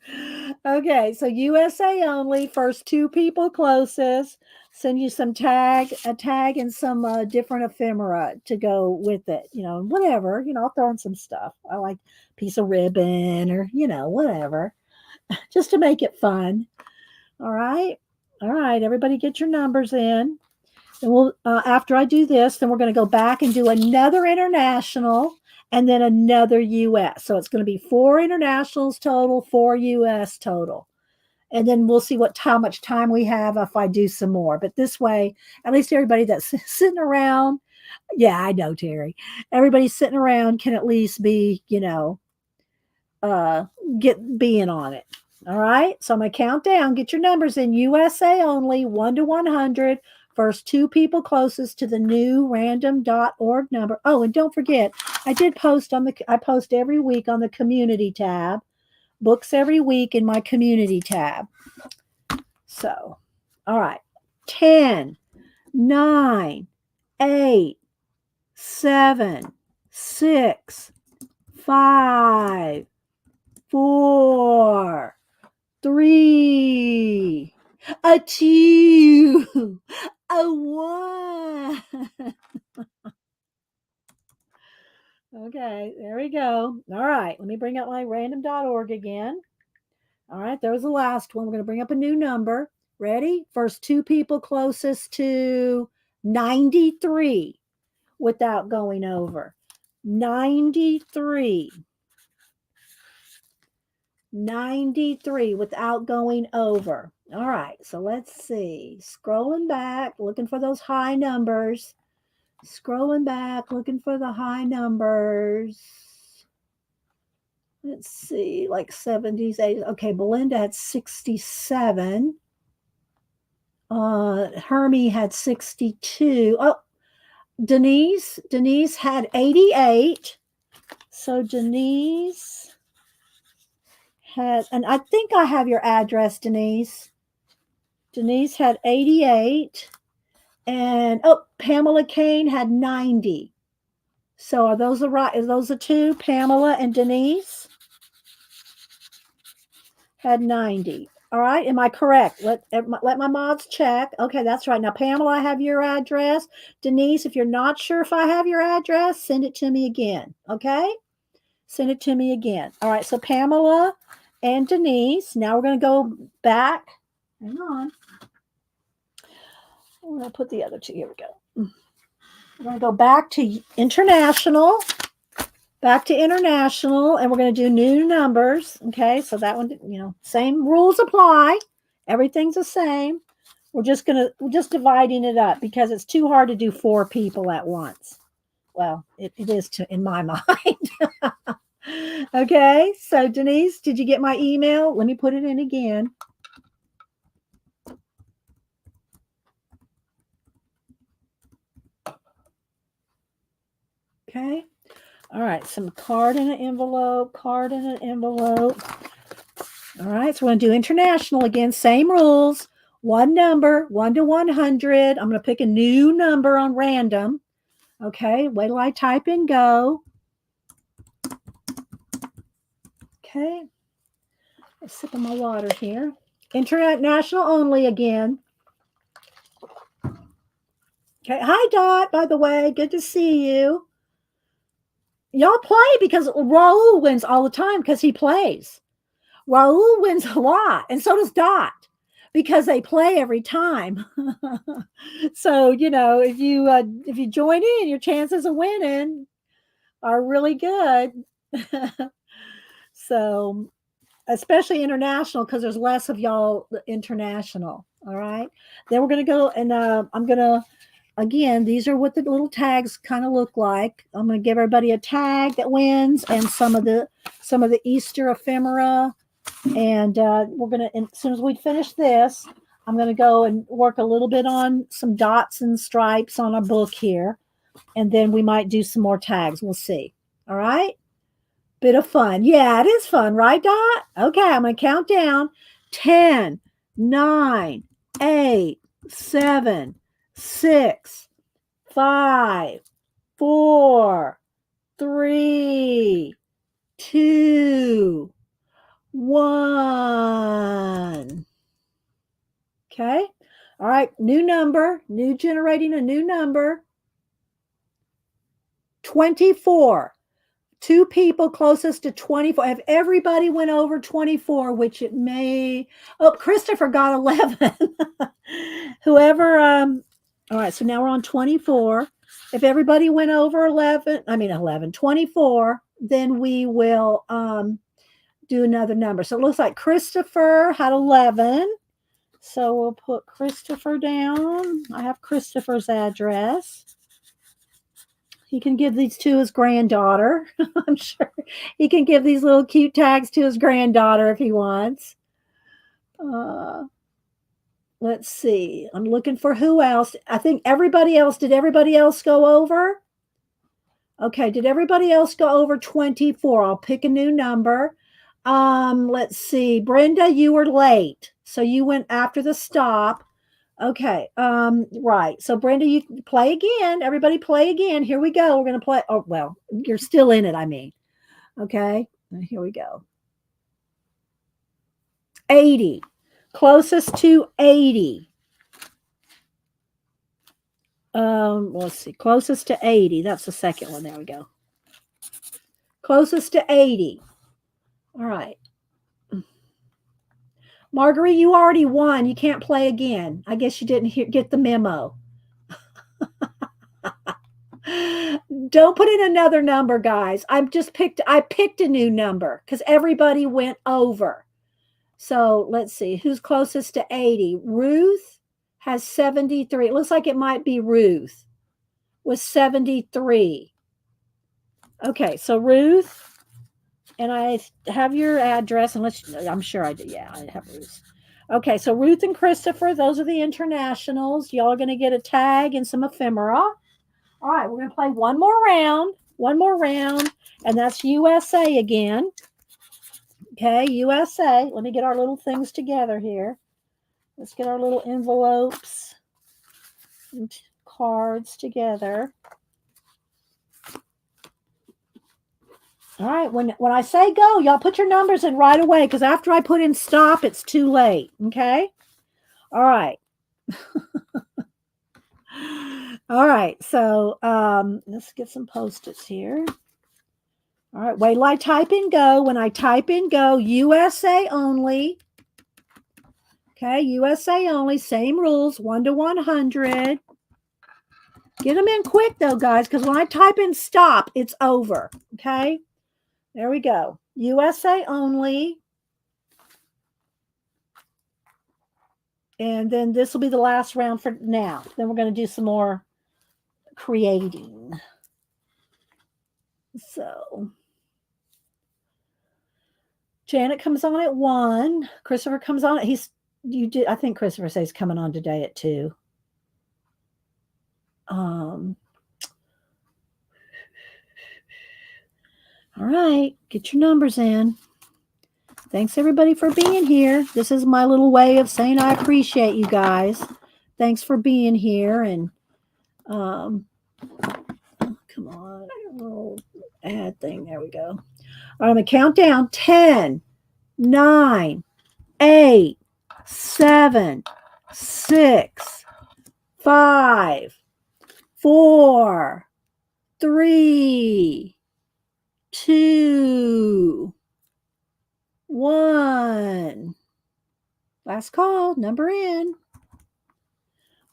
Okay, so USA only, first 2 people closest, send you a tag and some different ephemera to go with it, whatever, I'll throw in some stuff. I like a piece of ribbon or, whatever, just to make it fun. All right, everybody get your numbers in. And we'll, after I do this, then we're going to go back and do another international and then another US. So it's going to be 4 internationals total, 4 US total. And then we'll see how much time we have if I do some more. But this way, at least everybody that's sitting around, yeah, I know, Terry. Everybody sitting around can at least be, being on it. All right. So I'm going to count down. Get your numbers in. USA only, 1 to 100. First two people closest to the new random.org number. Oh, and don't forget, I post every week on the community tab. Books every week in my community tab. So, all right. 10, 9, 8, 7, 6, 5, 4, 3, a 2, a 1. Okay, there we go. All right, let me bring up my random.org again. All right, there's the last one. We're going to bring up a new number. Ready? First two people closest to 93 without going over. 93. 93 without going over. All right, so let's see. Scrolling back, looking for those high numbers. Scrolling back, looking for the high numbers. Let's see, like 70s, 80s. Okay, Belinda had 67. Hermie had 62. Oh, Denise had 88. So Denise had, and I think I have your address, Denise. Denise had 88. And Pamela Kane had 90. So are those the right? Are those the two? Pamela and Denise had 90. All right. Am I correct? Let my mods check. Okay, that's right. Now, Pamela, I have your address. Denise, if you're not sure if I have your address, send it to me again. Okay? Send it to me again. All right. So Pamela and Denise. Now we're going to go back. Hang on. I'm going to put the other two. Here we go. We're going to go back to international. Back to international, and we're going to do new numbers. Okay, so that one, same rules apply. Everything's the same. We're just dividing it up because it's too hard to do 4 people at once. Well, it is in my mind. Okay, so Denise, did you get my email? Let me put it in again. Okay. All right, some card in an envelope. All right, so we're going to do international again. Same rules. One number, 1 to 100. I'm going to pick a new number on random. Okay, wait till I type in go. Okay, a sip of my water here. International only again. Okay, hi Dot, by the way, good to see you. Y'all play because Raul wins all the time because he plays. Raul wins a lot, and so does Dot, because they play every time. So if you join in, your chances of winning are really good. So, especially international, because there's less of y'all international. All right. Then we're gonna go, and I'm gonna. Again, these are what the little tags kind of look like. I'm going to give everybody a tag that wins, and some of the Easter ephemera. And we're going to, as soon as we finish this, I'm going to go and work a little bit on some dots and stripes on a book here, and then we might do some more tags. We'll see. All right. Bit of fun. Yeah, it is fun, right, Dot? Okay, I'm going to count down. 10, 9, 8, 7, 6, 5, 4, 3, 2, 1. Okay. All right. New number. Generating a new number. 24. 2 people closest to 24. If everybody went over 24, which it may. Oh, Christopher got 11. Whoever. All right. So now we're on 24. If everybody went over 24, then we will do another number. So it looks like Christopher had 11. So we'll put Christopher down. I have Christopher's address. He can give these to his granddaughter. I'm sure he can give these little cute tags to his granddaughter if he wants. Let's see. I'm looking for who else. I think everybody else. Did everybody else go over? Okay. Did everybody else go over 24? I'll pick a new number. Let's see. Brenda, you were late. So you went after the stop. Okay. Right. So Brenda, you play again. Everybody play again. Here we go. We're gonna play. Oh, well, you're still in it, I mean. Okay. Here we go. 80. Closest to 80. Let's see. Closest to 80. That's the second one. There we go. Closest to 80. All right. Marguerite, you already won. You can't play again. I guess you didn't get the memo. Don't put in another number, guys. I picked a new number because everybody went over. So let's see who's closest to 80. Ruth has 73. It looks like it might be Ruth with 73. Okay, so Ruth, and I have your address, and I'm sure I do. Yeah, I have Ruth. Okay, so Ruth and Christopher, those are the internationals. Y'all are going to get a tag and some ephemera. All right, we're going to play one more round, and that's USA again. Okay, USA. Let me get our little things together here. Let's get our little envelopes and cards together. All right, when I say go, y'all put your numbers in right away because after I put in stop, it's too late. Okay? All right. All right, so let's get some Post-its here. All right, wait till I type in go. When I type in go, USA only. Okay, USA only, same rules, 1 to 100. Get them in quick though, guys, because when I type in stop, it's over. Okay, there we go. USA only. And then this will be the last round for now. Then we're going to do some more creating. So Janet comes on at 1. Christopher comes on. I think Christopher says he's coming on today at 2. All right, get your numbers in. Thanks everybody for being here. This is my little way of saying I appreciate you guys. Thanks for being here. And come on, a little ad thing. There we go. All right, I'm gonna count down. 10, 9, 8, 7, 6, 5, 4, 3, 2, 1. Last call, number in.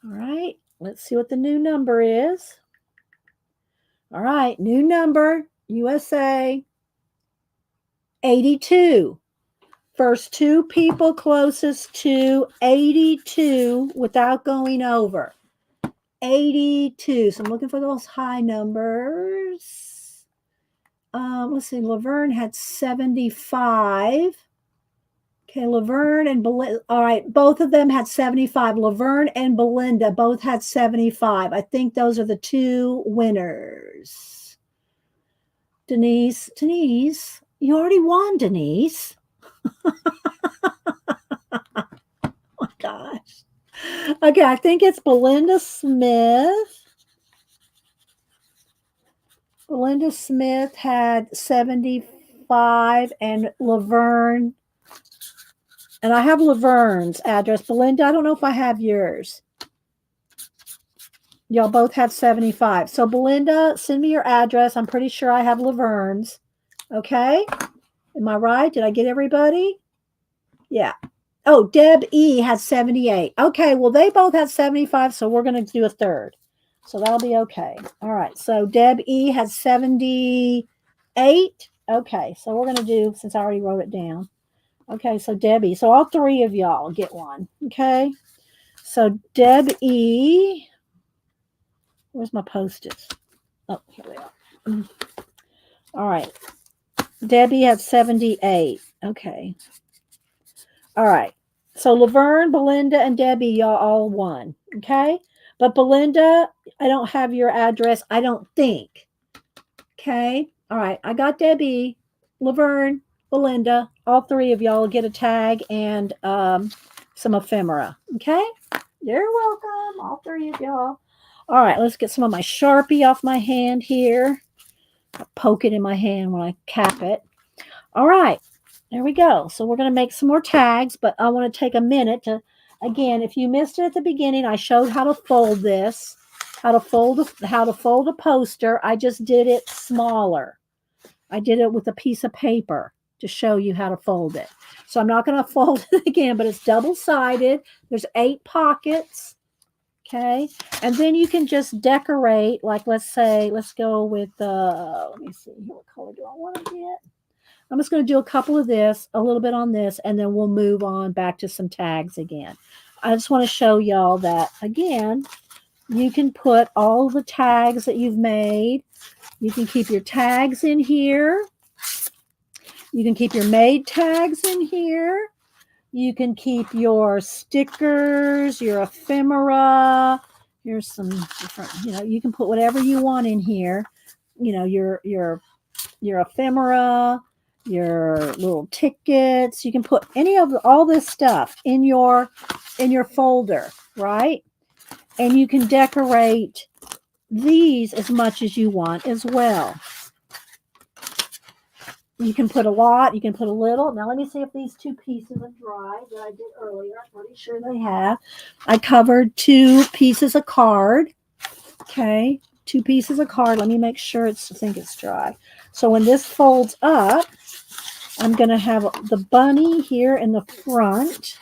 All right, let's see what the new number is. All right, new number, USA, 82. First 2 people closest to 82 without going over. 82. So I'm looking for those high numbers. Let's see, Laverne had 75. Okay, Laverne and Belinda. All right, both of them had 75. Laverne and Belinda both had 75. I think those are the 2 winners. Denise, you already won, Denise. Oh my gosh. Okay, I think it's Belinda Smith. Belinda Smith had 75 and Laverne. And I have Laverne's address. Belinda, I don't know if I have yours. Y'all both have 75. So Belinda, send me your address. I'm pretty sure I have Laverne's. Okay? Am I right? Did I get everybody? Yeah. Oh, Deb E has 78. Okay, well, they both have 75, so we're going to do a third. So that'll be okay. All right, so Deb E has 78. Okay, so we're going to do, since I already wrote it down. Okay, so Debbie. So all 3 of y'all get one. Okay, so Deb E. Where's my Post-its? Oh, here they are. All right. Debbie has 78. Okay. All right. So Laverne, Belinda, and Debbie, y'all all won. Okay. But Belinda, I don't have your address. I don't think. Okay. All right. I got Debbie, Laverne, Belinda. All three of y'all get a tag and some ephemera. Okay. You're welcome. All three of y'all. All right. Let's get some of my Sharpie off my hand here. I poke it in my hand when I cap it. All right. There we go. So we're going to make some more tags, but I want to take a minute to, again, if you missed it at the beginning, I showed how to fold this, how to fold a poster. I just did it smaller. I did it with a piece of paper to show you how to fold it. So I'm not going to fold it again, but it's double-sided. There's 8 pockets. Okay. And then you can just decorate, like let's say, let's go with, let me see, what color do I want to get? I'm just going to do a couple of this, a little bit on this, and then we'll move on back to some tags again. I just want to show y'all that, again, you can put all the tags that you've made. You can keep your tags in here. You can keep your made tags in here. You can keep your stickers, your ephemera. Here's some different, you can put whatever you want in here. Your ephemera, your little tickets. You can put any of all this stuff in your folder, right? And you can decorate these as much as you want as well. You can put a lot, you can put a little. Now let me see if these 2 pieces are dry that I did earlier. I'm pretty sure they have. I covered 2 pieces of card. Okay, 2 pieces of card. Let me make sure I think it's dry. So when this folds up, I'm going to have the bunny here in the front.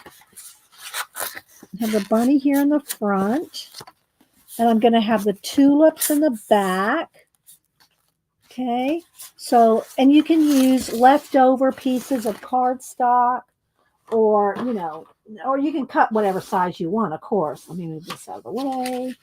Have the bunny here in the front. And I'm going to have the tulips in the back. Okay. So, and you can use leftover pieces of cardstock or, or you can cut whatever size you want, of course. Let me move this out of the way.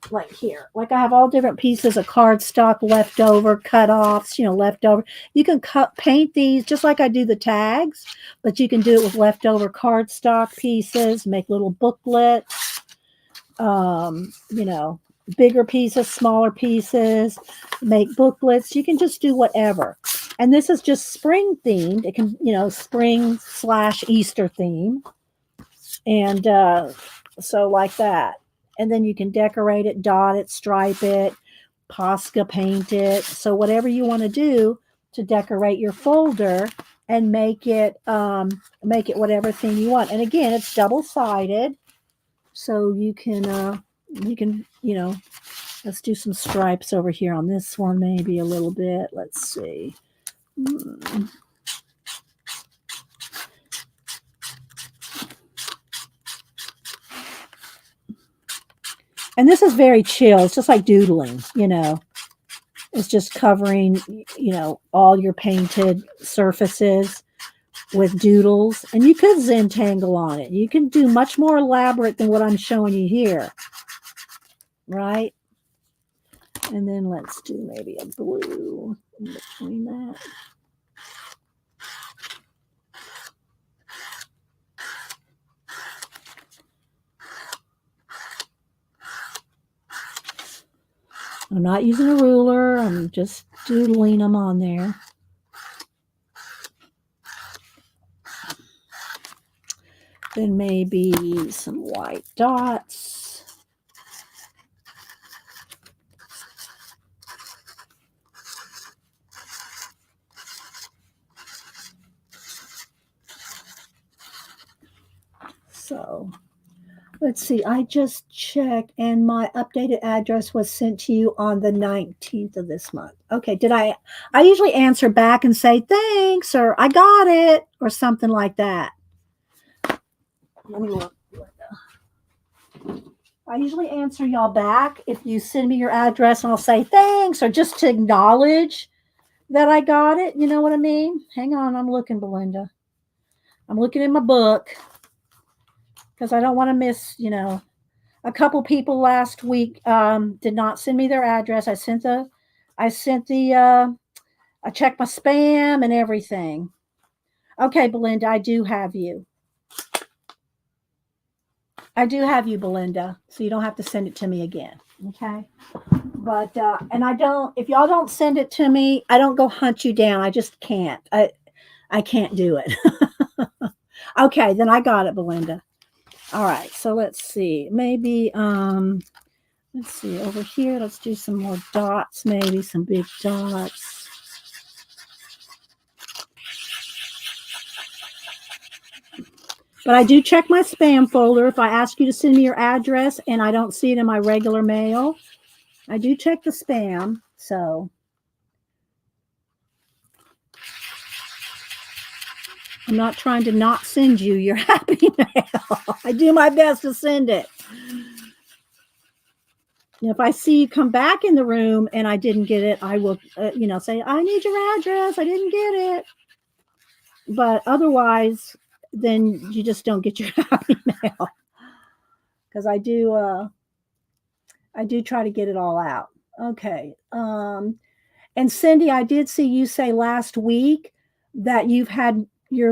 Like here, like I have all different pieces of cardstock leftover, cut-offs, leftover. You can paint these just like I do the tags, but you can do it with leftover cardstock pieces, make little booklets, bigger pieces, smaller pieces, make booklets. You can just do whatever. And this is just spring themed. It can, spring/Easter theme. And so like that. And then you can decorate it, dot it, stripe it, Posca paint it. So whatever you want to do to decorate your folder and make it whatever theme you want. And again, it's double-sided. So you can, let's do some stripes over here on this one, maybe a little bit. Let's see. And this is very chill. It's just like doodling, It's just covering, all your painted surfaces with doodles. And you could Zentangle on it. You can do much more elaborate than what I'm showing you here. Right? And then let's do maybe a blue in between that. I'm not using a ruler. I'm just doodling them on there. Then maybe some white dots. So let's see. I just checked and my updated address was sent to you on the 19th of this month. Okay. I usually answer back and say thanks or I got it or something like that. Let me look. I usually answer y'all back if you send me your address and I'll say thanks or just to acknowledge that I got it. You know what I mean? Hang on. I'm looking, Belinda. I'm looking in my book because I don't want to miss, a couple people last week did not send me their address. I checked my spam and everything. Okay, Belinda, I do have you. I do have you, Belinda, so you don't have to send it to me again. Okay. But and I don't. If y'all don't send it to me, I don't go hunt you down. I just can't. I can't do it. Okay, then I got it, Belinda. All right. So let's see. Maybe let's see over here. Let's do some more dots. Maybe some big dots. But I do check my spam folder. If I ask you to send me your address and I don't see it in my regular mail, I do check the spam. So I'm not trying to not send you your happy mail. I do my best to send it. If I see you come back in the room and I didn't get it, I will, say, I need your address. I didn't get it. But otherwise, then you just don't get your happy mail. Because I do try to get it all out. Okay. And Cindy, I did see you say last week that you've had your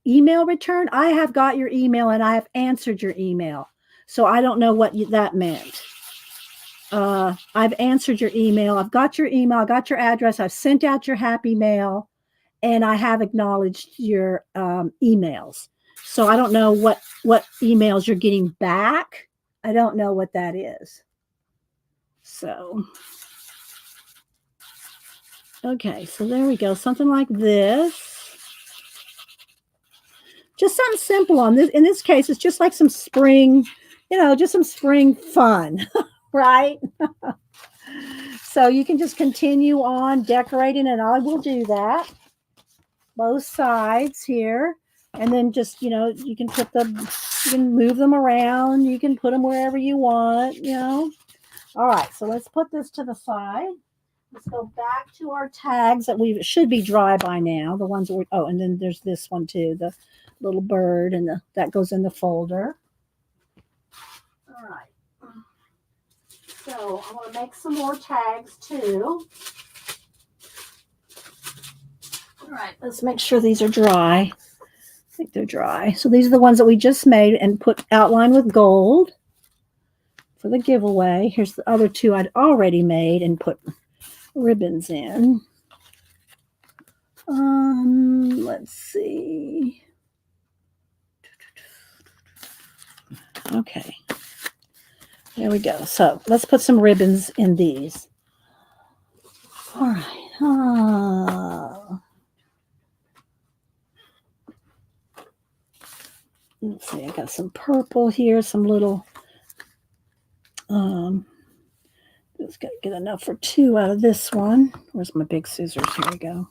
email returned. I have got your email and I have answered your email. So I don't know what that meant. I've answered your email. I've got your email. I got your address. I've sent out your happy mail and I have acknowledged your emails. So I don't know what emails you're getting back. I don't know what that is. So, okay, so there we go. Something like this. Just something simple on this. In this case, it's just like some spring, just some spring fun, right? So you can just continue on decorating, and I will do that. Both sides here. And then just, you can you can move them around. You can put them wherever you want, All right, so let's put this to the side. Let's go back to our tags that should be dry by now. The ones that and then there's this one too, the little bird, and that goes in the folder. All right. So I want to make some more tags too. All right, let's make sure these are dry. I think they're dry. So these are the ones that we just made and put outline with gold for the giveaway. Here's the other two I'd already made and put ribbons in. Let's see. Okay. There we go. So let's put some ribbons in these. All right. Let's see. I got some purple here, some little. Just got to get enough for 2 out of this one. Where's my big scissors? Here we go.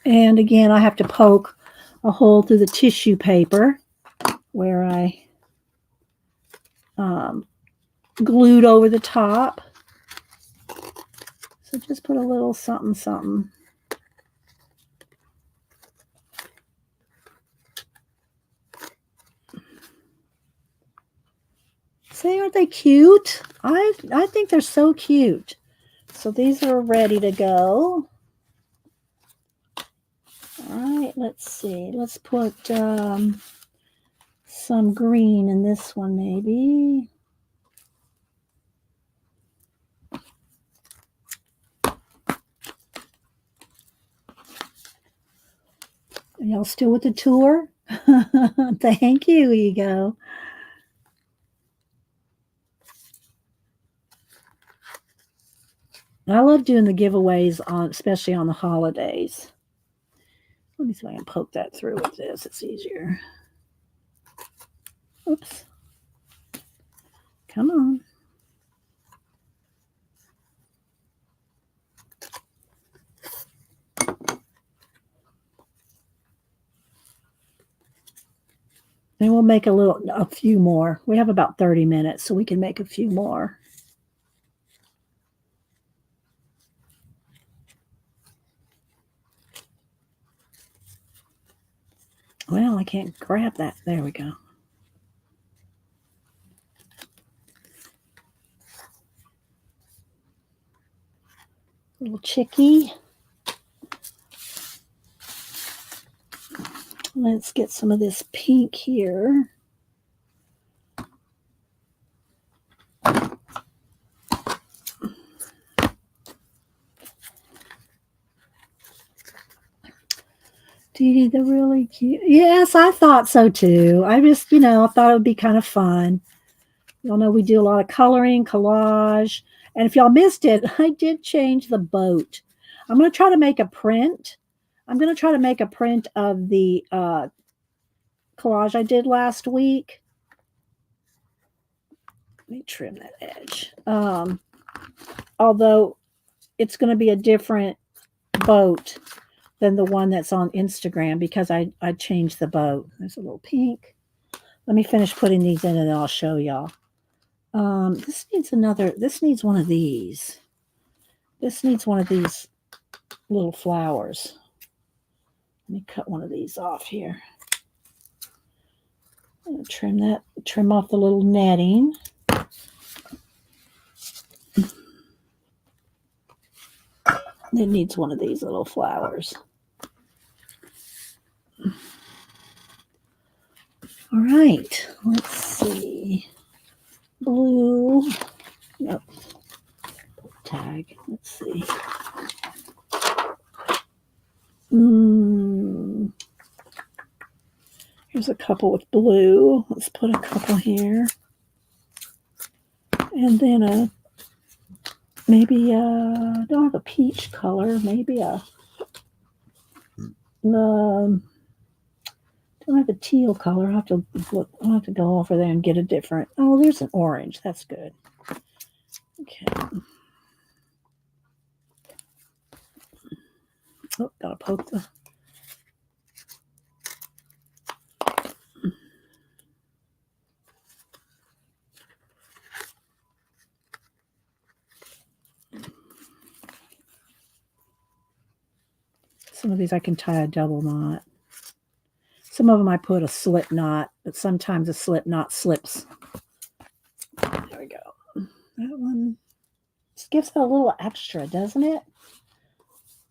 And again, I have to poke a hole through the tissue paper where I glued over the top. So just put a little something, something. See, aren't they cute? I think they're so cute. So these are ready to go. All right, let's see. Let's put some green in this one, maybe. Are y'all still with the tour? Thank you, Ego. I love doing the giveaways especially on the holidays. Let me see if I can poke that through with this. It's easier. Oops. Come on. And we'll make a few more. We have about 30 minutes, so we can make a few more. Well, I can't grab that. There we go. Little chickie. Let's get some of this pink here. Dee Dee, the really cute. Yes, I thought so too. I just, I thought it would be kind of fun. Y'all know we do a lot of coloring, collage. And if y'all missed it, I did change the boat. I'm going to try to make a print. I'm going to try to make a print of the collage I did last week. Let me trim that edge. Although it's going to be a different boat than the one that's on Instagram because I changed the boat. There's a little pink. Let me finish putting these in and then I'll show y'all. This needs one of these. This needs one of these little flowers. Let me cut one of these off here. I'm going to trim off the little netting. It needs one of these little flowers. All right, let's see. Blue. Nope. Tag. Let's see. Here's a couple with blue. Let's put a couple here. And then maybe I don't have a peach color. Maybe don't have a teal color. I'll have to look. I'll have to go over there and get a different. Oh, there's an orange. That's good. Okay. Oh, gotta poke the. Some of these I can tie a double knot. Some of them I put a slip knot, but sometimes a slip knot slips. There we go. That one just gives it a little extra, doesn't it?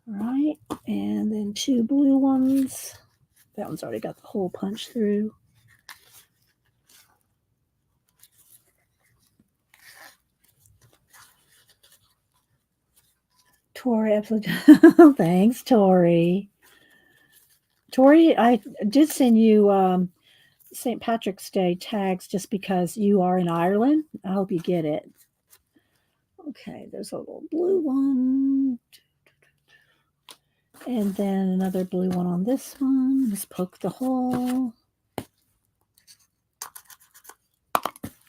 All right. And then 2 blue ones. That one's already got the hole punched through. Tori, absolutely. Thanks, Tori. Tori, I did send you St. Patrick's Day tags just because you are in Ireland. I hope you get it. Okay, there's a little blue one. And then another blue one on this one. Just poke the hole.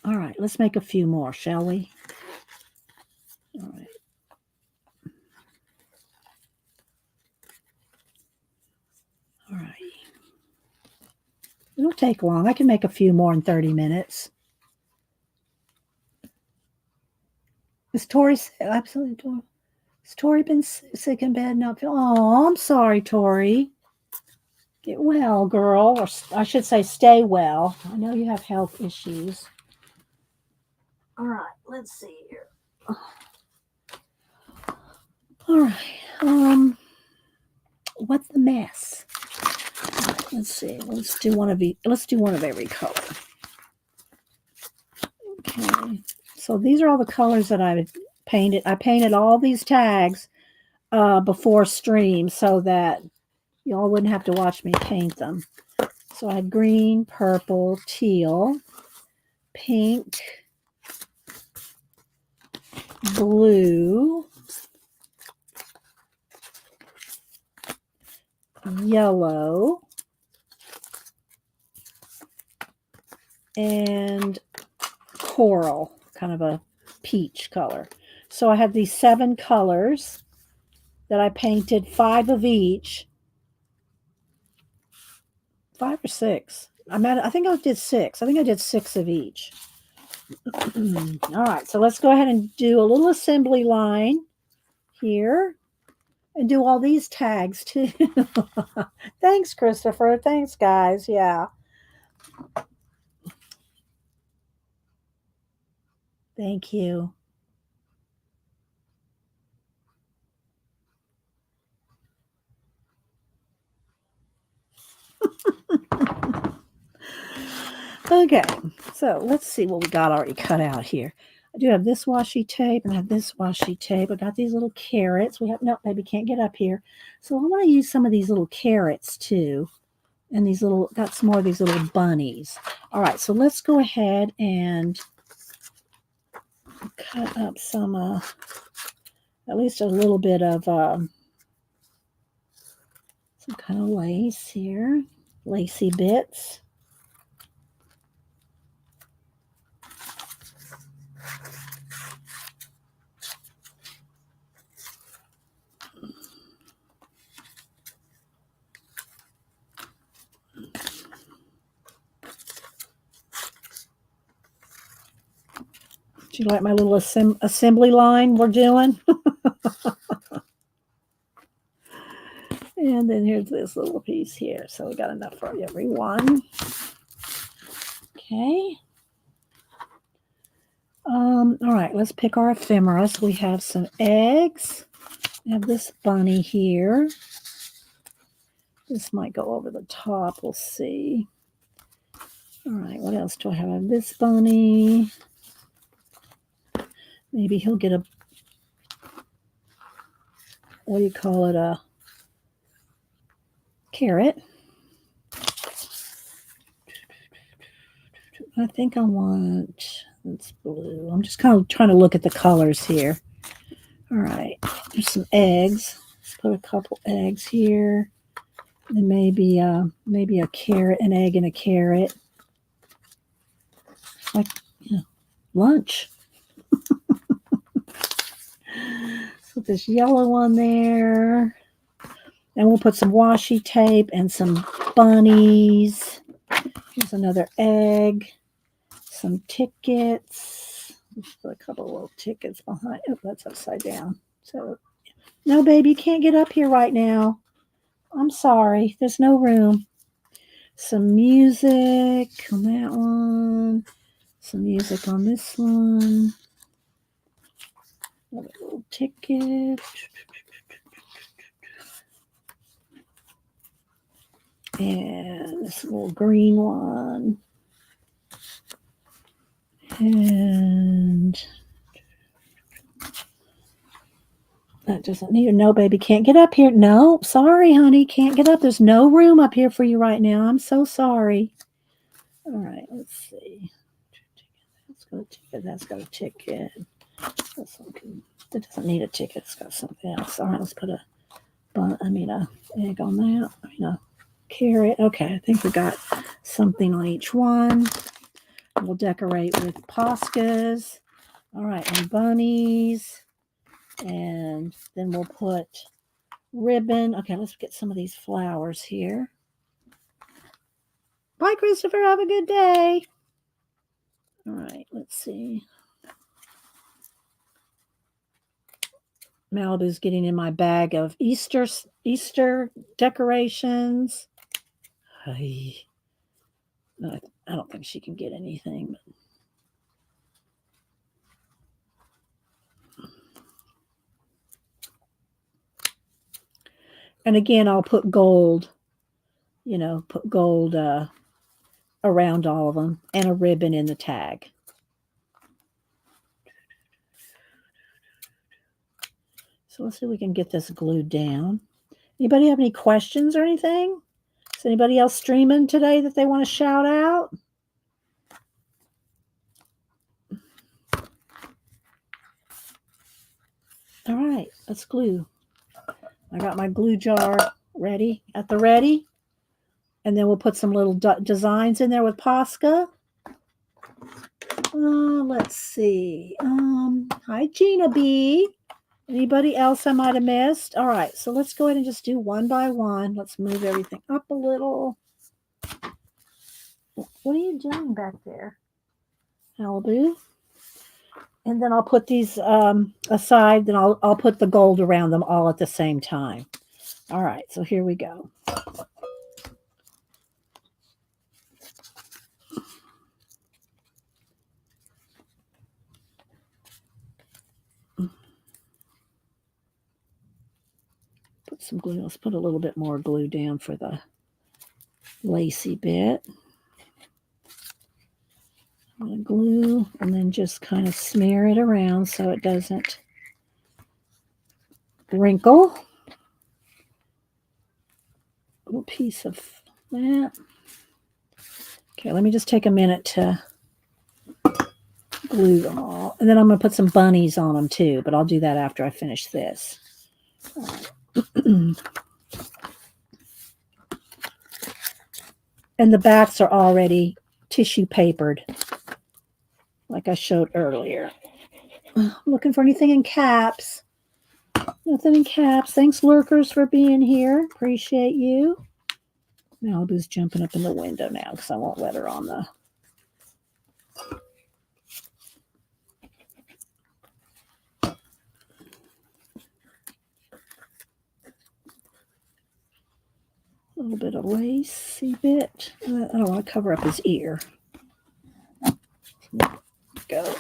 All right, let's make a few more, shall we? All right. All right. It'll take long. I can make a few more in 30 minutes. Is Tori absolutely Tori? Has Tori been sick in bed? Not feel? Oh, I'm sorry, Tori. Get well, girl, or I should say, stay well. I know you have health issues. All right, let's see here. All right. What the mess? Right, let's see. Let's do one of every color. Okay. So these are all the colors that I painted. I painted all these tags before stream so that y'all wouldn't have to watch me paint them. So I had green, purple, teal, pink, blue, yellow, and coral, kind of a peach color. So I have these 7 colors that I painted, 5 of each. 5 or 6. I think I did 6. I think I did 6 of each. All right, so let's go ahead and do a little assembly line here and do all these tags too. Thanks, Christopher. Thanks, guys. Yeah. Thank you. Okay, so let's see what we got already cut out here. I do have this washi tape and I have this washi tape. I got these little carrots. We have, no, baby can't get up here. So I want to use some of these little carrots too. And these little, got some more of these little bunnies. All right, so let's go ahead and cut up some, at least a little bit of some kind of lace here, lacy bits. Do you like my little assembly line we're doing? And then here's this little piece here. So we got enough for everyone. Okay. All right, let's pick our ephemera. So we have some eggs. We have this bunny here. This might go over the top. We'll see. All right, what else do I have? I have this bunny. Maybe he'll get a, what do you call it? A carrot. I think I want, it's blue. I'm just kind of trying to look at the colors here. All right, there's some eggs. Let's put a couple eggs here. And maybe a carrot, an egg and a carrot. It's like, lunch. Put this yellow one there. And we'll put some washi tape and some bunnies. Here's another egg. Some tickets. Let's put a couple of little tickets behind. Oh, that's upside down. So, no, baby, you can't get up here right now. I'm sorry. There's no room. Some music on that one. Some music on this one. Another little ticket. And this little green one. And that doesn't need a, no, baby, can't get up here. No, sorry, honey, can't get up. There's no room up here for you right now. I'm so sorry. All right, let's see. That's got a ticket. That's got a ticket. That doesn't need a ticket. It's got something else. All right, let's put a egg on that. A carrot. Okay, I think we got something on each one. We'll decorate with Poscas. All right, and bunnies. And then we'll put ribbon. Okay, let's get some of these flowers here. Bye, Christopher. Have a good day. All right, let's see. Malibu's getting in my bag of Easter decorations. I don't think she can get anything. And again, I'll put gold, put gold around all of them and a ribbon in the tag. So let's see if we can get this glued down. Anybody have any questions or anything? Is anybody else streaming today that they want to shout out? All right, let's glue. I got my glue jar ready, at the ready. And then we'll put some little designs in there with Posca. Let's see. Hi, Gina B. Anybody else I might have missed? All right, so let's go ahead and just do one by one. Let's move everything up a little. What are you doing back there, Malibu? And then I'll put these aside. Then I'll put the gold around them all at the same time. All right, so here we go. Put some glue. Let's put a little bit more glue down for the lacy bit. I'm going to glue and then just kind of smear it around so it doesn't wrinkle. A little piece of that. Okay, let me just take a minute to glue them all. And then I'm going to put some bunnies on them too, but I'll do that after I finish this. And the backs are already tissue papered, like I showed earlier. I'm looking for anything in caps. Nothing in caps. Thanks, lurkers, for being here. Appreciate you. Malibu's jumping up in the window now because I won't let her on the... A little bit of lacy bit. I don't want to cover up his ear. Go.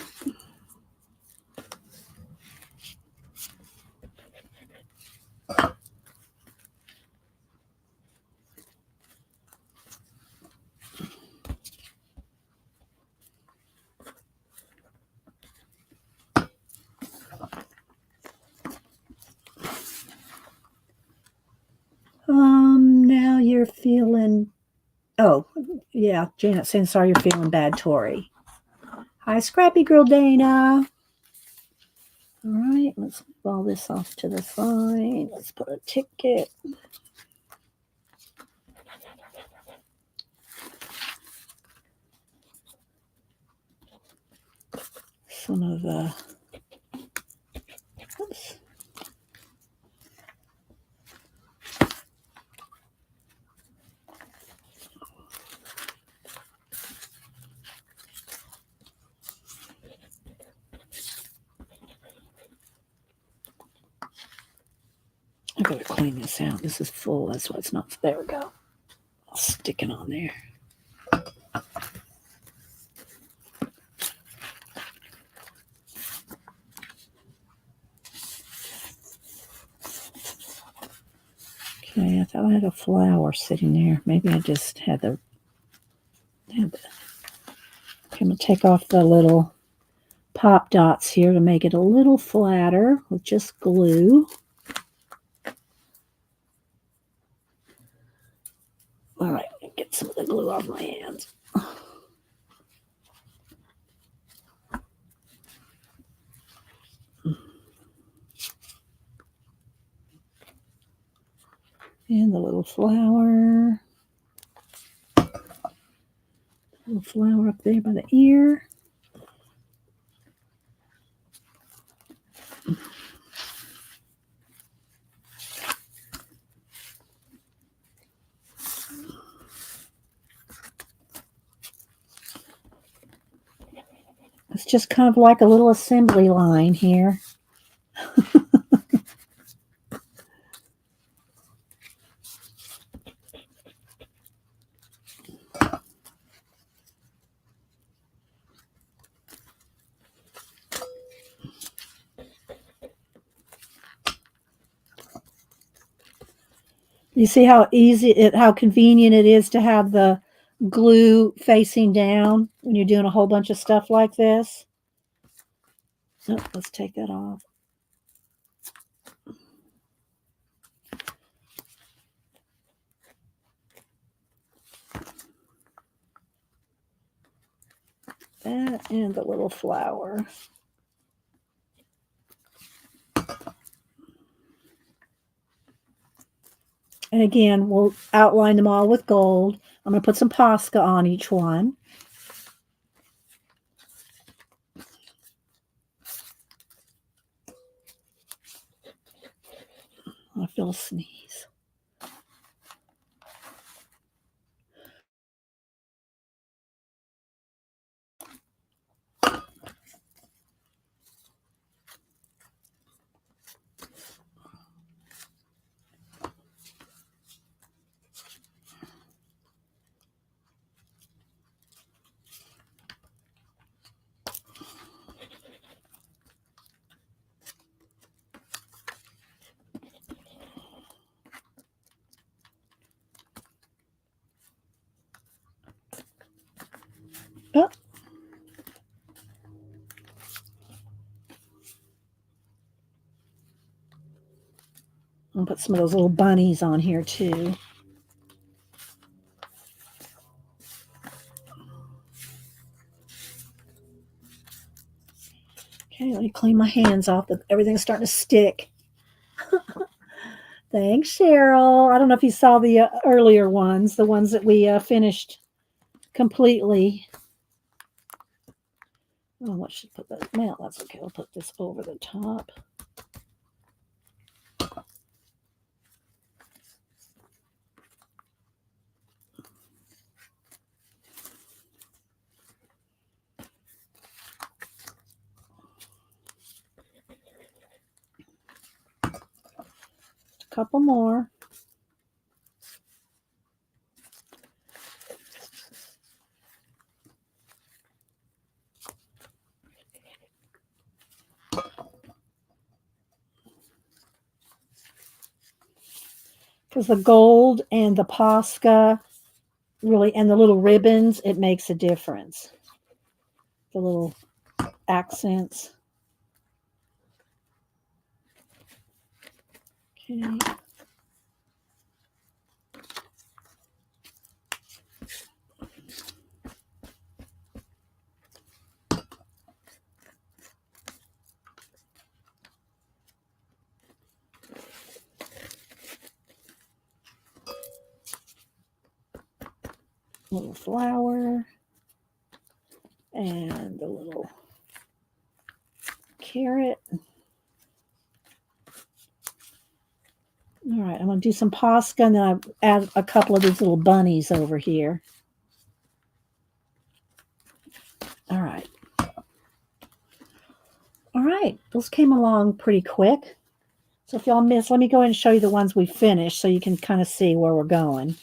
Now you're feeling... Oh, yeah. Janet saying sorry you're feeling bad, Tori. Hi, Scrappy Girl Dana. All right, let's move all this off to the side. Let's put a ticket. Some of the... Oops. I gotta clean this out. This is full. That's why it's not. There we go. I'll stick it on there. Okay, I thought I had a flower sitting there. Maybe I just had the. I'm gonna take off the little pop dots here to make it a little flatter with just glue. All right, get some of the glue off my hands. And the little flower. Little flower up there by the ear. It's just kind of like a little assembly line here. You see how how convenient it is to have the glue facing down when you're doing a whole bunch of stuff like this? So let's take that off. That and the little flower. And again, we'll outline them all with gold. I'm going to put some Posca on each one. I feel a sneeze. Oh, I'll put some of those little bunnies on here too. Okay, let me clean my hands off. Everything's starting to stick. Thanks, Cheryl. I don't know if you saw the earlier ones, the ones that we finished completely. Oh, what should put that? Well, that's okay. I'll put this over the top. A couple more. Because the gold and the Posca really, and the little ribbons, it makes a difference. The little accents. Okay. Little flower and a little carrot. All right, I'm going to do some Posca, and then I add a couple of these little bunnies over here. All right. All right, those came along pretty quick. So if y'all missed, let me go ahead and show you the ones we finished so you can kind of see where we're going.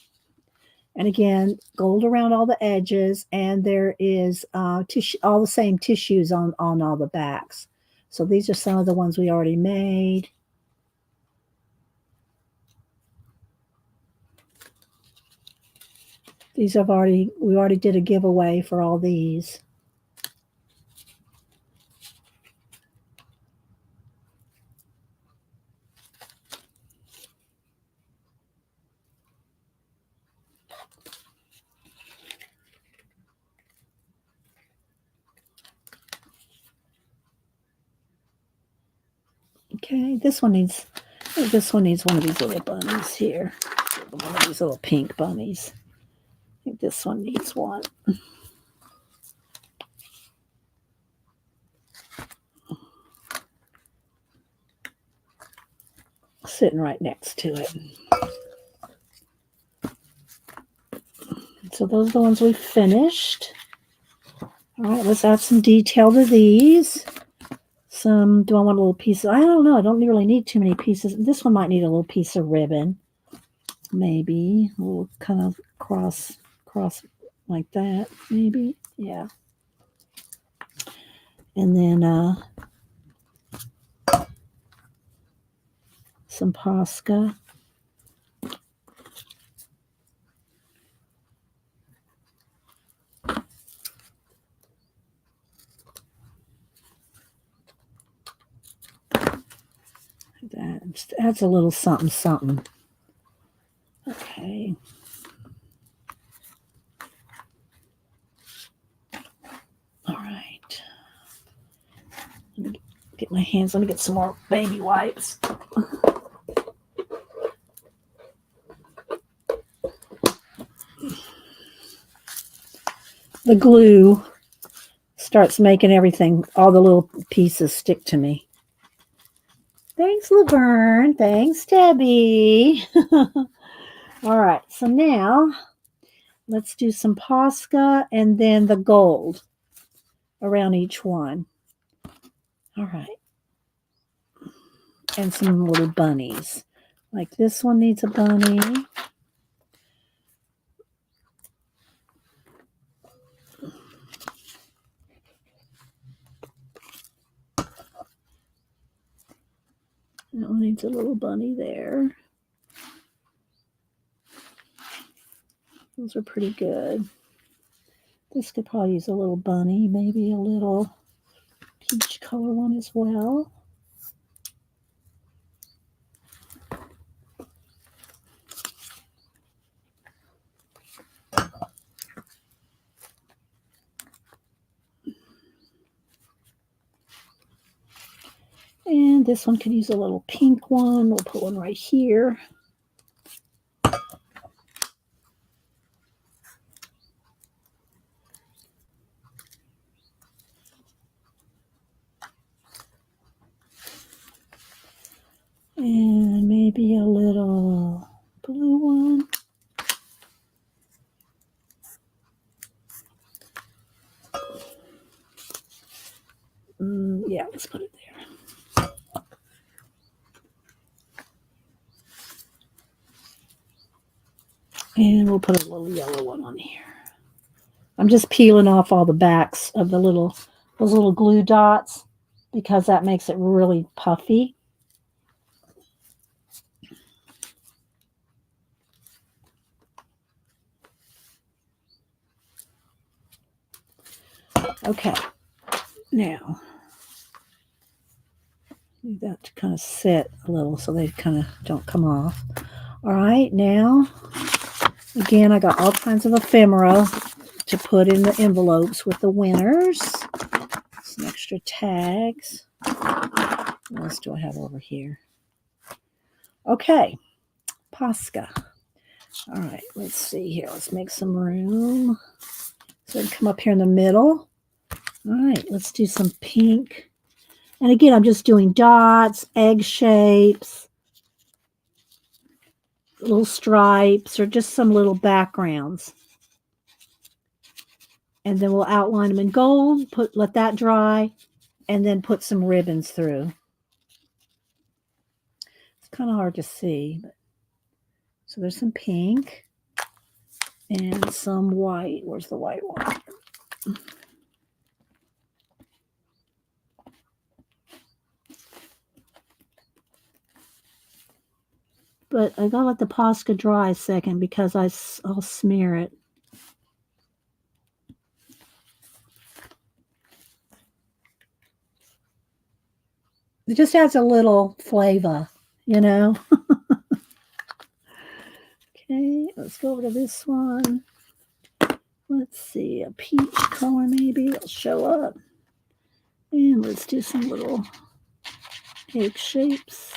And again, gold around all the edges, and there is tissue, all the same tissues on all the backs. So these are some of the ones we already made. These we already did a giveaway for all these. Okay, this one needs one of these little bunnies here. One of these little pink bunnies. I think this one needs one. Sitting right next to it. So those are the ones we finished. All right, let's add some detail to these. Do I want a little piece? I don't know. I don't really need too many pieces. This one might need a little piece of ribbon. Maybe a little kind of cross like that. Maybe, yeah. And then some Posca. That just adds a little something, something. Okay. All right. Let me get my hands. Let me get some more baby wipes. The glue starts making everything, all the little pieces stick to me. Thanks, Laverne. Thanks, Debbie. All right, so now let's do some Posca and then the gold around each one. All right. And some little bunnies. Like this one needs a bunny. That one needs a little bunny there. Those are pretty good. This could probably use a little bunny, maybe a little peach color one as well. And this one could use a little pink one. We'll put one right here. And maybe a little blue one. Yeah, let's put it there. And we'll put a little yellow one on here. I'm just peeling off all the backs of those little glue dots because that makes it really puffy. Okay, now need that to kind of sit a little so they kind of don't come off. All right, now, again, I got all kinds of ephemera to put in the envelopes with the winners. Some extra tags. What else do I have over here? Okay, Posca. All right, let's see here. Let's make some room. So come up here in the middle. All right, let's do some pink. And again, I'm just doing dots, egg shapes, little stripes, or just some little backgrounds. And then we'll outline them in gold, let that dry, and then put some ribbons through. It's kind of hard to see. So there's some pink and some white. Where's the white one? But I gotta let the Posca dry a second because I'll smear it. It just adds a little flavor, you know. Okay, let's go over to this one. Let's see, a peach color maybe will show up. And let's do some little egg shapes.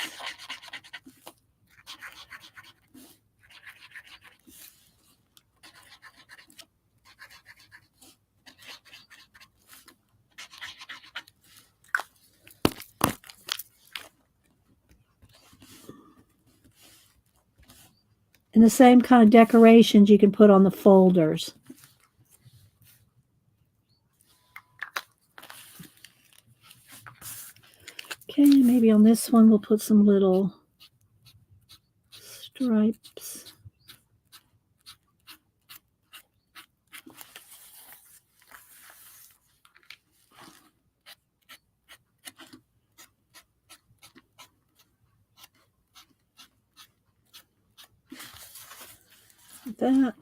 And the same kind of decorations you can put on the folders. Okay, maybe on this one we'll put some little stripes. Like that.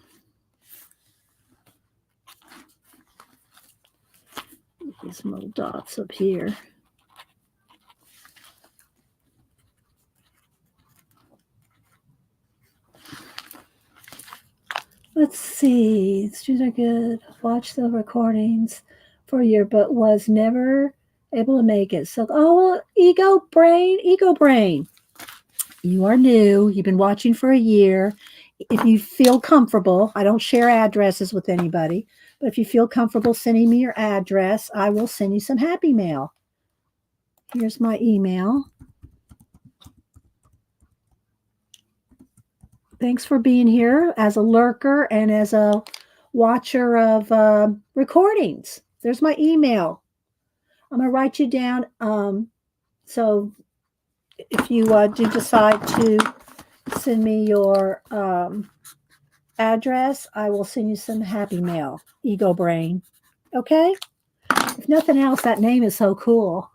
Some little dots up here. Let's see. Students are good. Watch the recordings for your, but was never able to make it. So, oh, ego brain. You are new. You've been watching for a year. If you feel comfortable, I don't share addresses with anybody, but if you feel comfortable sending me your address, I will send you some happy mail. Here's my email. Thanks for being here as a lurker and as a watcher of recordings. There's my email. I'm going to write you down. So if you do decide to send me your address, I will send you some happy mail. Ego brain. Okay? If nothing else, that name is so cool.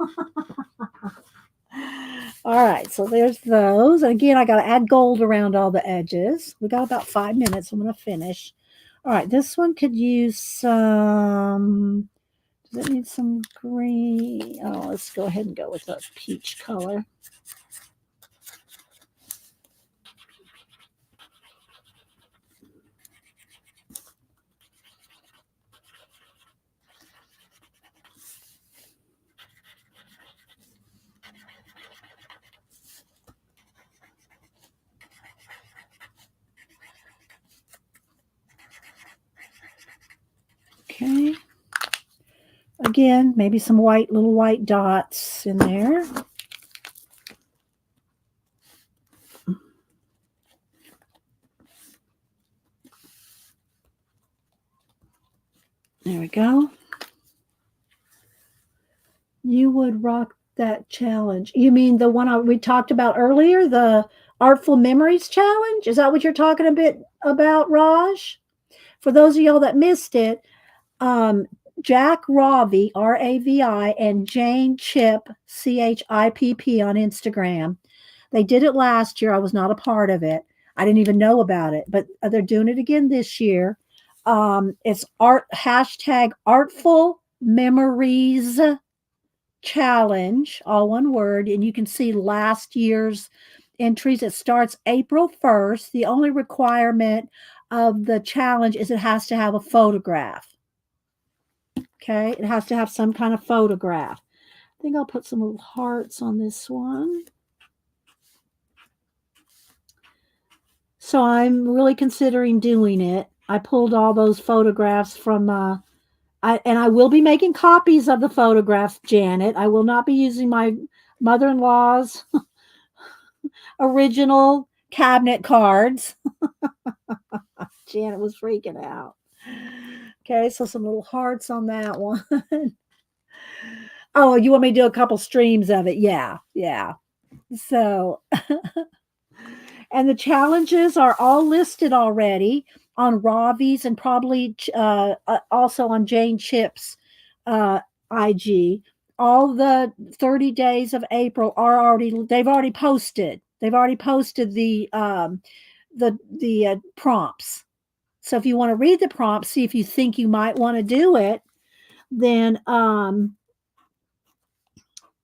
All right, so there's those. And again, I got to add gold around all the edges. We got about 5 minutes. I'm going to finish. All right, this one could use some. Does it need some green? Oh, let's go ahead and go with a peach color. Okay. Again, maybe some little white dots in there. There we go. You would rock that challenge. You mean the one we talked about earlier, the Artful Memories Challenge? Is that what you're talking a bit about, Raj? For those of y'all that missed it, Jack Ravi, Ravi, and Jane Chip, Chipp, on Instagram. They did it last year. I was not a part of it. I didn't even know about it, but they're doing it again this year. It's hashtag Artful Memories Challenge, all one word, and you can see last year's entries. It starts April 1st. The only requirement of the challenge is it has to have a photograph. Okay, it has to have some kind of photograph. I think I'll put some little hearts on this one. So I'm really considering doing it. I pulled all those photographs from I will be making copies of the photographs, Janet. I will not be using my mother-in-law's original cabinet cards. Janet was freaking out. Okay, so some little hearts on that one. Oh, you want me to do a couple streams of it? Yeah, yeah. So, and the challenges are all listed already on Ravi's and probably also on Jane Chipp's IG. All the 30 days of April they've already posted. They've already posted the prompts. So if you want to read the prompts, see if you think you might want to do it, then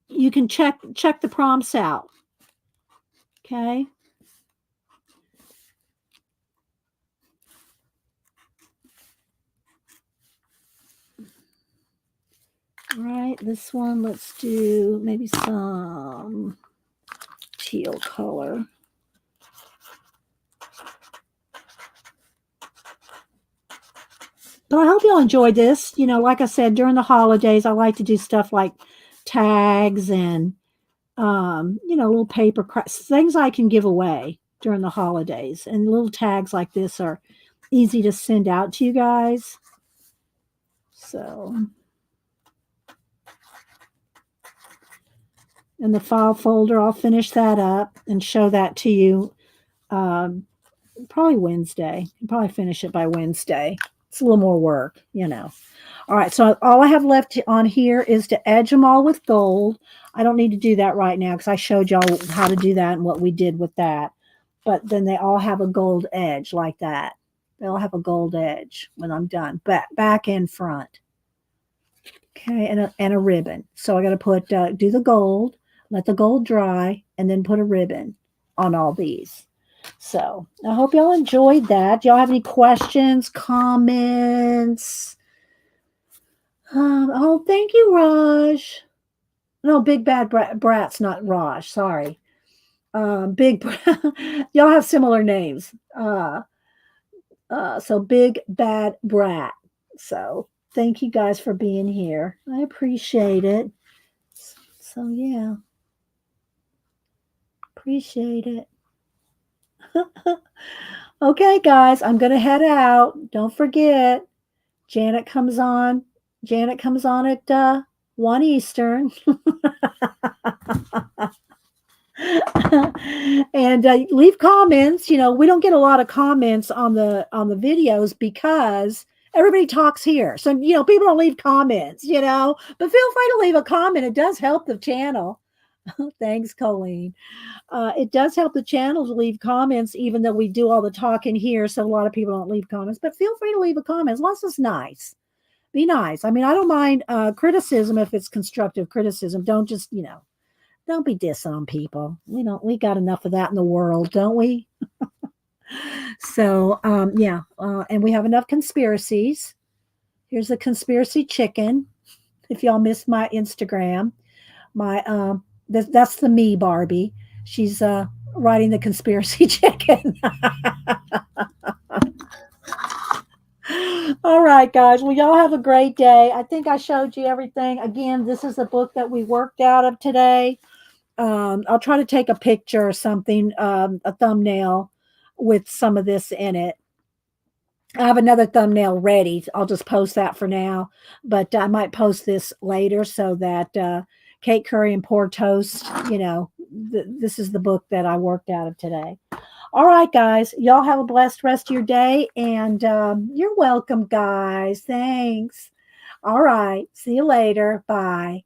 you can check the prompts out. Okay. All right, this one, let's do maybe some teal color. But I hope y'all enjoyed this. You know, like I said, during the holidays, I like to do stuff like tags and, little paper things I can give away during the holidays. And little tags like this are easy to send out to you guys. So, in the file folder, I'll finish that up and show that to you probably Wednesday. I'll probably finish it by Wednesday. It's a little more work, All right, so all I have left on here is to edge them all with gold. I don't need to do that right now because I showed y'all how to do that and what we did with that. But then they all have a gold edge like that. They all have a gold edge when I'm done, back and front. Okay, and a ribbon. So I got to put do the gold, let the gold dry, and then put a ribbon on all these. So I hope y'all enjoyed that. Do y'all have any questions, comments? Oh, thank you, Raj. No, Big Bad Brat's not Raj. Sorry. Big y'all have similar names. So Big Bad Brat. So thank you guys for being here. I appreciate it. So yeah. Appreciate it. Okay, guys, I'm going to head out. Don't forget, Janet comes on at 1 Eastern. And leave comments. We don't get a lot of comments on the videos because everybody talks here. So, people don't leave comments, but feel free to leave a comment. It does help the channel. Thanks, Colleen. It does help the channel to leave comments, even though we do all the talking here. So a lot of people don't leave comments, but feel free to leave a comment as long as it's nice. Be nice. I mean, I don't mind criticism if it's constructive criticism. Don't just, don't be dissing on people. We got enough of that in the world, don't we? So, yeah. And we have enough conspiracies. Here's a conspiracy chicken. If y'all missed my Instagram, my that's the me Barbie. She's riding the conspiracy chicken. All right, guys. Well, y'all have a great day. I think I showed you everything. Again, this is the book that we worked out of today. I'll try to take a picture or something, a thumbnail with some of this in it. I have another thumbnail ready. I'll just post that for now, but I might post this later so that Cake Curry and Poor Toast, this is the book that I worked out of today. All right, guys. Y'all have a blessed rest of your day, and you're welcome, guys. Thanks. All right. See you later. Bye.